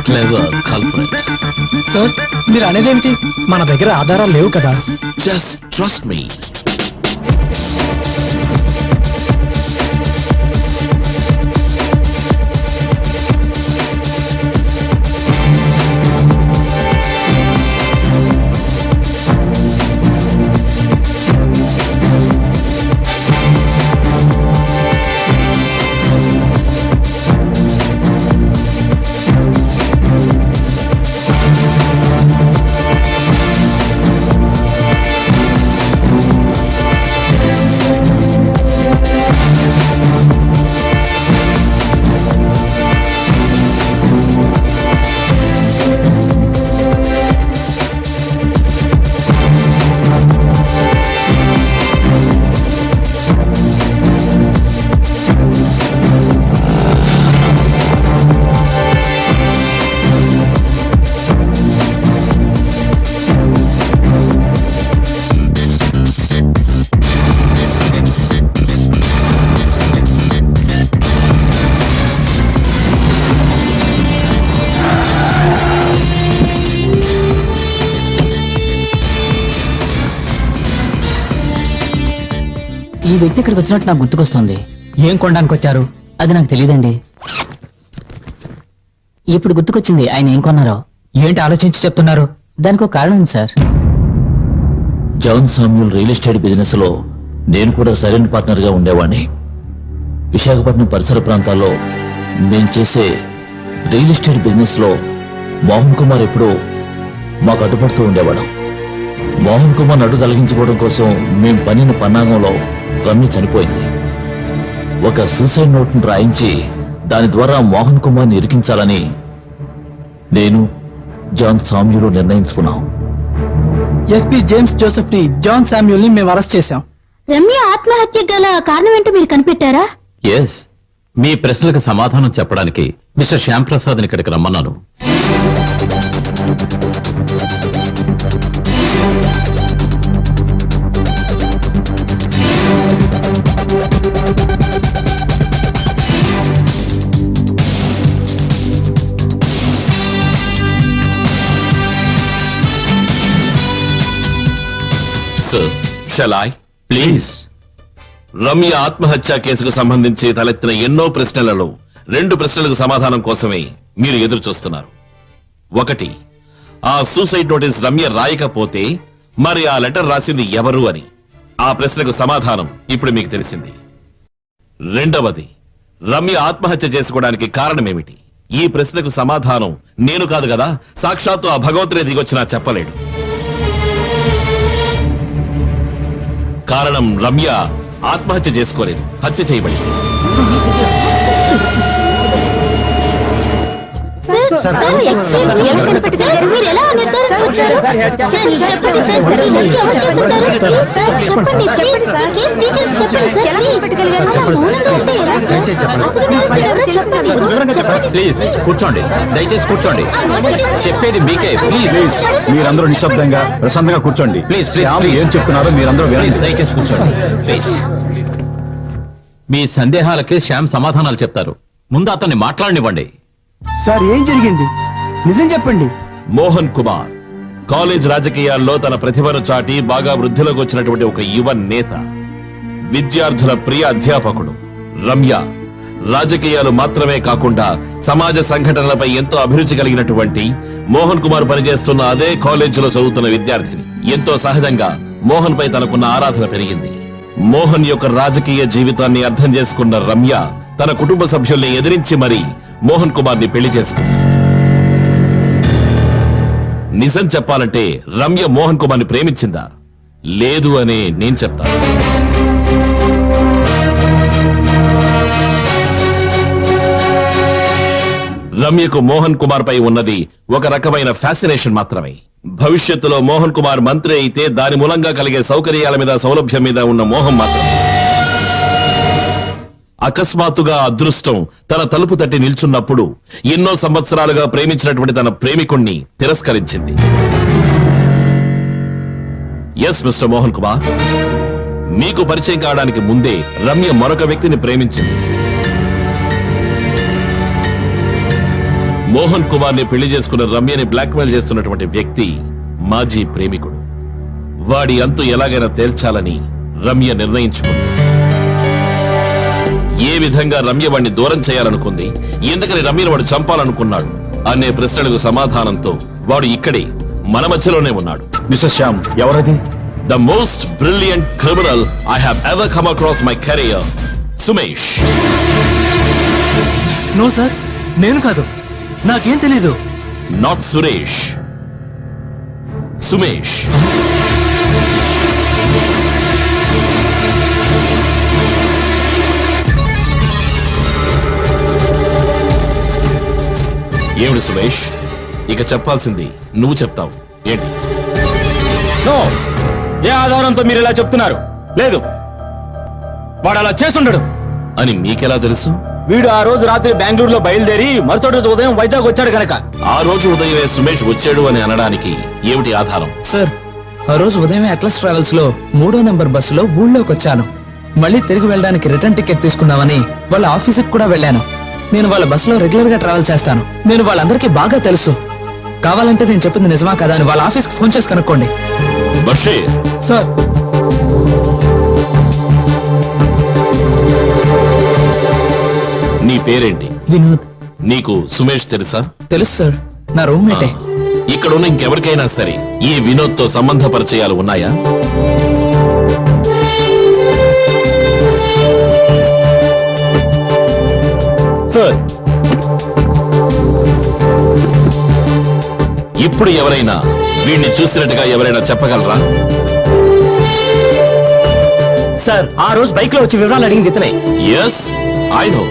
Clever culprit. Sir, మీరు అనేదేమిటి? మన దగ్గర ఆధారాలు లేవు కదా. Just trust me. ఈ వ్యక్తి ఇక్కడికి వచ్చినట్టు నాకు గుర్తుకొస్తుంది. ఏం కొనడానికి వచ్చారు? అది నాకు తెలియదండి. ఇప్పుడు గుర్తుకొచ్చింది ఆయన ఏం కొన్నారో. ఏంటి ఆలోచించి చెప్తున్నారు? దానికి ఒక కారణం ఉంది sir. John Samuel real estate business లో నేను కూడా సైలెంట్ పార్ట్నర్ గా ఉండేవాడిని. విశాఖపట్నం పరిసర ప్రాంతాల్లో నేను చేసే రియల్ ఎస్టేట్ బిజినెస్ లో మోహన్ కుమార్ ఎప్పుడూ మాకు అడ్డుపడుతూ ఉండేవాడు. మోహన్ కుమార్ అడ్డు తొలగించుకోవడం కోసం మేం పనిన పన్నాగంలో రమ్య చనిపోయింది. ఒక సూసైడ్ నోట్ను రాయించి దాని ద్వారా మోహన్ కుమార్ని ఇరికించాలని నేను జాన్ సామ్యూల్ నిర్ణయించుకున్నాం. ఎస్పీ జేమ్స్ జోసెఫ్ ని, జాన్ శామ్యూల్ ని మేము అరెస్ట్ చేశాం. రమ్య ఆత్మహత్య గల కారణం ఏంటో మీరు కనిపెట్టారా? ఎస్, మీ ప్రశ్నలకు సమాధానం చెప్పడానికి మిస్టర్ శ్యామ్ ప్రసాద్ ఇక్కడికి రమ్మన్నాను. Sir, shall I? Please. Ramya ఆత్మహత్య కేసుకు సంబంధించి తలెత్తిన ఎన్నో ప్రశ్నలలో 2 ప్రశ్నలకు సమాధానం కోసమే మీరు ఎదురు చూస్తున్నారు. ఒకటి, ఆ సూసైడ్ నోటీస్ రమ్య రాయకపోతే మరి ఆ లెటర్ రాసింది ఎవరు అని ఆ ప్రశ్నకు సమాధానం ఇప్పుడు మీకు తెలిసింది. రెండవది, రమ్య ఆత్మహత్య చేసుకోవడానికి కారణమేమిటి? ఈ ప్రశ్నకు సమాధానం నేను కాదు కదా, సాక్షాత్తు ఆ భగవంతుడే దిగొచ్చినా చెప్పలేడు. కారణం రమ్య ఆత్మహత్య చేసుకోలేదు, హత్య చేయబడింది. ప్లీజ్ కూర్చోండి, దయచేసి కూర్చోండి. చెప్పేది మీకే. ప్లీజ్ మీరందరూ నిశ్శబ్దంగా ప్రశాంతంగా కూర్చోండి. ప్లీజ్ ప్లీజ్ ఏం చెప్తున్నారో మీరందరూ వినండి. దయచేసి కూర్చోండి ప్లీజ్. మీ సందేహాలకి శ్యామ్ సమాధానాలు చెప్తారు. ముందు అతన్ని మాట్లాడనివ్వండి. సార్ ఏం జరిగింది నిజం చెప్పండి. మోహన్ కుమార్ కాలేజ్ రాజకీయాల్లో తన ప్రతిభను చాటి బాగా వృద్ధిలోకి వచ్చినటువంటి ఒక యువ నేత, విద్యార్థుల ప్రియ అధ్యాపకుడు. రమ్య రాజకీయాలు మాత్రమే కాకుండా సమాజ సంఘటనలపై ఎంతో అభిరుచి కలిగినటువంటి మోహన్ కుమార్ పనిచేస్తున్న అదే కాలేజీలో చదువుతున్న విద్యార్థిని. ఎంతో సహజంగా మోహన్ పై తనకున్న ఆరాధన పెరిగింది. మోహన్ యొక్క రాజకీయ జీవితాన్ని అర్థం చేసుకున్న రమ్య తన కుటుంబ సభ్యుల్ని ఎదిరించి మరీ మోహన్ కుమార్ ని పెళ్లి చేసుకుంది. నిజం చెప్పాలంటే రమ్య మోహన్ కుమార్ ని ప్రేమించిందా? లేదు అనే నేను చెప్తాను. రమ్యకు మోహన్ కుమార్ పై ఉన్నది ఒక రకమైన ఫ్యాసినేషన్ మాత్రమే. భవిష్యత్తులో మోహన్ కుమార్ మంత్రి అయితే దాని మూలంగా కలిగే సౌకర్యాల మీద, సౌలభ్యం మీద ఉన్న మోహం మాత్రమే. అకస్మాత్తుగా అదృష్టం తన తలుపు తట్టి నిల్చున్నప్పుడు ఎన్నో సంవత్సరాలుగా ప్రేమించినటువంటి తన ప్రేమికుణ్ణి తిరస్కరించింది. ఎస్ మిస్టర్ మోహన్ కుమార్, మీకు పరిచయం కావడానికి ముందే రమ్య మరొక వ్యక్తిని ప్రేమించింది. మోహన్ కుమార్ ని పెళ్లి చేసుకున్న రమ్యని బ్లాక్మెయిల్ చేస్తున్నటువంటి వ్యక్తి మాజీ ప్రేమికుడు. వాడి అంతు ఎలాగైనా తేల్చాలని రమ్య నిర్ణయించుకుంది. ఏ విధంగా రమ్య వాడిని దూరం చేయాలనుకుంది, ఎందుకని రమ్యను వాడు చంపాలనుకున్నాడు అనే ప్రశ్నలకు సమాధానంతో వాడు ఇక్కడే మన మధ్యలోనే ఉన్నాడు. మిస్టర్ శ్యామ్, ఎవరది? The most brilliant criminal I have ever come across my career, Sumesh. No sir, నేను కాదు, నాకేం తెలీదు. నాట్ సురేష్, సుమేష్. ఏమిటి సుమేష్, ఇక చెప్పాల్సింది నువ్వు చెప్తావు ఏంటి? ఏ ఆధారంతో మీరు ఇలా చెప్తున్నారు? లేదు, వాడు అలా చేసుండడు అని మీకెలా తెలుసు? వీడు ఆ రోజు రాత్రి బెంగళూరులో బయలుదేరి మరుసటి రోజు ఉదయం వైజాగ్ వచ్చాడు కనుక. ఆ రోజు ఉదయమే సుమేష్ వచ్చాడు అని అనడానికి ఏమిటి ఆధారం? సార్, ఆ రోజు ఉదయమే అట్లస్ ట్రావెల్స్ లో 3వ నెంబర్ బస్సులో ఊళ్ళోకి వచ్చాను. మళ్ళీ తిరిగి వెళ్ళడానికి రిటర్న్ టికెట్ తీసుకుందామని వాళ్ళ ఆఫీసుకి కూడా వెళ్ళాను. నేను వాళ్ళ బస్సులో రెగ్యులర్ గా ట్రావెల్ చేస్తాను. నేను వాళ్ళందరికీ బాగా తెలుసు. కావాలంటే నేను చెప్పింది నిజమా కదా అని వాళ్ళ ఆఫీస్కి ఫోన్ చేసి కనుక్కోండి. బషీర్ సార్, నీ పేరేంటి? వినోద్. నీకు సుమేష్ తెలుసా? తెలుసు సార్, నా రూమ్మేటే. ఇక్కడున్న ఇంకెవరికైనా సరే ఈ వినోద్ తో సంబంధ పరిచయాలు ఉన్నాయా? సార్, ఇప్పుడు ఎవరైనా వీడిని చూసినట్టుగా ఎవరైనా చెప్పగలరా? సార్, ఆ రోజు బైక్ లో వచ్చి వివరాలు అడిగింది ఇతనే. Yes, I know.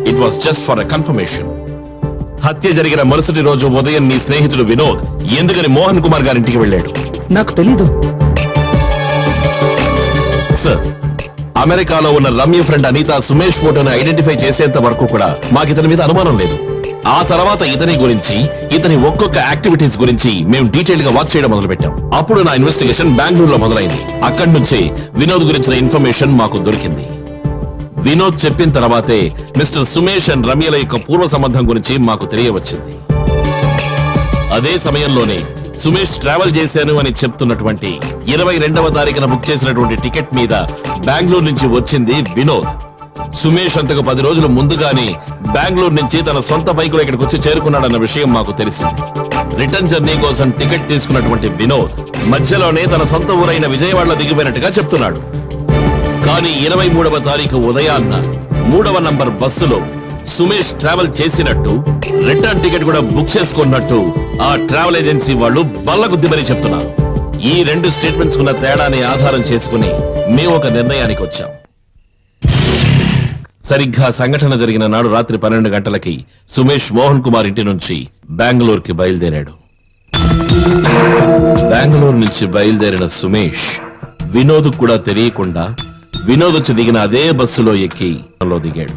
It was just for a confirmation. హత్య జరిగిన మరుసటి రోజు ఉదయం నీ స్నేహితుడు వినోద్ ఎందుకని మోహన్ కుమార్ గారింటికి వెళ్ళాడు? నాకు తెలీదు సార్. అమెరికాలో ఉన్న రమ్య ఫ్రెండ్ అనిత సుమేష్ ఫోటోను ఐడెంటిఫై చేసేంత వరకు కూడా మాకు ఇతని మీద అనుమానం లేదు. ఆ తర్వాత ఇతని గురించి, ఇతని ఒక్కొక్క యాక్టివిటీస్ గురించి మేము డీటెయిల్ గా వాచ్ చేయడం మొదలు పెట్టాం. అప్పుడు నా ఇన్వెస్టిగేషన్ బెంగళూరులో మొదలైంది. అక్కడి నుంచే వినోద్ గురించిన ఇన్ఫర్మేషన్ మాకు దొరికింది. వినోద్ చెప్పిన తర్వాతే మిస్టర్ సుమేష్ అండ్ రమ్యల యొక్క పూర్వ సంబంధం గురించి మాకు తెలియవచ్చింది. అదే సమయంలోనే సుమేష్ ట్రావెల్ చేశాను అని చెప్తున్నటువంటి 22వ తారీఖున బుక్ చేసినటువంటి టికెట్ మీద బెంగళూరు నుంచి వచ్చింది వినోద్. సుమేష్ అంతకు 10 రోజులు ముందుగానే బెంగళూరు నుంచి తన సొంత బైకులో ఇక్కడికి వచ్చి చేరుకున్నాడన్న విషయం మాకు తెలిసింది. రిటర్న్ జర్నీ కోసం టికెట్ తీసుకున్నటువంటి వినోద్ మధ్యలోనే తన సొంత ఊరైన విజయవాడలో దిగిపోయినట్టుగా చెప్తున్నాడు. కానీ 23వ తారీఖు ఉదయాన్న 3వ నంబర్ బస్సులో సుమేష్ ట్రావెల్ చేసినట్టు, రిటర్న్ టికెట్ కూడా బుక్ చేసుకున్నట్టు ఆ ట్రావెల్ ఏజెన్సీ వాళ్ళు బల్లగుద్దిమని చెప్తున్నారు. ఈ 2 స్టేట్మెంట్స్ ఉన్న తేడాని ఆధారం చేసుకుని మేము ఒక నిర్ణయానికి వచ్చాం. సరిగ్గా సంఘటన జరిగిన నాడు రాత్రి 12 గంటలకి సుమేష్ మోహన్ కుమార్ ఇంటి నుంచి బెంగళూరుకి బయలుదేరాడు. బెంగళూరు నుంచి బయలుదేరిన సుమేష్ వినోద్ కూడా తెలియకుండా వినోద్ వచ్చి దిగిన అదే బస్సులో ఎక్కి దిగాడు.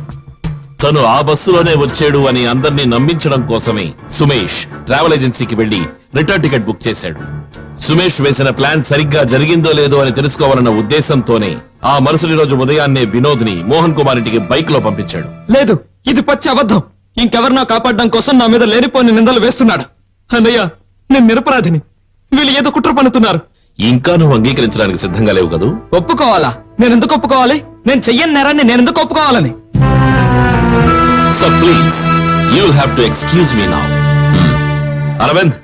తను ఆ బస్సులోనే వచ్చాడు అని అందరినీ నమ్మించడం కోసమే సుమేష్ ట్రావెల్ ఏజెన్సీకి వెళ్లి రిటర్న్ టికెట్ బుక్ చేశాడు. సుమేష్ వేసిన ప్లాన్ సరిగ్గా జరిగిందో లేదో అని తెలుసుకోవాలన్న ఉద్దేశంతోనే ఆ మరుసటి రోజు ఉదయాన్నే వినోద్ ని మోహన్ కుమార్ ఇంటికి బైక్ లో పంపించాడు. లేదు, ఇది పచ్చి అబద్ధం. ఇంకెవరినో కాపాడడం కోసం నా మీద లేనిపోని నిందలు వేస్తున్నాడు. అన్నయ్య, నేను నిరపరాధిని. వీళ్ళు ఏదో కుట్ర పన్నుతున్నారు. ఇంకా నువ్వు అంగీకరించడానికి సిద్ధంగా లేవు కదూ? ఒప్పుకోవాలా? నేను ఎందుకు ఒప్పుకోవాలి? నేను చెయ్యని నేరాన్ని నేను ఎందుకు ఒప్పుకోవాలని? So please you will have to excuse me now. Aravind,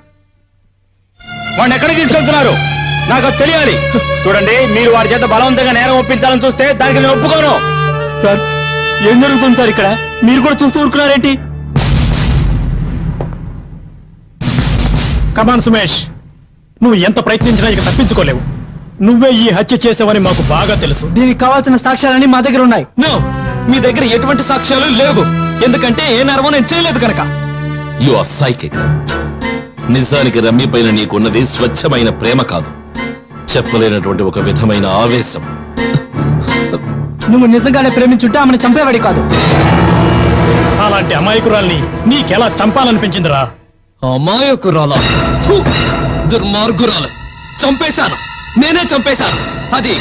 వాడిని ఎక్కడికి తీసుకెళ్తున్నారు? నాకు అది తెలియాలి. చూడండి, మీరు వాడి చేత బలవంతంగా నేరం ఒప్పించాలని చూస్తే దానికి నేను ఒప్పుకోను. సార్, ఏం జరుగుతుంది సార్ ఇక్కడ? మీరు కూడా చూస్తూ ఊరుకున్నారేంటి? కమాన్ సుమేష్, నువ్వు ఎంత ప్రయత్నించినా ఇక తప్పించుకోలేవు. నువ్వే ఈ హత్య చేసావని మాకు బాగా తెలుసు. దీనికి కావాల్సిన సాక్ష్యాలన్నీ మా దగ్గర ఉన్నాయి. నో, మీ దగ్గర ఎటువంటి సాక్ష్యాలు లేవు. ఎందుకంటే ఏ నేరమో నేను చేయలేదు కనుక. You are psychic. నిజానికి రమ్య పైన నీకున్నది స్వచ్ఛమైన ప్రేమ కాదు, చెప్పలేనటువంటి ఒక విధమైన ఆవేశం. నువ్వు నిజంగానే ప్రేమించుంటే ఆమెను చంపేవాడి కాదు. అలాంటి అమాయకురాల్ని నీకెలా చంపాలనిపించిందిరా? అమాయకురాలా? థు, దుర్మార్గురాలు. చంపేశాను, నేనే చంపేశాను. అది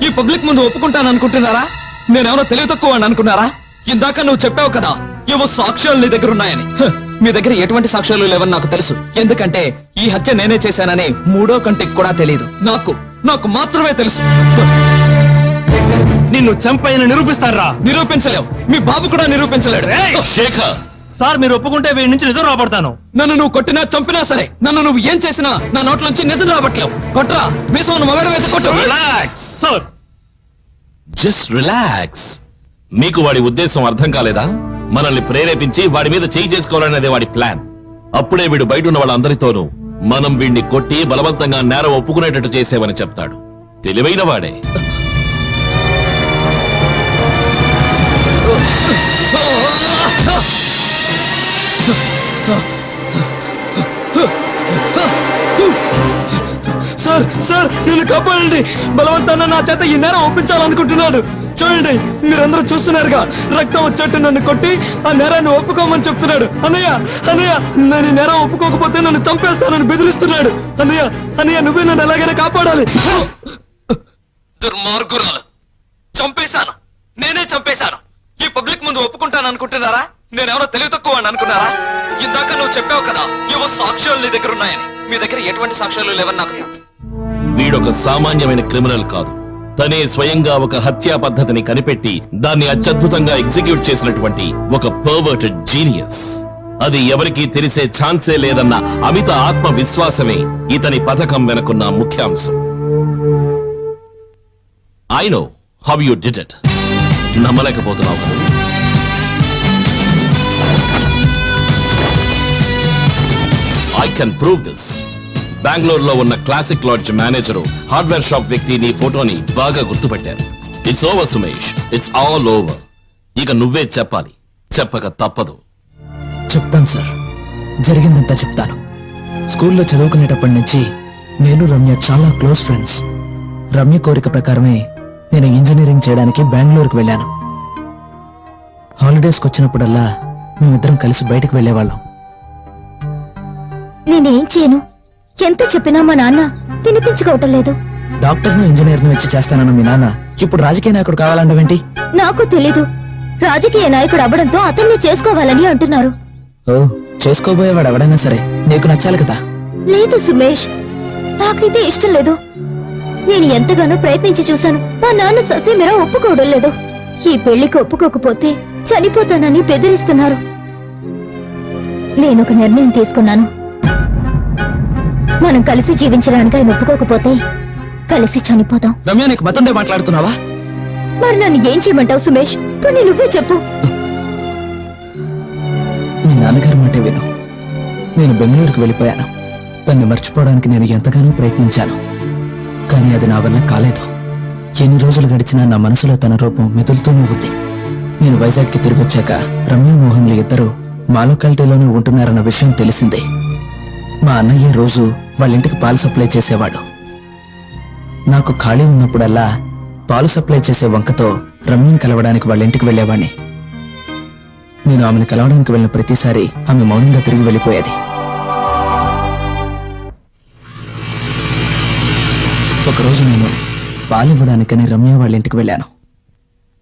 ఈ పబ్లిక్ ముందు ఒప్పుకుంటాను అనుకుంటున్నారా? నేనెవరో తెలివి తక్కువ అని అనుకున్నారా? ఇందాక నువ్వు చెప్పావు కదా, ఏవో సాక్ష్యాలు నీ దగ్గర ఉన్నాయని. మీ దగ్గర ఎటువంటి సాక్ష్యాలు లేవని నాకు తెలుసు. ఎందుకంటే ఈ హత్య నేనే చేశానని 3వ కంటికి కూడా తెలియదు. నాకు మాత్రమే తెలుసు. నిన్ను చంపైన నిరూపిస్తారా? నిరూపించలేవు. మీ బాబు కూడా నిరూపించలేడు. శేఖర్ సార్, మీరు ఒప్పుకుంటే వీడి నుంచి నిజం రాబడతాను. నన్ను నువ్వు కొట్టినా చంపినా సరే, నన్ను నువ్వు ఏం చేసినా నా నోట్లోంచి నిజం రాబట్లేవు. కొట్రా, మీసం మగడవైతే కొట్టు. Relax sir, just relax. మీకు వాడి ఉద్దేశం అర్థం కాలేదా? మనల్ని ప్రేరేపించి వాడి మీద చేయి చేసుకోవాలనేది వాడి ప్లాన్. అప్పుడే వీడు బయట ఉన్న వాళ్ళందరితోనూ మనం వీడిని కొట్టి బలవంతంగా నేరం ఒప్పుకునేటట్టు చేసేవని చెప్తాడు. తెలివైన వాడే. సార్, సార్, నన్ను కాపాడండి. బలవంతాన నా చేత ఈ నేరం ఒప్పించాలనుకుంటున్నాడు. చూడండి, మీరందరూ చూస్తున్నారుగా, రక్తం వచ్చేట్టు నన్ను కొట్టి ఆ నేరాన్ని ఒప్పుకోమని చెప్తున్నాడు. అన్నయ్య, అన్నయ్య, నేను ఈ నేరం ఒప్పుకోకపోతే నన్ను చంపేస్తానని బెదిరిస్తున్నాడు. అన్నయ్య, అన్నయ్య, నువ్వే నన్ను ఎలాగైనా కాపాడాలి. దుర్మార్గురాలు. చంపేశాను, నేనే చంపేశాను. ఈ పబ్లిక్ ముందు ఒప్పుకుంటాను అనుకుంటున్నారా? నేనెవరో తెలివి తక్కువ అని అనుకున్నారా? ఇందాక నువ్వు చెప్పావు కదా, ఏవో సాక్ష్యాలు నీ దగ్గర ఉన్నాయని. మీ దగ్గర ఎటువంటి సాక్ష్యాలు లేవని నాకు. వీడొక సామాన్యమైన క్రిమినల్ కాదు. తనే స్వయంగా ఒక హత్యా పద్ధతిని కనిపెట్టి దాన్ని అత్యద్భుతంగా ఎగ్జిక్యూట్ చేసినటువంటి ఒక పర్వర్టెడ్ జీనియస్. అది ఎవరికీ తెలిసే ఛాన్సే లేదన్న అమిత ఆత్మవిశ్వాసమే ఇతని పథకం వెనుకున్న ముఖ్యాంశం. I know how you did it. నమ్మలేకపోతున్నావు కదా? I can prove this. బెంగళూరులో ఉన్న classic lodge manager, hardware shop వ్యక్తి నీ ఫోటోని బాగా గుర్తుపట్టారు. It's over Sumesh, it's all over. ఇక నువ్వే చెప్పాలి, చెప్పక తప్పదు. చెప్తాను సార్, జరిగిందంతా చెప్తాను. స్కూల్లో చదువుకునేటప్పటి నుంచి నేను రమ్య చాలా క్లోజ్ ఫ్రెండ్స్. రమ్య కోరిక ప్రకారమే నేను ఇంజనీరింగ్ చేయడానికి బెంగళూరుకు వెళ్ళాను. హాలిడేస్కి వచ్చినప్పుడల్లా మేమిద్దరం కలిసి బయటకు వెళ్ళేవాళ్ళం. నేనేం చేయను? ఎంత చెప్పినా మా నాన్న వినిపించుకోవటం లేదు. డాక్టర్ను ఇంజనీర్ను వచ్చి చేస్తానన్న మీ నాన్న ఇప్పుడు రాజకీయ నాయకుడు కావాలంటావేంటి? నాకు తెలీదు. రాజకీయ నాయకుడు అవ్వడంతో అతన్ని చేసుకోవాలని అంటున్నారు. ఓ, చేసుకోబోయేవాడు ఎవడైనా సరే నీకు నచ్చాలి కదా. లేదు సుమేష్, నాకైతే ఇష్టం లేదు. నేను ఎంతగానో ప్రయత్నించి చూశాను. మా నాన్న ససేమిరా ఒప్పుకోవడం లేదు. ఈ పెళ్లికి ఒప్పుకోకపోతే చనిపోతానని బెదిరిస్తున్నారు. నేనొక నిర్ణయం తీసుకున్నాను. మనం కలిసి జీవించడానికి ఆయన ఒప్పుకోకపోతే కలిసి చనిపోతాం. రమ్య, నీకు మతండే మాట్లాడుతున్నావా? మరి నన్ను ఏం చేయమంటావు సుమేష్? పోనీ నువ్వే చెప్పు. మీ నాన్నగారి మాటే విను. నేను బెంగళూరుకు వెళ్ళిపోయాను. తన్ని మర్చిపోవడానికి నేను ఎంతగానో ప్రయత్నించాను, కానీ అది నా వల్ల కాలేదు. ఎన్ని రోజులు గడిచినా నా మనసులో తన రూపం మెదులుతూనే ఉంది. నేను వైజాగ్కి తిరిగి వచ్చాక రమ్య మోహన్లు ఇద్దరూ మా లొకాలిటీలోనే ఉంటున్నారన్న విషయం తెలిసిందే. మా అన్నయ్య రోజు వాళ్ళ ఇంటికి పాలు సప్లై చేసేవాడు. నాకు ఖాళీ ఉన్నప్పుడల్లా పాలు సప్లై చేసే వంకతో రమ్యని కలవడానికి వాళ్ళ ఇంటికి వెళ్ళేవాణ్ణి. నేను ఆమెను కలవడానికి వెళ్ళిన ప్రతిసారి ఆమె మౌనంగా తిరిగి వెళ్ళిపోయేది. ఒకరోజు నేను పాలివ్వడానికని రమ్య వాళ్ళ ఇంటికి వెళ్ళాను.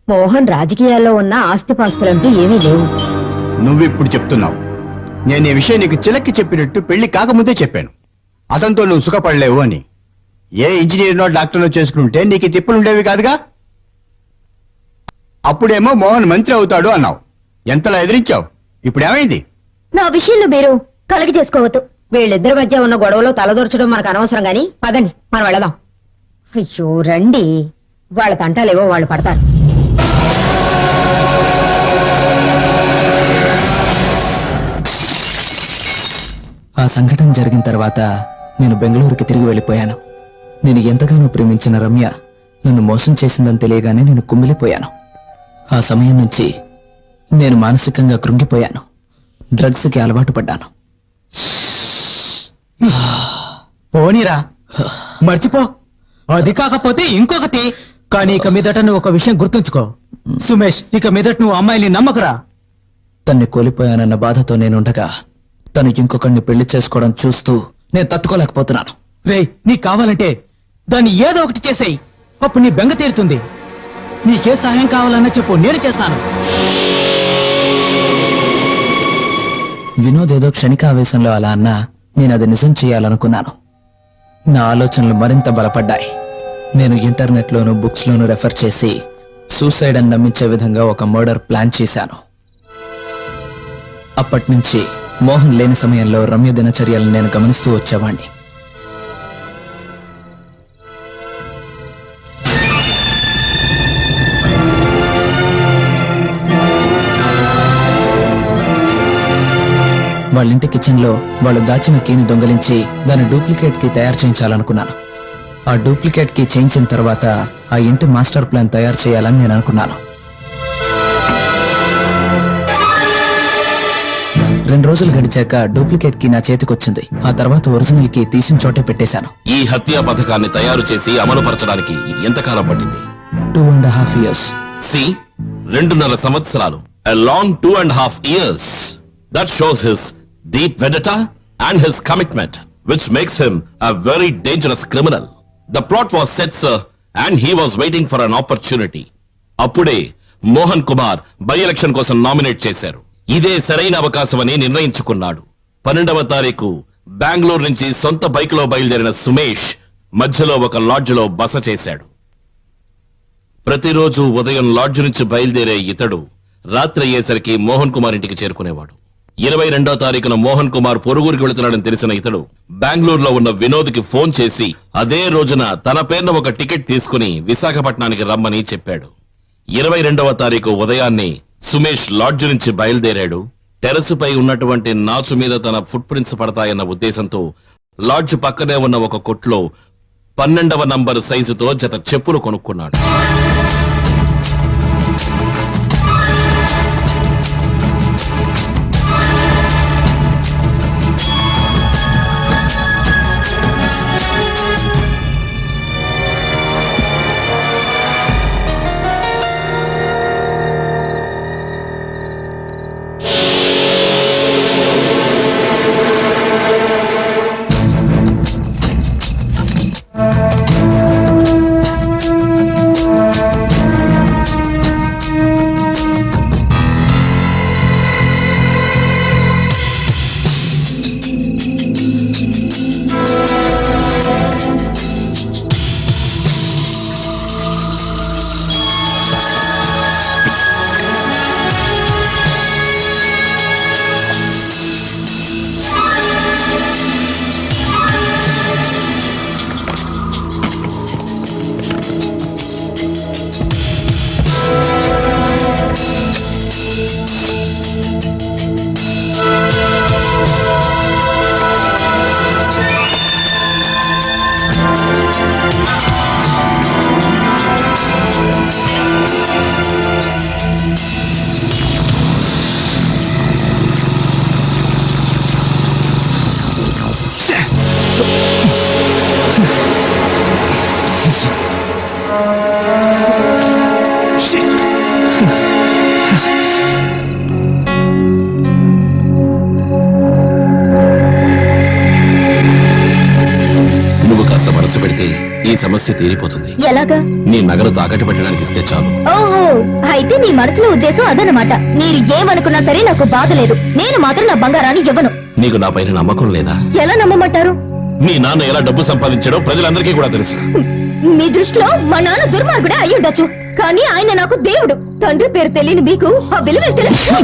మోహన్ రాజకీయాల్లో ఉన్న ఆస్తిపాస్తులంటూ ఏమీ లేవు. నువ్విప్పుడు చెప్తున్నావు. నేను ఈ విషయం నీకు చిలక్కి చెప్పినట్టు పెళ్లి కాకముందే చెప్పాను. అతనితో నువ్వు సుఖపడలేవు అని. ఏ ఇంజనీర్నో డాక్టర్నో చేసుకుంటే నీకు తిప్పులుండేవి కాదుగా. అప్పుడేమో మోహన్ మంత్రి అవుతాడు అన్నావు. ఎంతలా ఎదిరించావు. ఇప్పుడేమైంది? నా విషయంలో మీరు కలగ చేసుకోవద్దు. వీళ్ళిద్దరి మధ్య ఉన్న గొడవలో తలదొరచడం మనకు అనవసరం గాని పదండి, మనం వెళదాం. అయ్యో రండి, వాళ్ళ తంటాలేవో వాళ్ళు పడతారు. ఆ సంఘటన జరిగిన తర్వాత నేను బెంగళూరుకి తిరిగి వెళ్ళిపోయాను. నేను ఎంతగానో ప్రేమించిన రమ్య నన్ను మోసం చేసిందని తెలియగానే నేను కుమిలిపోయాను. ఆ సమయం నుంచి నేను మానసికంగా కృంగిపోయాను. డ్రగ్స్కి అలవాటు పడ్డాను. పోనీరా, మర్చిపో. అది కాకపోతే ఇంకొకటి. కానీ ఇక మీదట నువ్వు ఒక విషయం గుర్తుంచుకో సుమేష్, ఇక మీదట నువ్వు అమ్మాయిని నమ్మకురా. తన్ని కోల్పోయానన్న బాధతో నేనుండగా తను ఇంకొకరిని పెళ్లి చేసుకోవడం చూస్తూ నేను తట్టుకోలేకపోతున్నాను. రే, నీకు కావాలంటే దాన్ని ఏదో ఒకటి చేసేయి. అప్పుడు నీ బెంగ తీరుతుంది. నీకే సహాయం కావాలన్నా చెప్పు, నేను చేస్తాను. వినోద్ ఏదో క్షణిక ఆవేశంలో అలా అన్నా నేను అది నిజం చేయాలనుకున్నాను. నా ఆలోచనలు మరింత బలపడ్డాయి. నేను ఇంటర్నెట్లోనూ బుక్స్లోనూ రెఫర్ చేసి సూసైడ్ అని నమ్మించే విధంగా ఒక మర్డర్ ప్లాన్ చేశాను. అప్పట్నుంచి మోహన్ లేని సమయంలో రమ్య దినచర్యలను నేను గమనిస్తూ వచ్చేవాణ్ణి. వాళ్ళింటి కిచెన్ లో వాళ్ళు దాచిన కీని దొంగలించి దాని డూప్లికేట్ కి తయారు చేయించాలనుకున్నాను. ఆ డూప్లికేట్ కి చేయించిన తర్వాత ఆ ఇంటి మాస్టర్ ప్లాన్ తయారు చేయాలని నేను అనుకున్నాను. 2 రోజులు గడిచాక డూప్లికేట్ కి నా చేతికొచ్చింది. ఆ తర్వాత ఒరిజినల్ కి తీసిన చోటే పెట్టేశాను. ఈ హత్యా పథకాన్ని తయారు చేసి అమలుపరచడానికి ఎంతకాలం పట్టింది? 2.5 years. సి 2.5 సంవత్సరాలు. A long 2.5 years. That shows his deep vendetta and his commitment, which makes him a very dangerous criminal. The plot was set, sir, and he was waiting for an opportunity. అప్పుడే Mohan Kumar by election కోసం nominate చేశారు. ఇదే సరైన అవకాశమని నిర్ణయించుకున్నాడు. 12వ తారీఖు బెంగళూరు నుంచి సొంత bike లో బయలుదేరిన సుమేష్ మధ్యలో ఒక లాడ్జ్ లో బస చేశాడు. ప్రతిరోజు ఉదయం లాడ్జ్ నుంచి బయలుదేరే ఇతడు రాత్రి అయ్యేసరికి మోహన్ కుమార్ ఇంటికి చేరుకునేవాడు. 22వ తారీఖున మోహన్ కుమార్ పొరుగురికి వెళుతున్నాడని తెలిసిన ఇతడు బెంగళూరులో ఉన్న వినోద్ కి ఫోన్ చేసి అదే రోజున తన పేరున ఒక టికెట్ తీసుకుని విశాఖపట్నానికి రమ్మని చెప్పాడు. 22వ తారీఖు ఉదయాన్నే సుమేష్ లాడ్జ్ నుంచి బయలుదేరాడు. టెరసుపై ఉన్నటువంటి నాచు మీద తన ఫుట్ ప్రింట్స్ పడతాయన్న ఉద్దేశంతో లాడ్జ్ పక్కనే ఉన్న ఒక కొట్లో 12వ నంబర్ సైజుతో జత చెప్పులు కొనుక్కున్నాడు. తీరిపోతుంది. ఎలాగా? నీ నగలు తాకట్టు పెట్టడానికి ఇస్తే చాలు. ఓహో, అయితే మీ మనసులో ఉద్దేశం అదనమాట. మీరు ఏమనుకున్నా సరే నాకు బాధ లేదు. నేను మాత్రం నా బంగారాన్ని ఇవ్వను. నీకు నా పైన నమ్మకం లేదా? ఎలా నమ్మమంటారు? మీ నాన్న ఎలా డబ్బు సంపాదించాడో ప్రజలందరికీ కూడా తెలుసు. మీ దృష్టిలో మా నాన్న దుర్మార్గుడే అయి ఉండొచ్చు, కానీ ఆయన నాకు దేవుడు. తండ్రి పేరు తెలియని మీకు ఆ విలువే తెలుసు.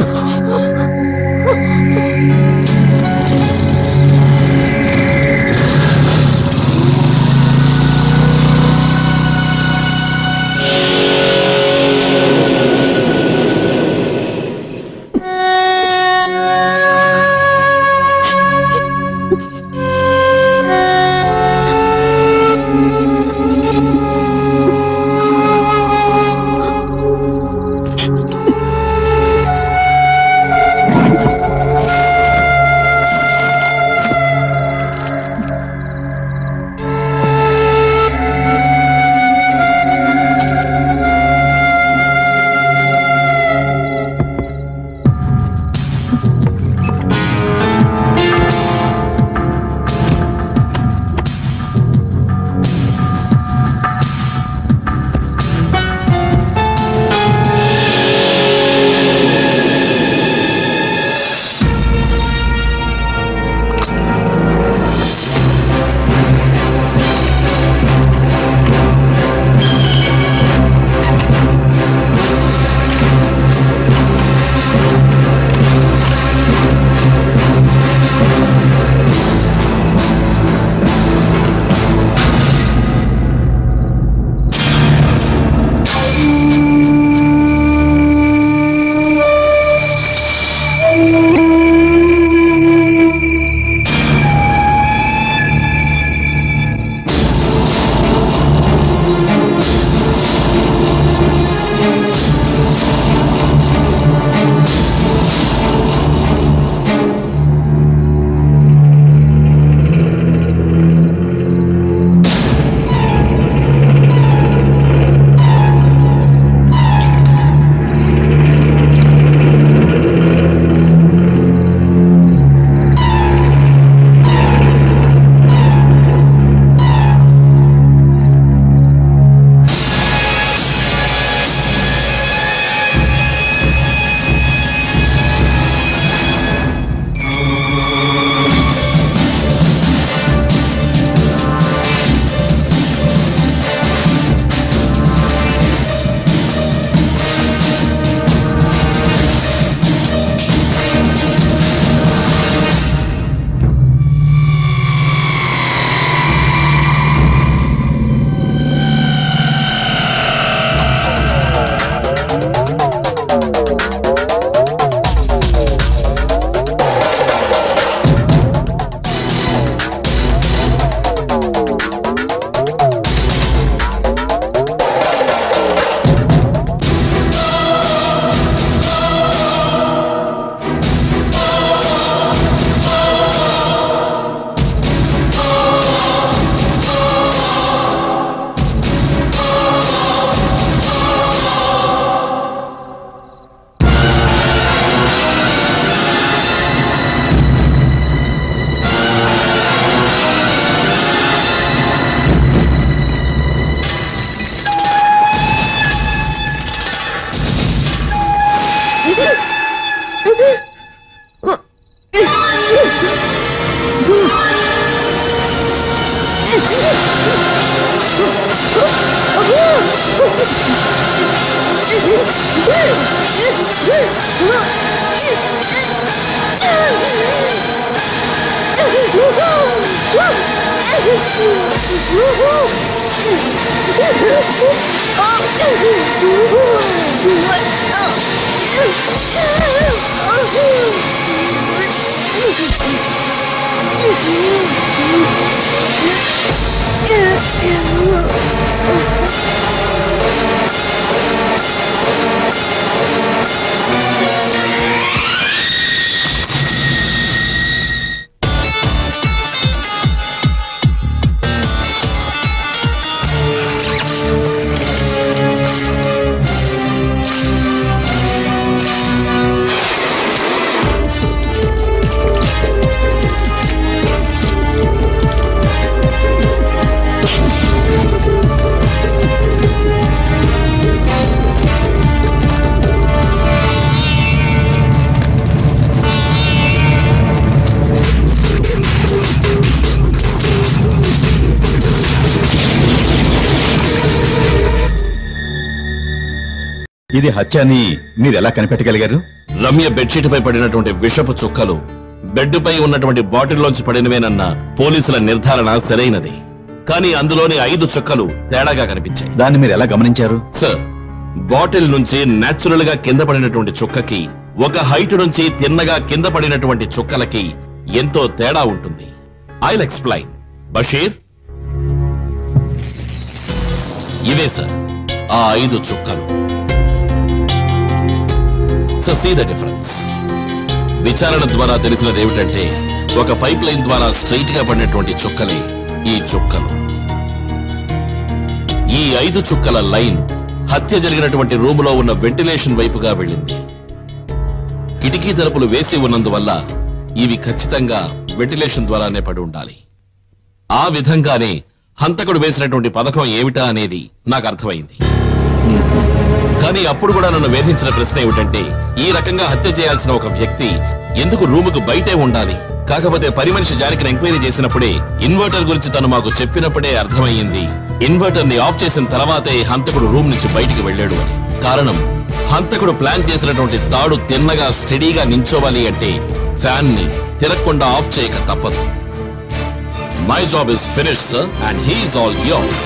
ఇది హత్య అని మీరు ఎలా కనిపెట్టగలిగారు? రమ్య బెడ్షీట్ పై పడినటువంటి విషపు చుక్కలు బెడ్ పై ఉన్నటువంటి బాటిల్లోంచి పడినవేనన్న పోలీసుల నిర్ధారణ సరైనది. కానీ అందులోని 5 చుక్కలు తేడాగా కనిపించాయి. దాన్ని మీరు ఎలా గమనించారు? సార్, బాటిల్ నుంచి నేచురల్ గా కింద పడినటువంటి చుక్కకి ఒక హైట్ నుంచి తిన్నగా కింద పడినటువంటి చుక్కలకి ఎంతో తేడా ఉంటుంది. I'll explain. బషీర్, ఇవే సార్ ఆ 5 చుక్కలు. So see the difference. విచారణ ద్వారా తెలిసినది ఏమిటంటే ఒక పైప్ లైన్ ద్వారా స్ట్రైట్ గా పడినటువంటి చుక్కలే ఈ చుక్కలు. ఈ 5 చుక్కల లైన్ హత్య జరిగినటువంటి రూములో ఉన్న వెంటిలేషన్ వైపుగా వెళ్ళింది. కిటికీ తలుపులు వేసి ఉన్నందువల్ల ఇవి ఖచ్చితంగా వెంటిలేషన్ ద్వారానే పడి ఉండాలి. ఆ విధంగానే హంతకుడు వేసినటువంటి పథకం ఏమిటా అనేది నాకు అర్థమైంది. కానీ అప్పుడు కూడా నన్ను వేధించిన ప్రశ్న ఏమిటంటే ఈ రకంగా హత్య చేయాల్సిన ఒక వ్యక్తి ఎందుకు రూముకు బయటే ఉండాలి? కాకపోతే పని మనిషి జానకిని ఎంక్వైరీ చేసినప్పుడే ఇన్వర్టర్ గురించి తను మాకు చెప్పినప్పుడే అర్థమయ్యింది ఇన్వర్టర్ ని ఆఫ్ చేసిన తర్వాతే హంతకుడు రూమ్ నుంచి బయటికి వెళ్ళాడు అని. కారణం, హంతకుడు ప్లాన్ చేసినటువంటి తాడు తిన్నగా స్టడీగా నించోవాలి అంటే ఫ్యాన్ ని తిరగకుండా ఆఫ్ చేయక తప్పదు. My job is finished sir and he is all yours.